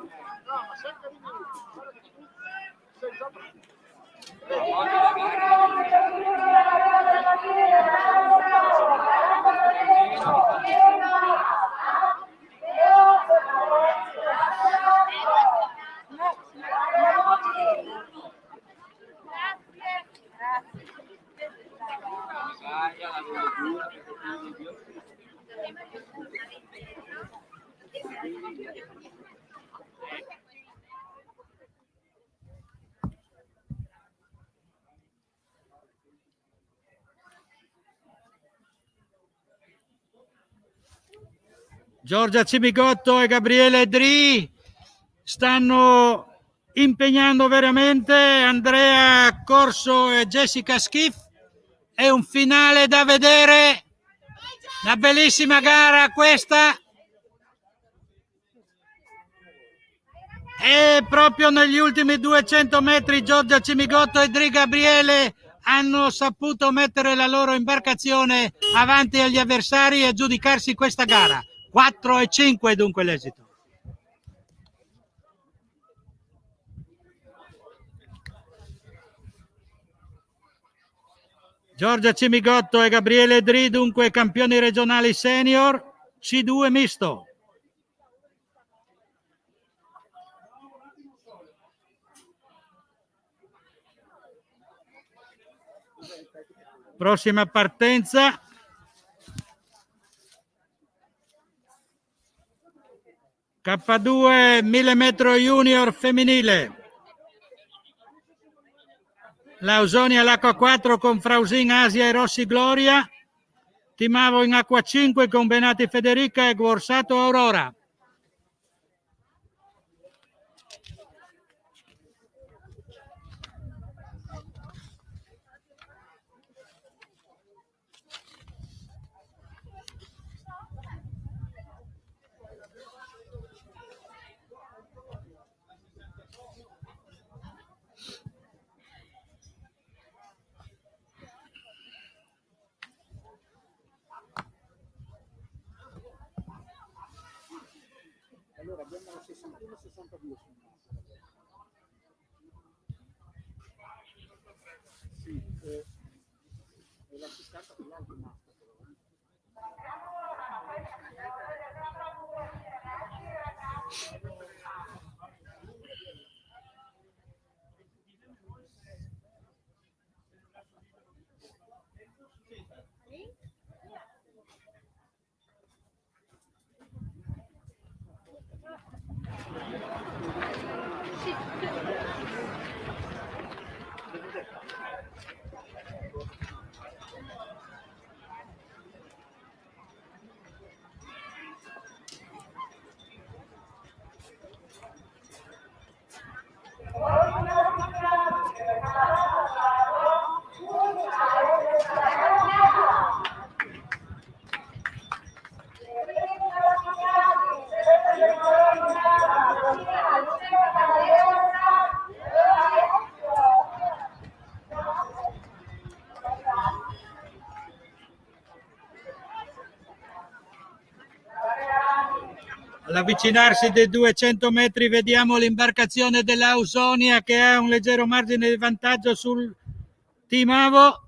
Giorgia Cimigotto e Gabriele Dri stanno impegnando veramente Andrea Corso e Jessica Schiff. È un finale da vedere, una bellissima gara questa. E proprio negli ultimi 200 metri Giorgia Cimigotto e Dri Gabriele hanno saputo mettere la loro imbarcazione avanti agli avversari e aggiudicarsi questa gara. 4-5 dunque l'esito. Giorgia Cimigotto e Gabriele Dri dunque campioni regionali senior, C2 misto. Prossima partenza. K2 1000 metro junior femminile. Lausonia all'acqua 4 con Frausin Asia e Rossi Gloria. Timavo in acqua 5 con Benati Federica e Guorsato Aurora. Allora abbiamo la 61 e 62 sul master. Sì, è la 60 per l'altro master però. All'avvicinarsi dei 200 metri vediamo l'imbarcazione dell'Ausonia che ha un leggero margine di vantaggio sul Timavo.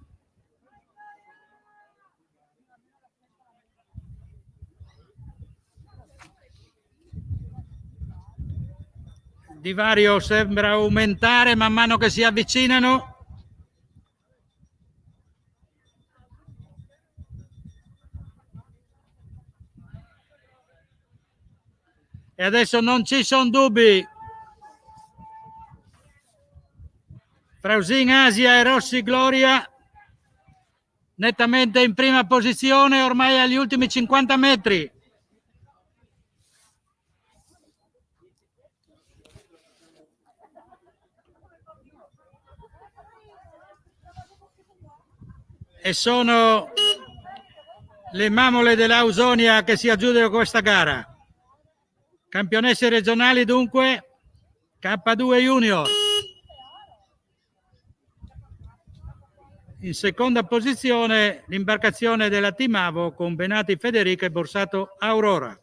Il divario sembra aumentare man mano che si avvicinano. E adesso non ci sono dubbi. Frausin Asia e Rossi Gloria nettamente in prima posizione ormai agli ultimi 50 metri. E sono le mamole dell'Ausonia che si aggiudicano questa gara. Campionesse regionali dunque K2 Junior. In seconda posizione l'imbarcazione della Timavo con Benati Federica e Borsato Aurora.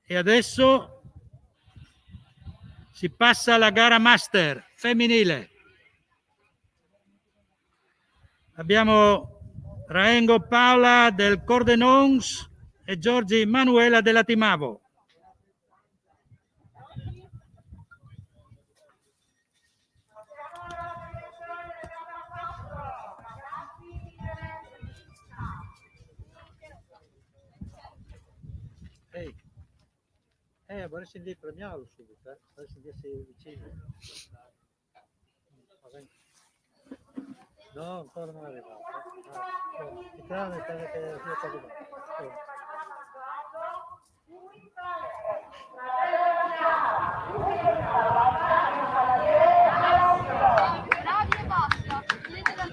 E adesso si passa alla gara master femminile. Abbiamo Raengo Paola del Cordenons e Giorgi Manuela della Timavo. Vorresti di premiarlo subito, vorresti di essere vicino. No, No, ancora non è arrivato. Il cane pare che sia arrivato. Bravi e basta. Chiedete al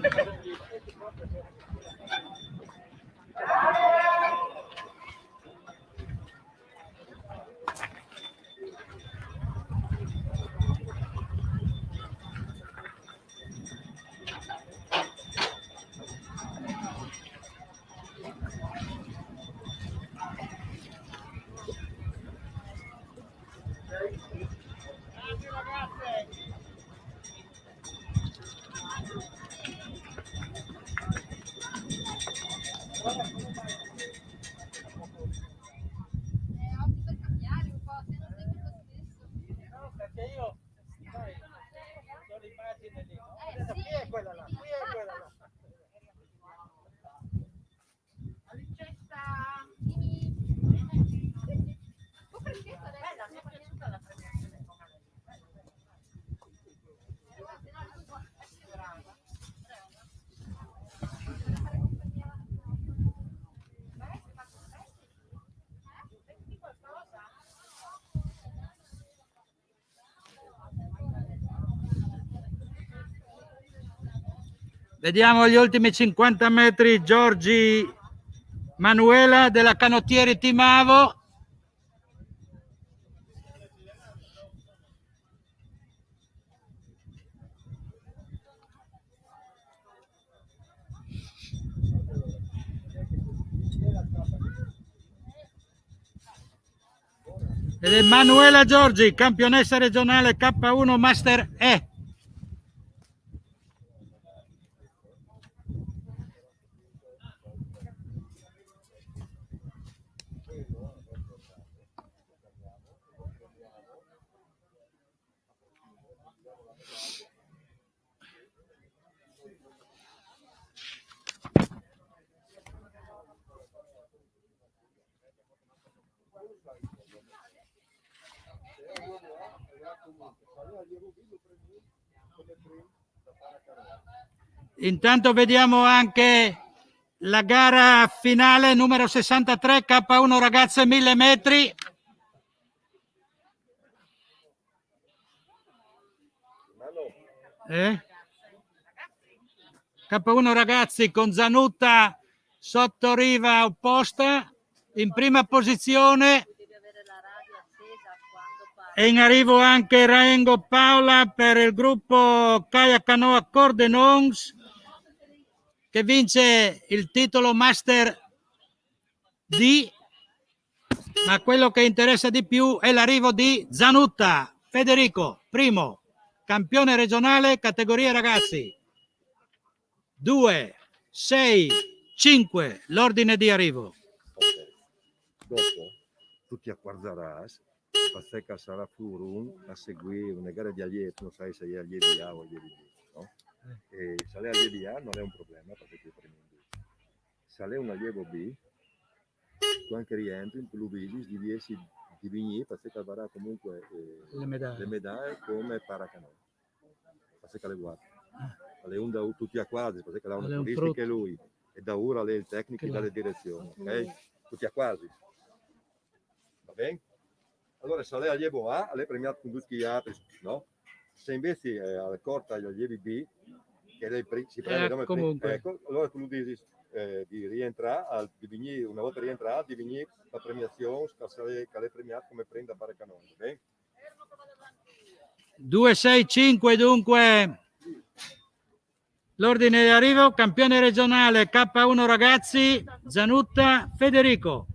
oggi per cambiare un po', se non sempre lo stesso. No, perché io, sai, ho l'immagine lì, no? Sì. Qui è quella là, qui è quella là. Alicetta! Un freschetto adesso. Bella, mi è piaciuta la premiazione con Alessio. Vediamo gli ultimi 50 metri. Giorgi Manuela della Canottieri Timavo. Ed è Manuela Giorgi, campionessa regionale K1 Master E. Intanto vediamo anche la gara finale numero 63 K1 ragazze 1000 metri. K1 ragazzi con Zanutta sotto riva opposta in prima posizione. E in arrivo anche Raengo Paola per il gruppo Kayak Canoa Cordenons, che vince il titolo Master D, ma quello che interessa di più è l'arrivo di Zanutta Federico, primo, campione regionale categoria ragazzi. 2, 6, 5, l'ordine di arrivo. Dopo, tutti a Quarzaras, Passeca sarà Furun a seguire una gara di allievi, non sai se è allievi A o allievi B, no? E se è allievi A non è un problema perché ti prendi in B. Se è un allievo B, tu anche rientri in Pluvidis, di Vigny, perché avrà comunque le medaglie come paracanoa. Perché le guarda. Le un da tutti a quasi, perché la una turistica è lui, e da ora lei il tecnico e dà le direzioni, ok? Tutti a quasi. Va bene? Allora se lei è allievo A, lei è premiato con tutti gli altri, no? Se invece è alla corta agli allievi B, che lei si prende comunque. Ecco, allora tu dici di rientrare, una volta rientrato, di venire la premiazione, che lei è premiato come prenda a fare canone, ok? 2, 6, 5 dunque l'ordine di arrivo, campione regionale K1 ragazzi, Zanutta Federico.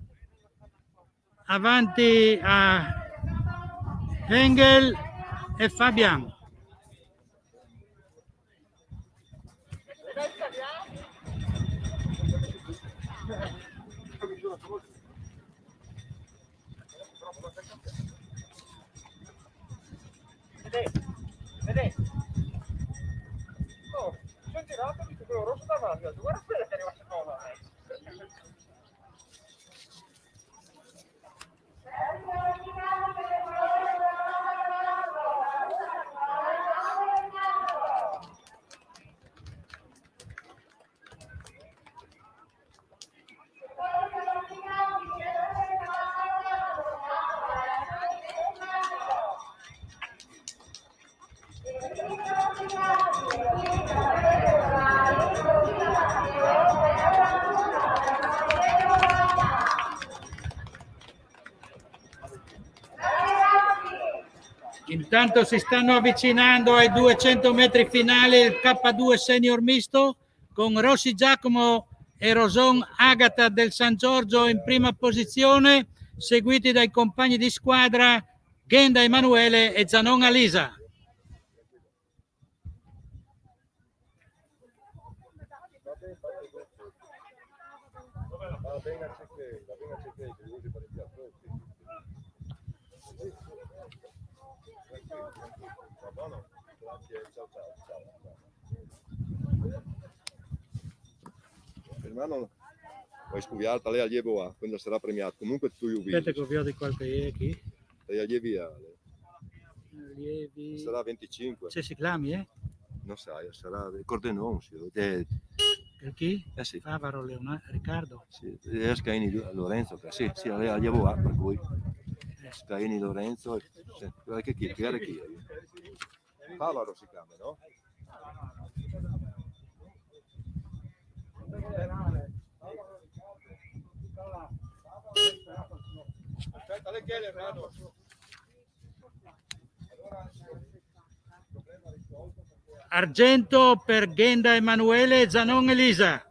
Avanti a Engel e Fabian. Vedete? Oh, sono girato e quello rosso davanti, guarda quella che arriva seconda. Intanto si stanno avvicinando ai 200 metri finali il K2 senior misto con Rossi Giacomo e Roson Agata del San Giorgio in prima posizione, seguiti dai compagni di squadra Ghenda Emanuele e Zanon Alisa. Hermano, puoi studiare, lei allievo A, quando sarà premiato. Comunque tu io Aspetta che ho via di qualche chi? Lei allievi A. Allievi. Sarà 25. Se si chiami, Non sai, sarà Cordenon. Per chi? Sì. Favaro, Leonardo, Riccardo. Sì, Scaini Lorenzo, sì, lei allievo A, per cui Scaini Lorenzo, sì, che chi? Favaro si chiama, no? Aspetta, lei chiede, hermano. Argento per Ghenda Emanuele e Zanon Elisa.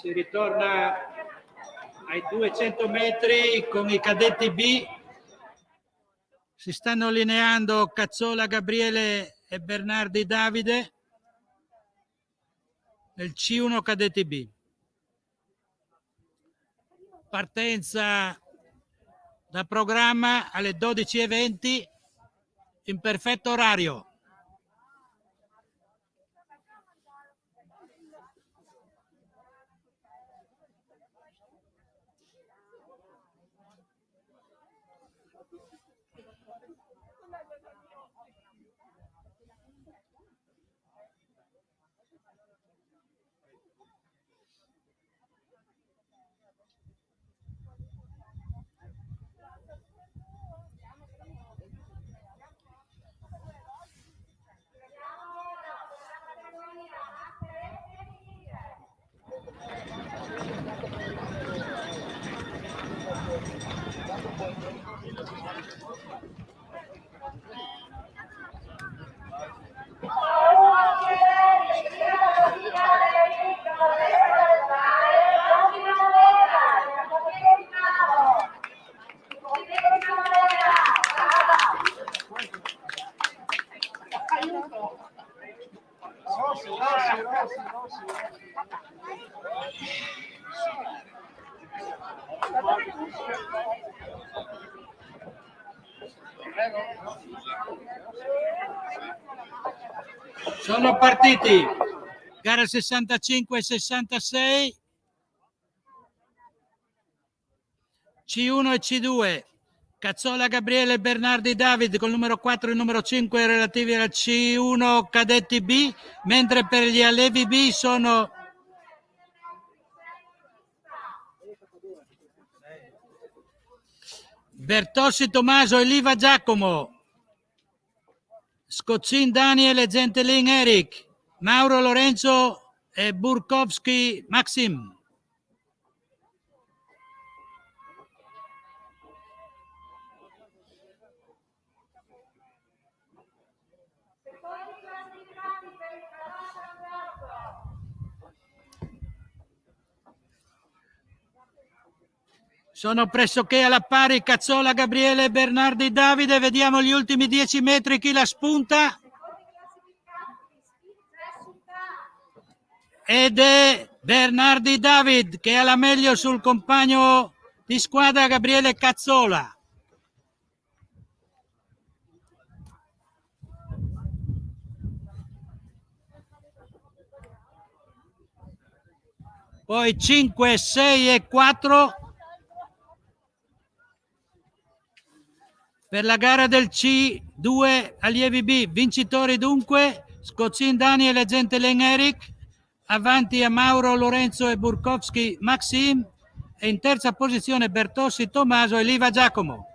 Si ritorna ai 200 metri con i cadetti B. Si stanno allineando Cazzola Gabriele e Bernardi Davide nel C1 cadetti B. Partenza da programma alle 12:20 in perfetto orario. Sono partiti gara 65-66, C1 e C2, Cazzola Gabriele e Bernardi David con il numero 4 e il numero 5 relativi al C1 cadetti B, mentre per gli allevi B sono Bertossi Tommaso e Liva Giacomo, Scozzin Daniel e Gentelin Eric, Mauro Lorenzo e Burkowski Maxim. Sono pressoché alla pari Cazzola Gabriele e Bernardi Davide. Vediamo gli ultimi 10 metri chi la spunta. Ed è Bernardi David che ha la meglio sul compagno di squadra Gabriele Cazzola. Poi 5, 6 e 4 per la gara del C2 allievi B. Vincitori dunque Scozzin Daniel e Gentelin Eric, avanti a Mauro Lorenzo e Burkowski Maxim, e in terza posizione Bertossi Tommaso e Liva Giacomo.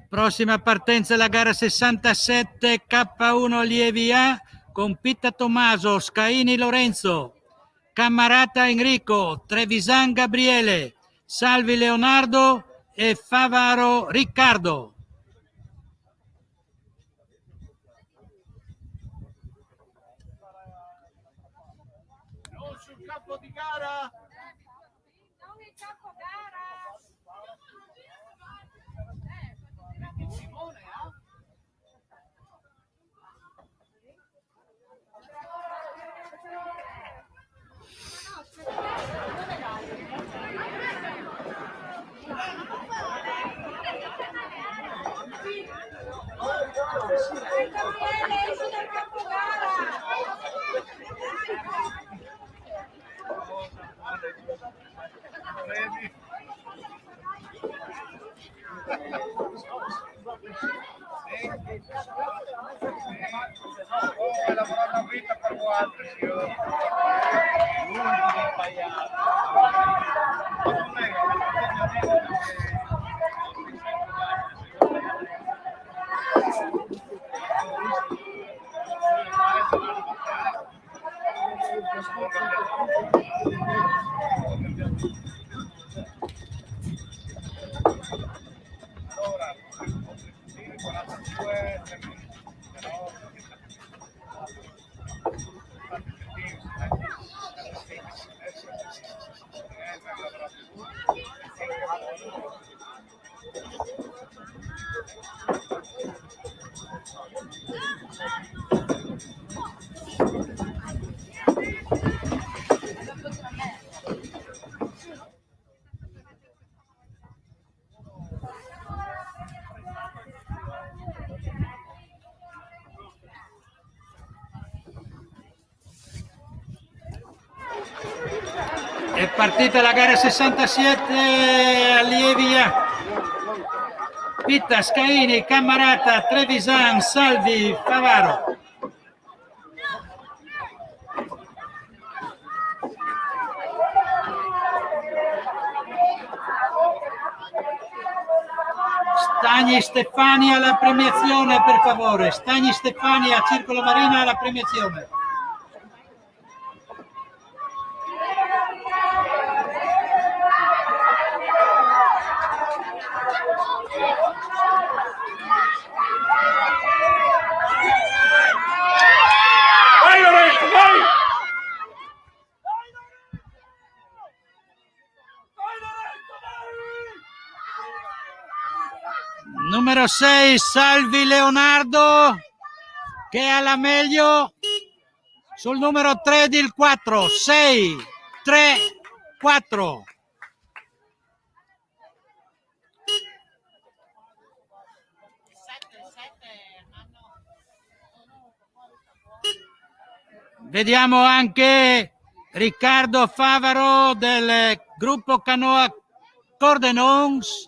Prossima partenza la gara 67 K1 allievi A con Pitta Tommaso, Scaini Lorenzo, Cammarata Enrico, Trevisan Gabriele, Salvi Leonardo e Favaro Riccardo. Non sul campo di gara. Non il campo gara. Simone, Gabriele, esci dal campo vedi? Hai lavorato a vita per quanto, signore? È partita la gara 67 allievi A. Pitta, Scaini, Cammarata, Trevisan, Salvi, Favaro. Stagni Stefani alla premiazione, per favore. Stagni Stefani a Circolo Marina alla premiazione. Vai Lorenzo, vai! Numero 6 Salvi Leonardo che ha la meglio sul numero 3 del 4. 6, 3, 4. Vediamo anche Riccardo Favaro del gruppo Canoa Cordenons,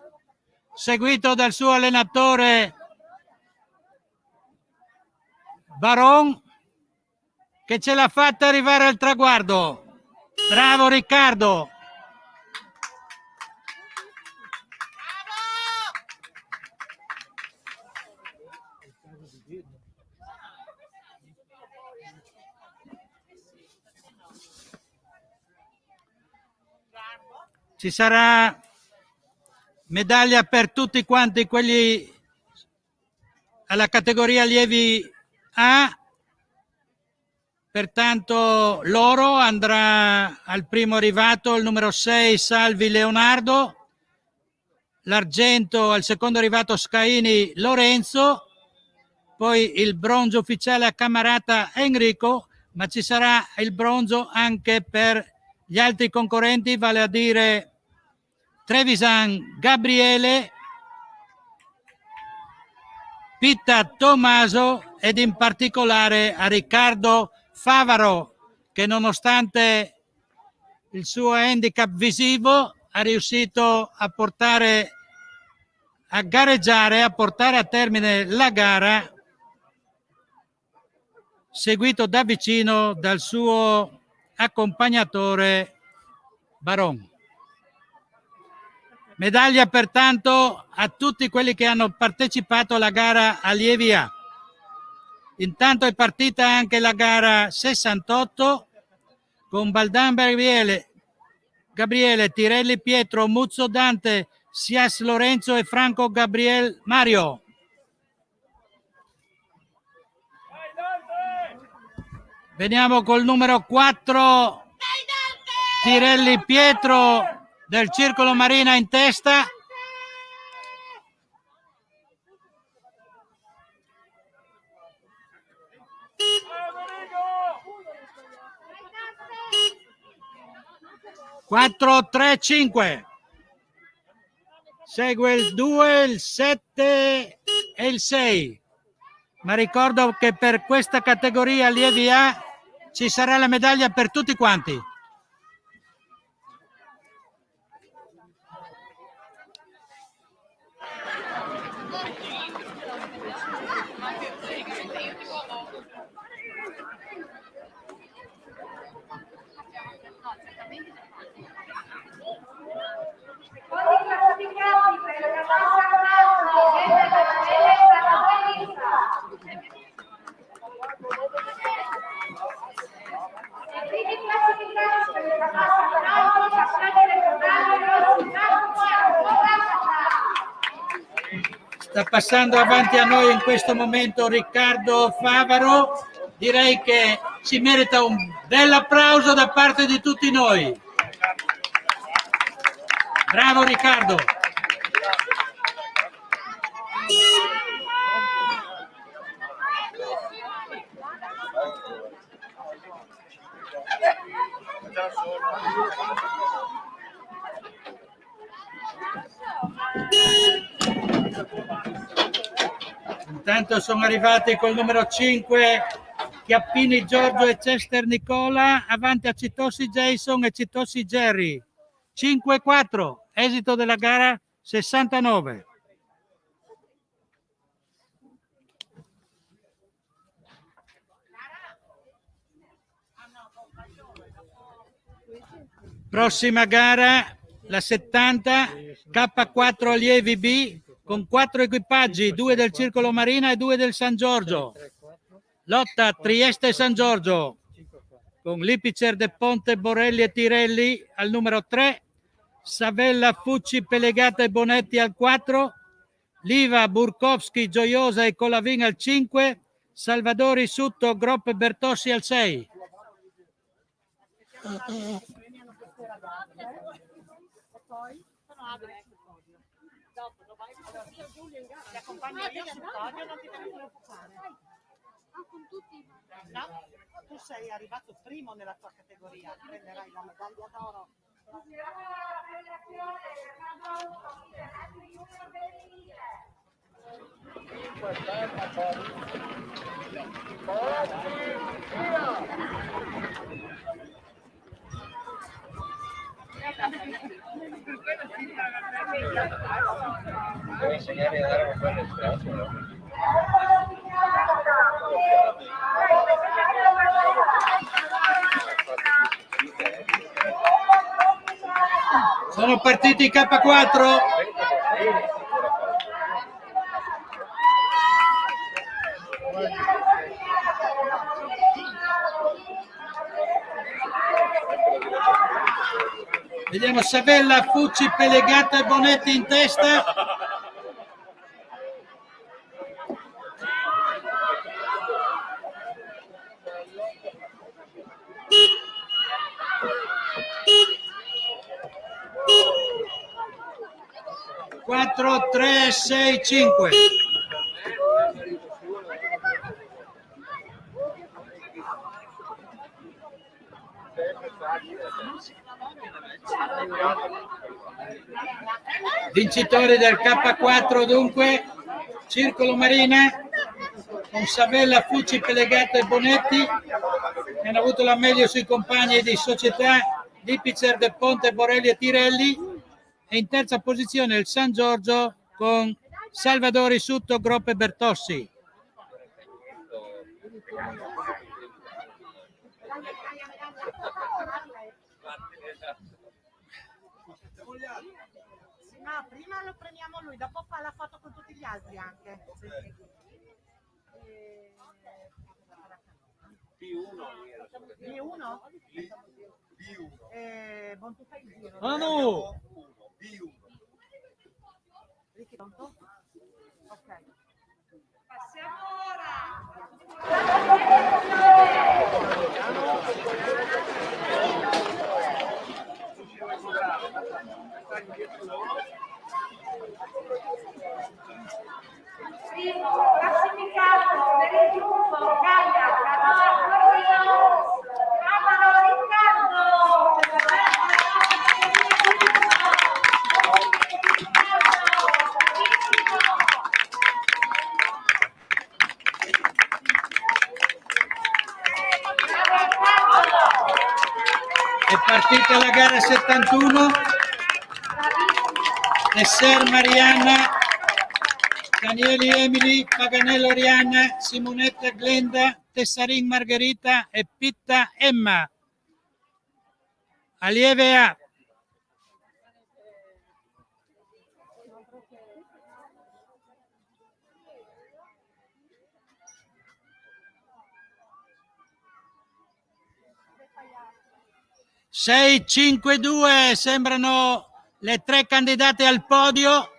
seguito dal suo allenatore Baron, che ce l'ha fatta arrivare al traguardo. Bravo Riccardo. Ci sarà medaglia per tutti quanti quelli alla categoria allievi A, pertanto l'oro andrà al primo arrivato, il numero 6 Salvi Leonardo, l'argento al secondo arrivato Scaini Lorenzo, poi il bronzo ufficiale a Cammarata Enrico, ma ci sarà il bronzo anche per gli altri concorrenti, vale a dire Trevisan Gabriele, Pitta Tommaso ed in particolare a Riccardo Favaro, che nonostante il suo handicap visivo ha riuscito a gareggiare, a portare a termine la gara, seguito da vicino dal suo accompagnatore Baron. Medaglia pertanto a tutti quelli che hanno partecipato alla gara allievi A. Intanto è partita anche la gara 68 con Baldan Gabriele, Tirelli Pietro, Muzzo Dante, Sias Lorenzo e Franco Gabriel Mario. Veniamo col numero 4 Tirelli Pietro del Circolo Marina in testa. Quattro, 3, 5. Segue il 2, il 7 e il 6. Ma ricordo che per questa categoria allievi A ci sarà la medaglia per tutti quanti. Sta passando avanti a noi in questo momento Riccardo Favaro. Direi che si merita un bel applauso da parte di tutti noi. Bravo Riccardo. Intanto sono arrivati col numero 5 Chiappini Giorgio e Chester Nicola, avanti a Citossi Jason e Citossi Jerry. 5-4, esito della gara 69. Prossima gara, la 70, K4 Allievi B, con 4 equipaggi, 2 del Circolo Marina e 2 del San Giorgio. Lotta Trieste-San Giorgio, con Lipicer De Ponte, Borelli e Tirelli al numero 3, Savella, Fucci, Pelegata e Bonetti al 4, Liva, Burkowski, Gioiosa e Colavin al 5, Salvadori, Sutto, Gropp e Bertossi al 6. Ti accompagno io sul podio, non ti devi preoccupare. No, tu sei arrivato primo nella tua categoria, prenderai la medaglia d'oro. Devo insegnarmi a dare un bel espresso, no? Sono partiti i K4. Vediamo Savella, Fucci, Pelegata e Bonetti in testa. Quattro, 3, 6, 5. Vincitori del K4 dunque, Circolo Marina, con Savella, Fucci, Pelegato e Bonetti, che hanno avuto la meglio sui compagni di società Lipicer, De Ponte, Borelli e Tirelli, e in terza posizione il San Giorgio con Salvadori, Sutto, Gropp e Bertossi. No, prima lo premiamo lui, dopo fa la foto con tutti gli altri anche. B1? Buon tu fai il giro. Ah no! Ricky, pronto? Ok. Passiamo ora. Primo classificato per il gruppo Gaia Canoa Torino, Favaro Riccardo. È partita la gara 71. Esser Marianna, Danieli Emily, Paganello Oriana, Simonetta Glenda, Tessarin Margherita e Pitta Emma. Allieve A. Sei, 5, 2 sembrano le tre candidate al podio.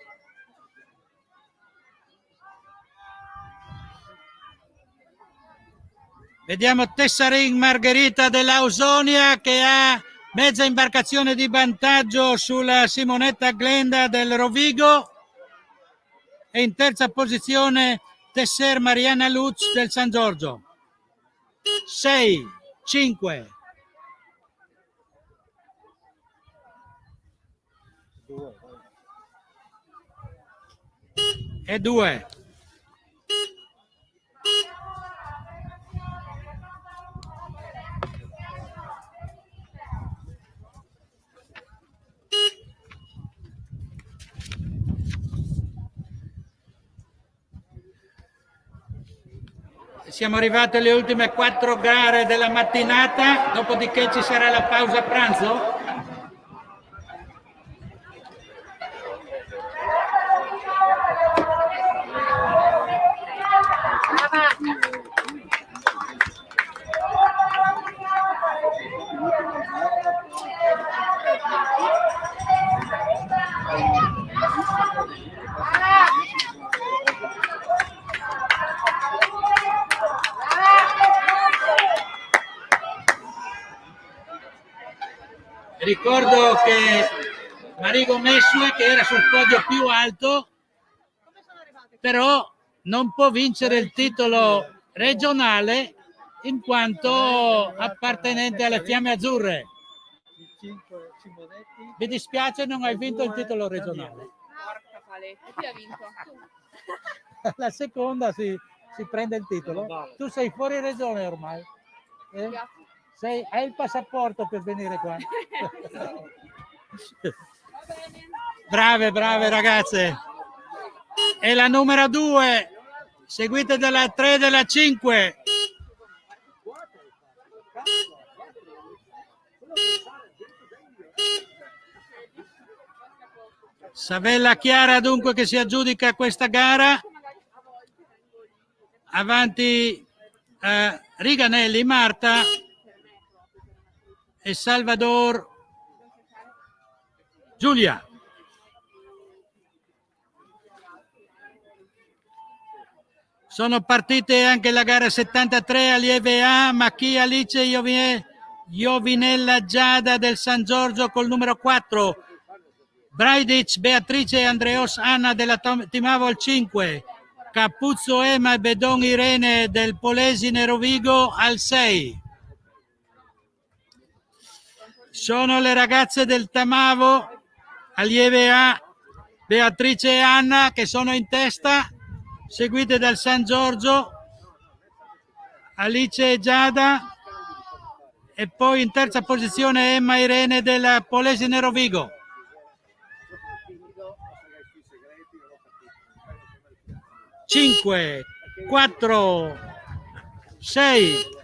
Vediamo Tessarin Margherita dell'Ausonia che ha mezza imbarcazione di vantaggio sulla Simonetta Glenda del Rovigo e in terza posizione Tesser Mariana Lutz del San Giorgio. 6, 5 e 2. Siamo arrivati alle ultime 4 gare della mattinata, dopodiché ci sarà la pausa pranzo. Ricordo che Marigo Messue, che era sul podio più alto, però non può vincere il titolo regionale in quanto appartenente alle Fiamme Azzurre. Mi dispiace, non hai vinto il titolo regionale. Porca paletta, chi ha vinto? La seconda si prende il titolo. Tu sei fuori regione ormai. Hai il passaporto per venire qua. Brave ragazze. E la numero 2, seguita dalla 3 e dalla 5. Savella Chiara dunque che si aggiudica questa gara. Avanti Riganelli Marta e Salvador Giulia. Sono partite anche la gara 73 allieve A, Macchi Alice Iovinella Giada del San Giorgio col numero 4, Braidic Beatrice e Andreos Anna della Timavol 5, Capuzzo Ema e Bedon Irene del Polesine Rovigo al 6. Sono le ragazze del Tamavo, allieve A, Beatrice e Anna che sono in testa, seguite dal San Giorgio, Alice e Giada e poi in terza posizione Emma Irene del Polesine Rovigo. 5, 4, 6.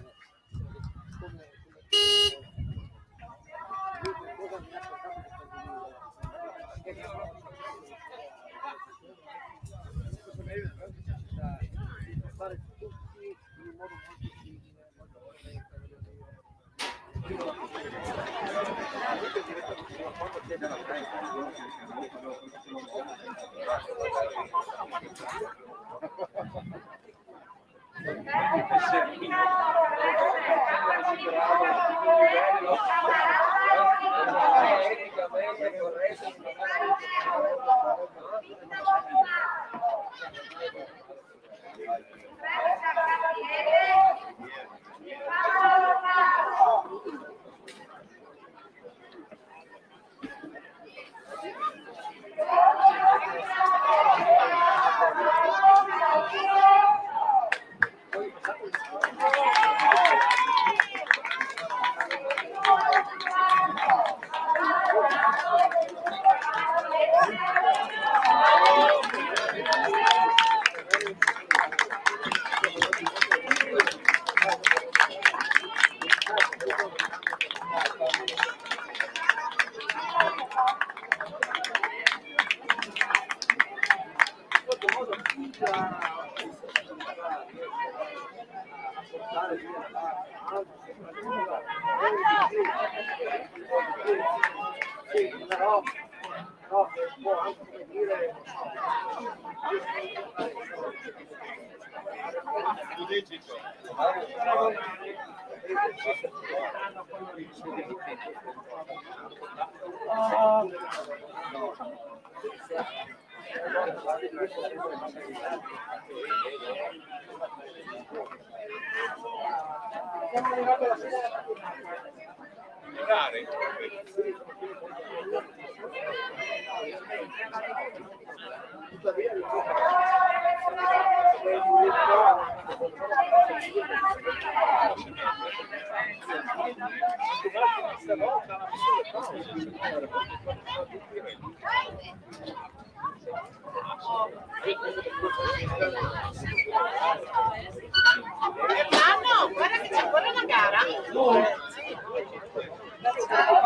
Germano, guarda che c'è ancora una gara.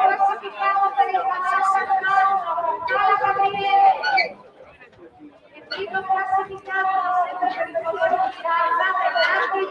Classifichiamo per il campionato Carla Gabriele. Il primo classificato sempre per il colore di casa Bernardi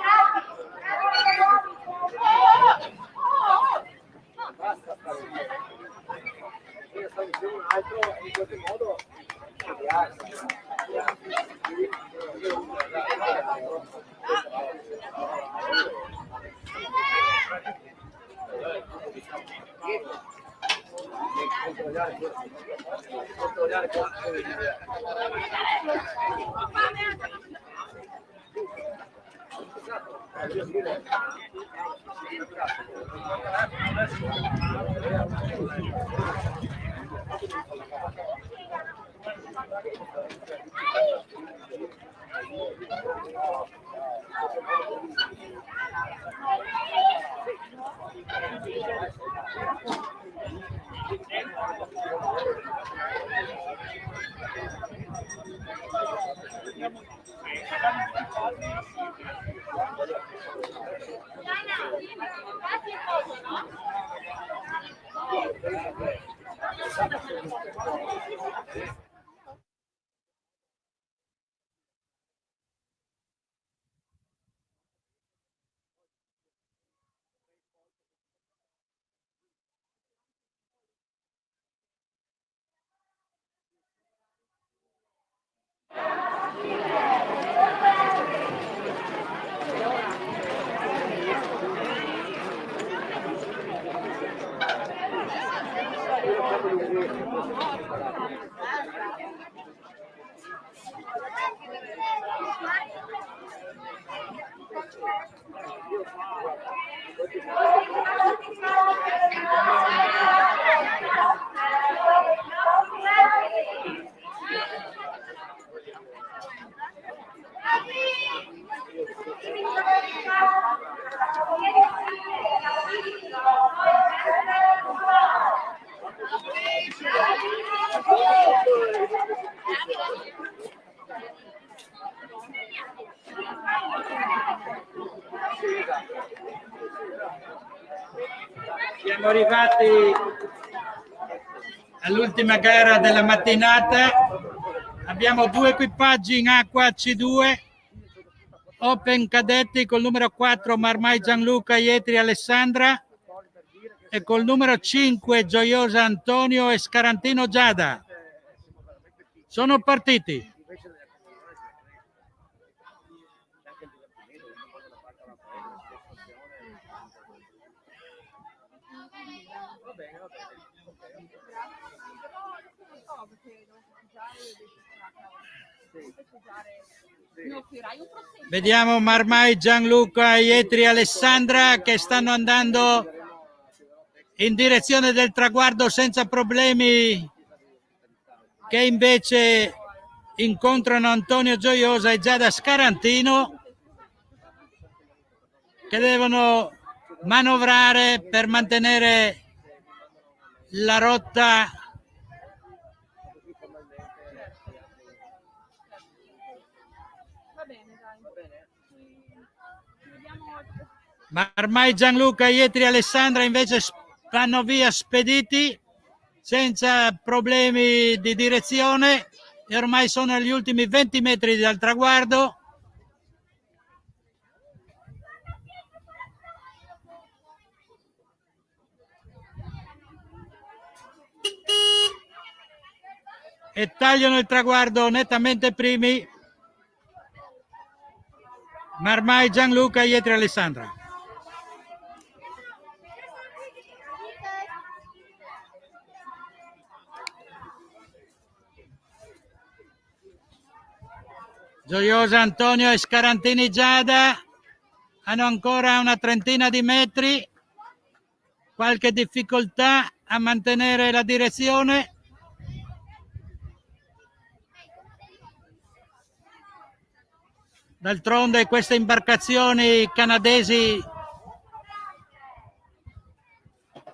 Siamo arrivati all'ultima gara della mattinata. Abbiamo due equipaggi in acqua C2, Open Cadetti col numero 4 Marmai Gianluca Ietri Alessandra e col numero 5 Gioiosa Antonio e Scarantino Giada. Sono partiti. Vediamo Marmai Gianluca Ietri Alessandra che stanno andando in direzione del traguardo senza problemi, che invece incontrano Antonio Gioiosa e Giada Scarantino, che devono manovrare per mantenere la rotta Marmai Gianluca Ietri Alessandra invece vanno via spediti senza problemi di direzione e ormai sono agli ultimi 20 metri dal traguardo. E tagliano il traguardo nettamente primi Marmai Gianluca, Ietri Alessandra. Gioiosa Antonio e Scarantini Giada hanno ancora una trentina di metri, qualche difficoltà a mantenere la direzione. D'altronde queste imbarcazioni canadesi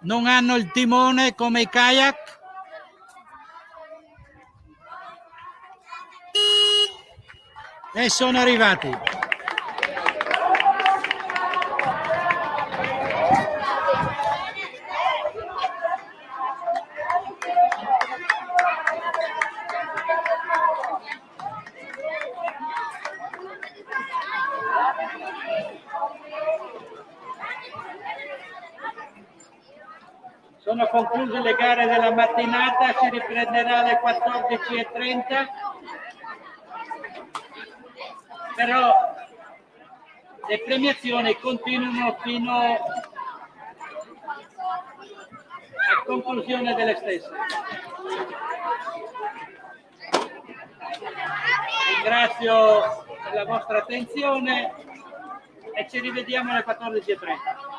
non hanno il timone come i kayak. E sono arrivati. Sono concluse le gare della mattinata, si riprenderà alle 14:30. Però le premiazioni continuano fino a conclusione delle stesse. Ringrazio per la vostra attenzione e ci rivediamo alle 14:30.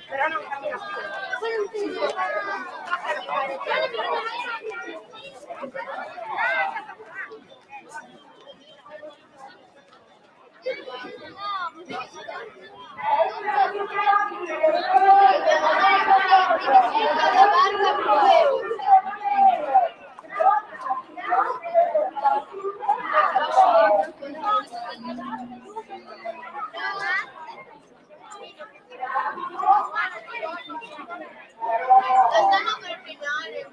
Però non cammina Andando per finale.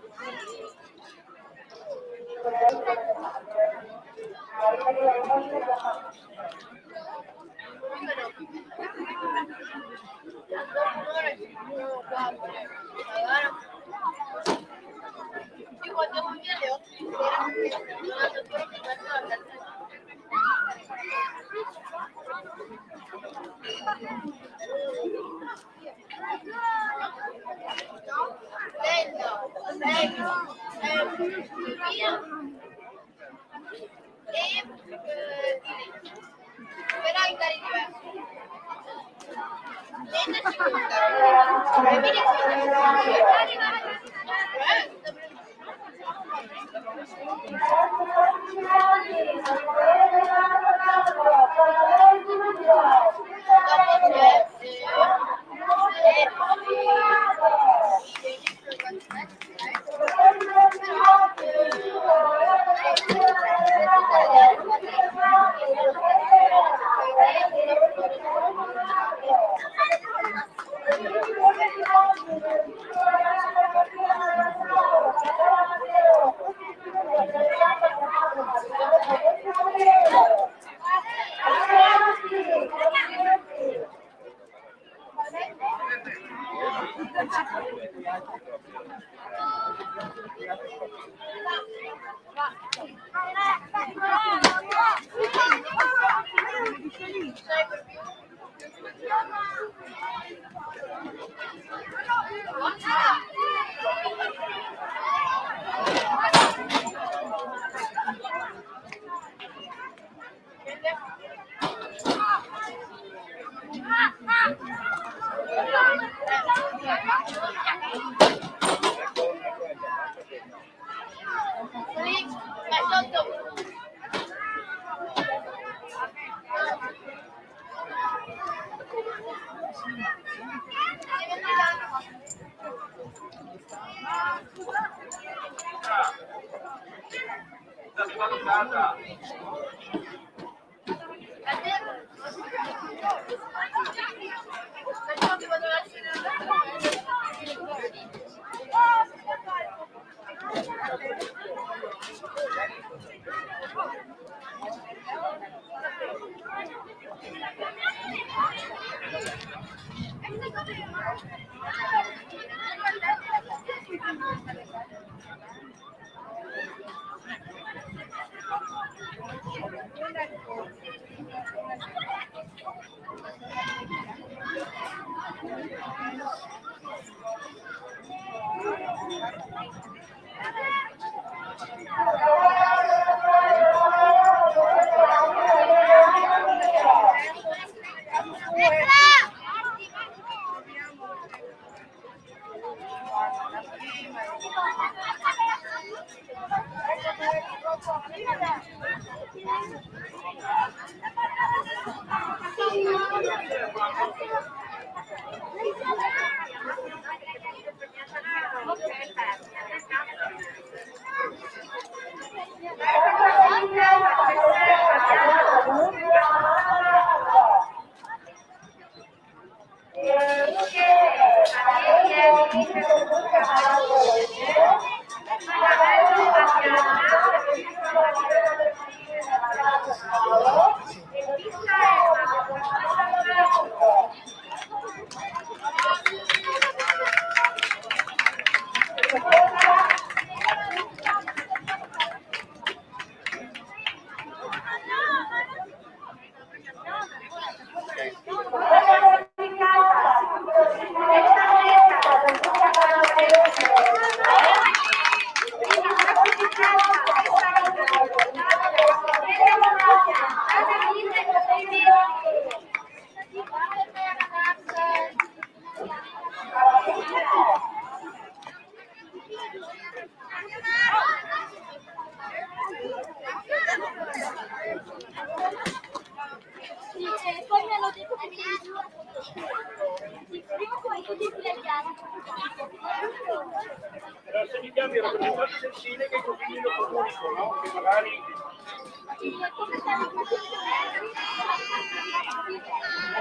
Però se mi chiami rappresentante del Cile che così me lo comunico, no? Che magari...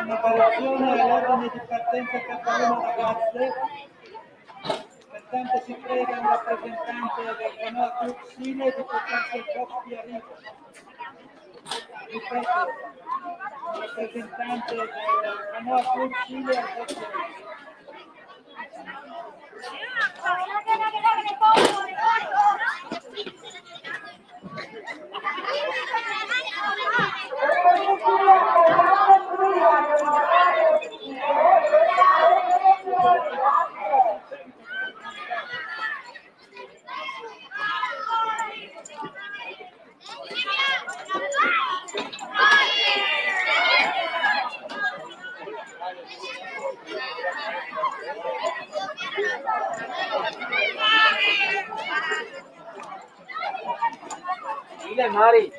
Una variazione all'ordine di partenza Catalunya ragazze, pertanto si prega un rappresentante del Canoa Club Cile di portarsi il box di arrivo. Ripeto, un rappresentante del Canoa Club Cile al box di arrivo. Dile, Mari.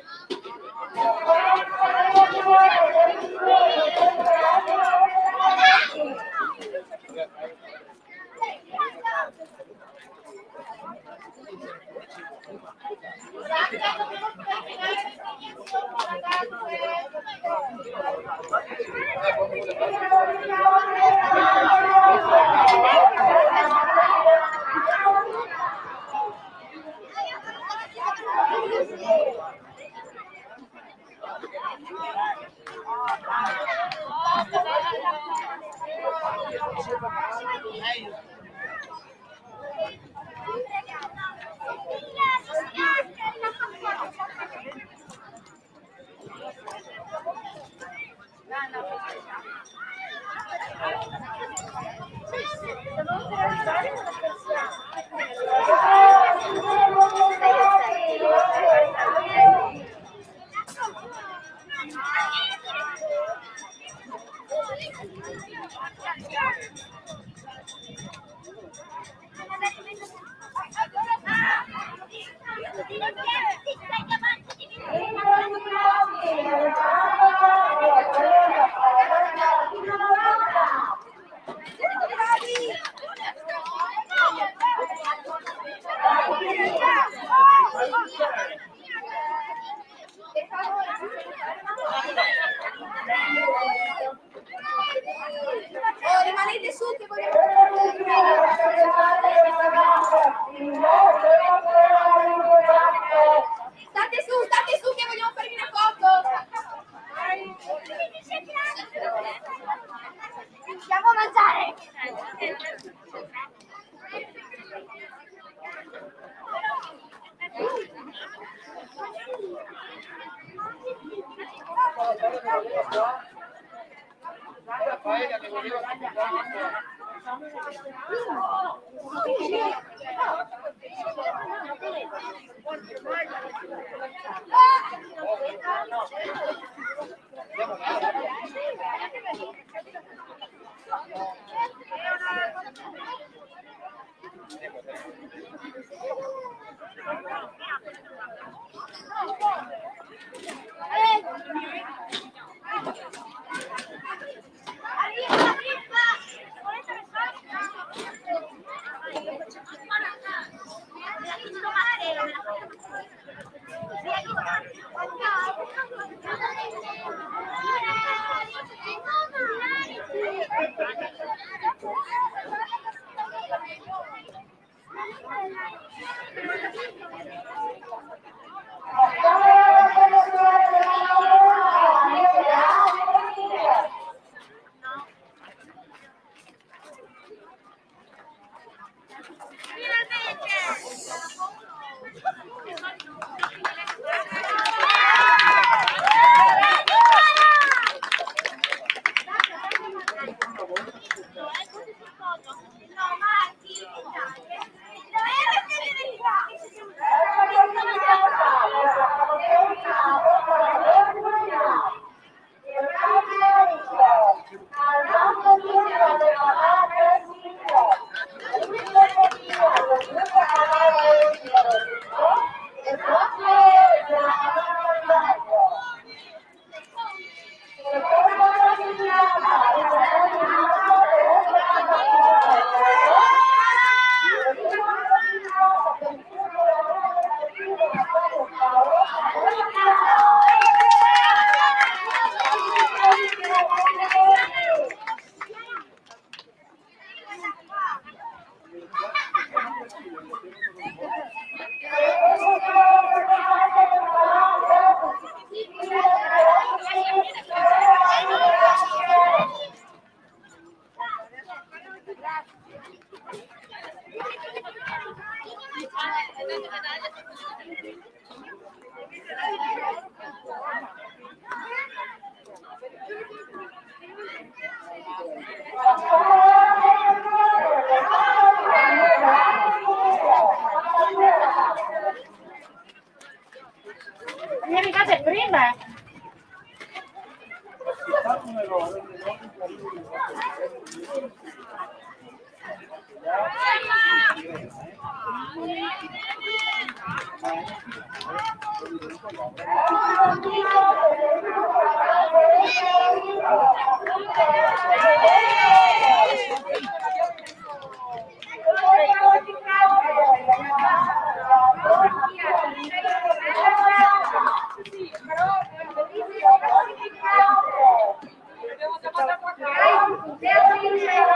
Rimanete su che voglio... State su che vogliamo farvi una foto. Andiamo a mangiare. Terzo liceo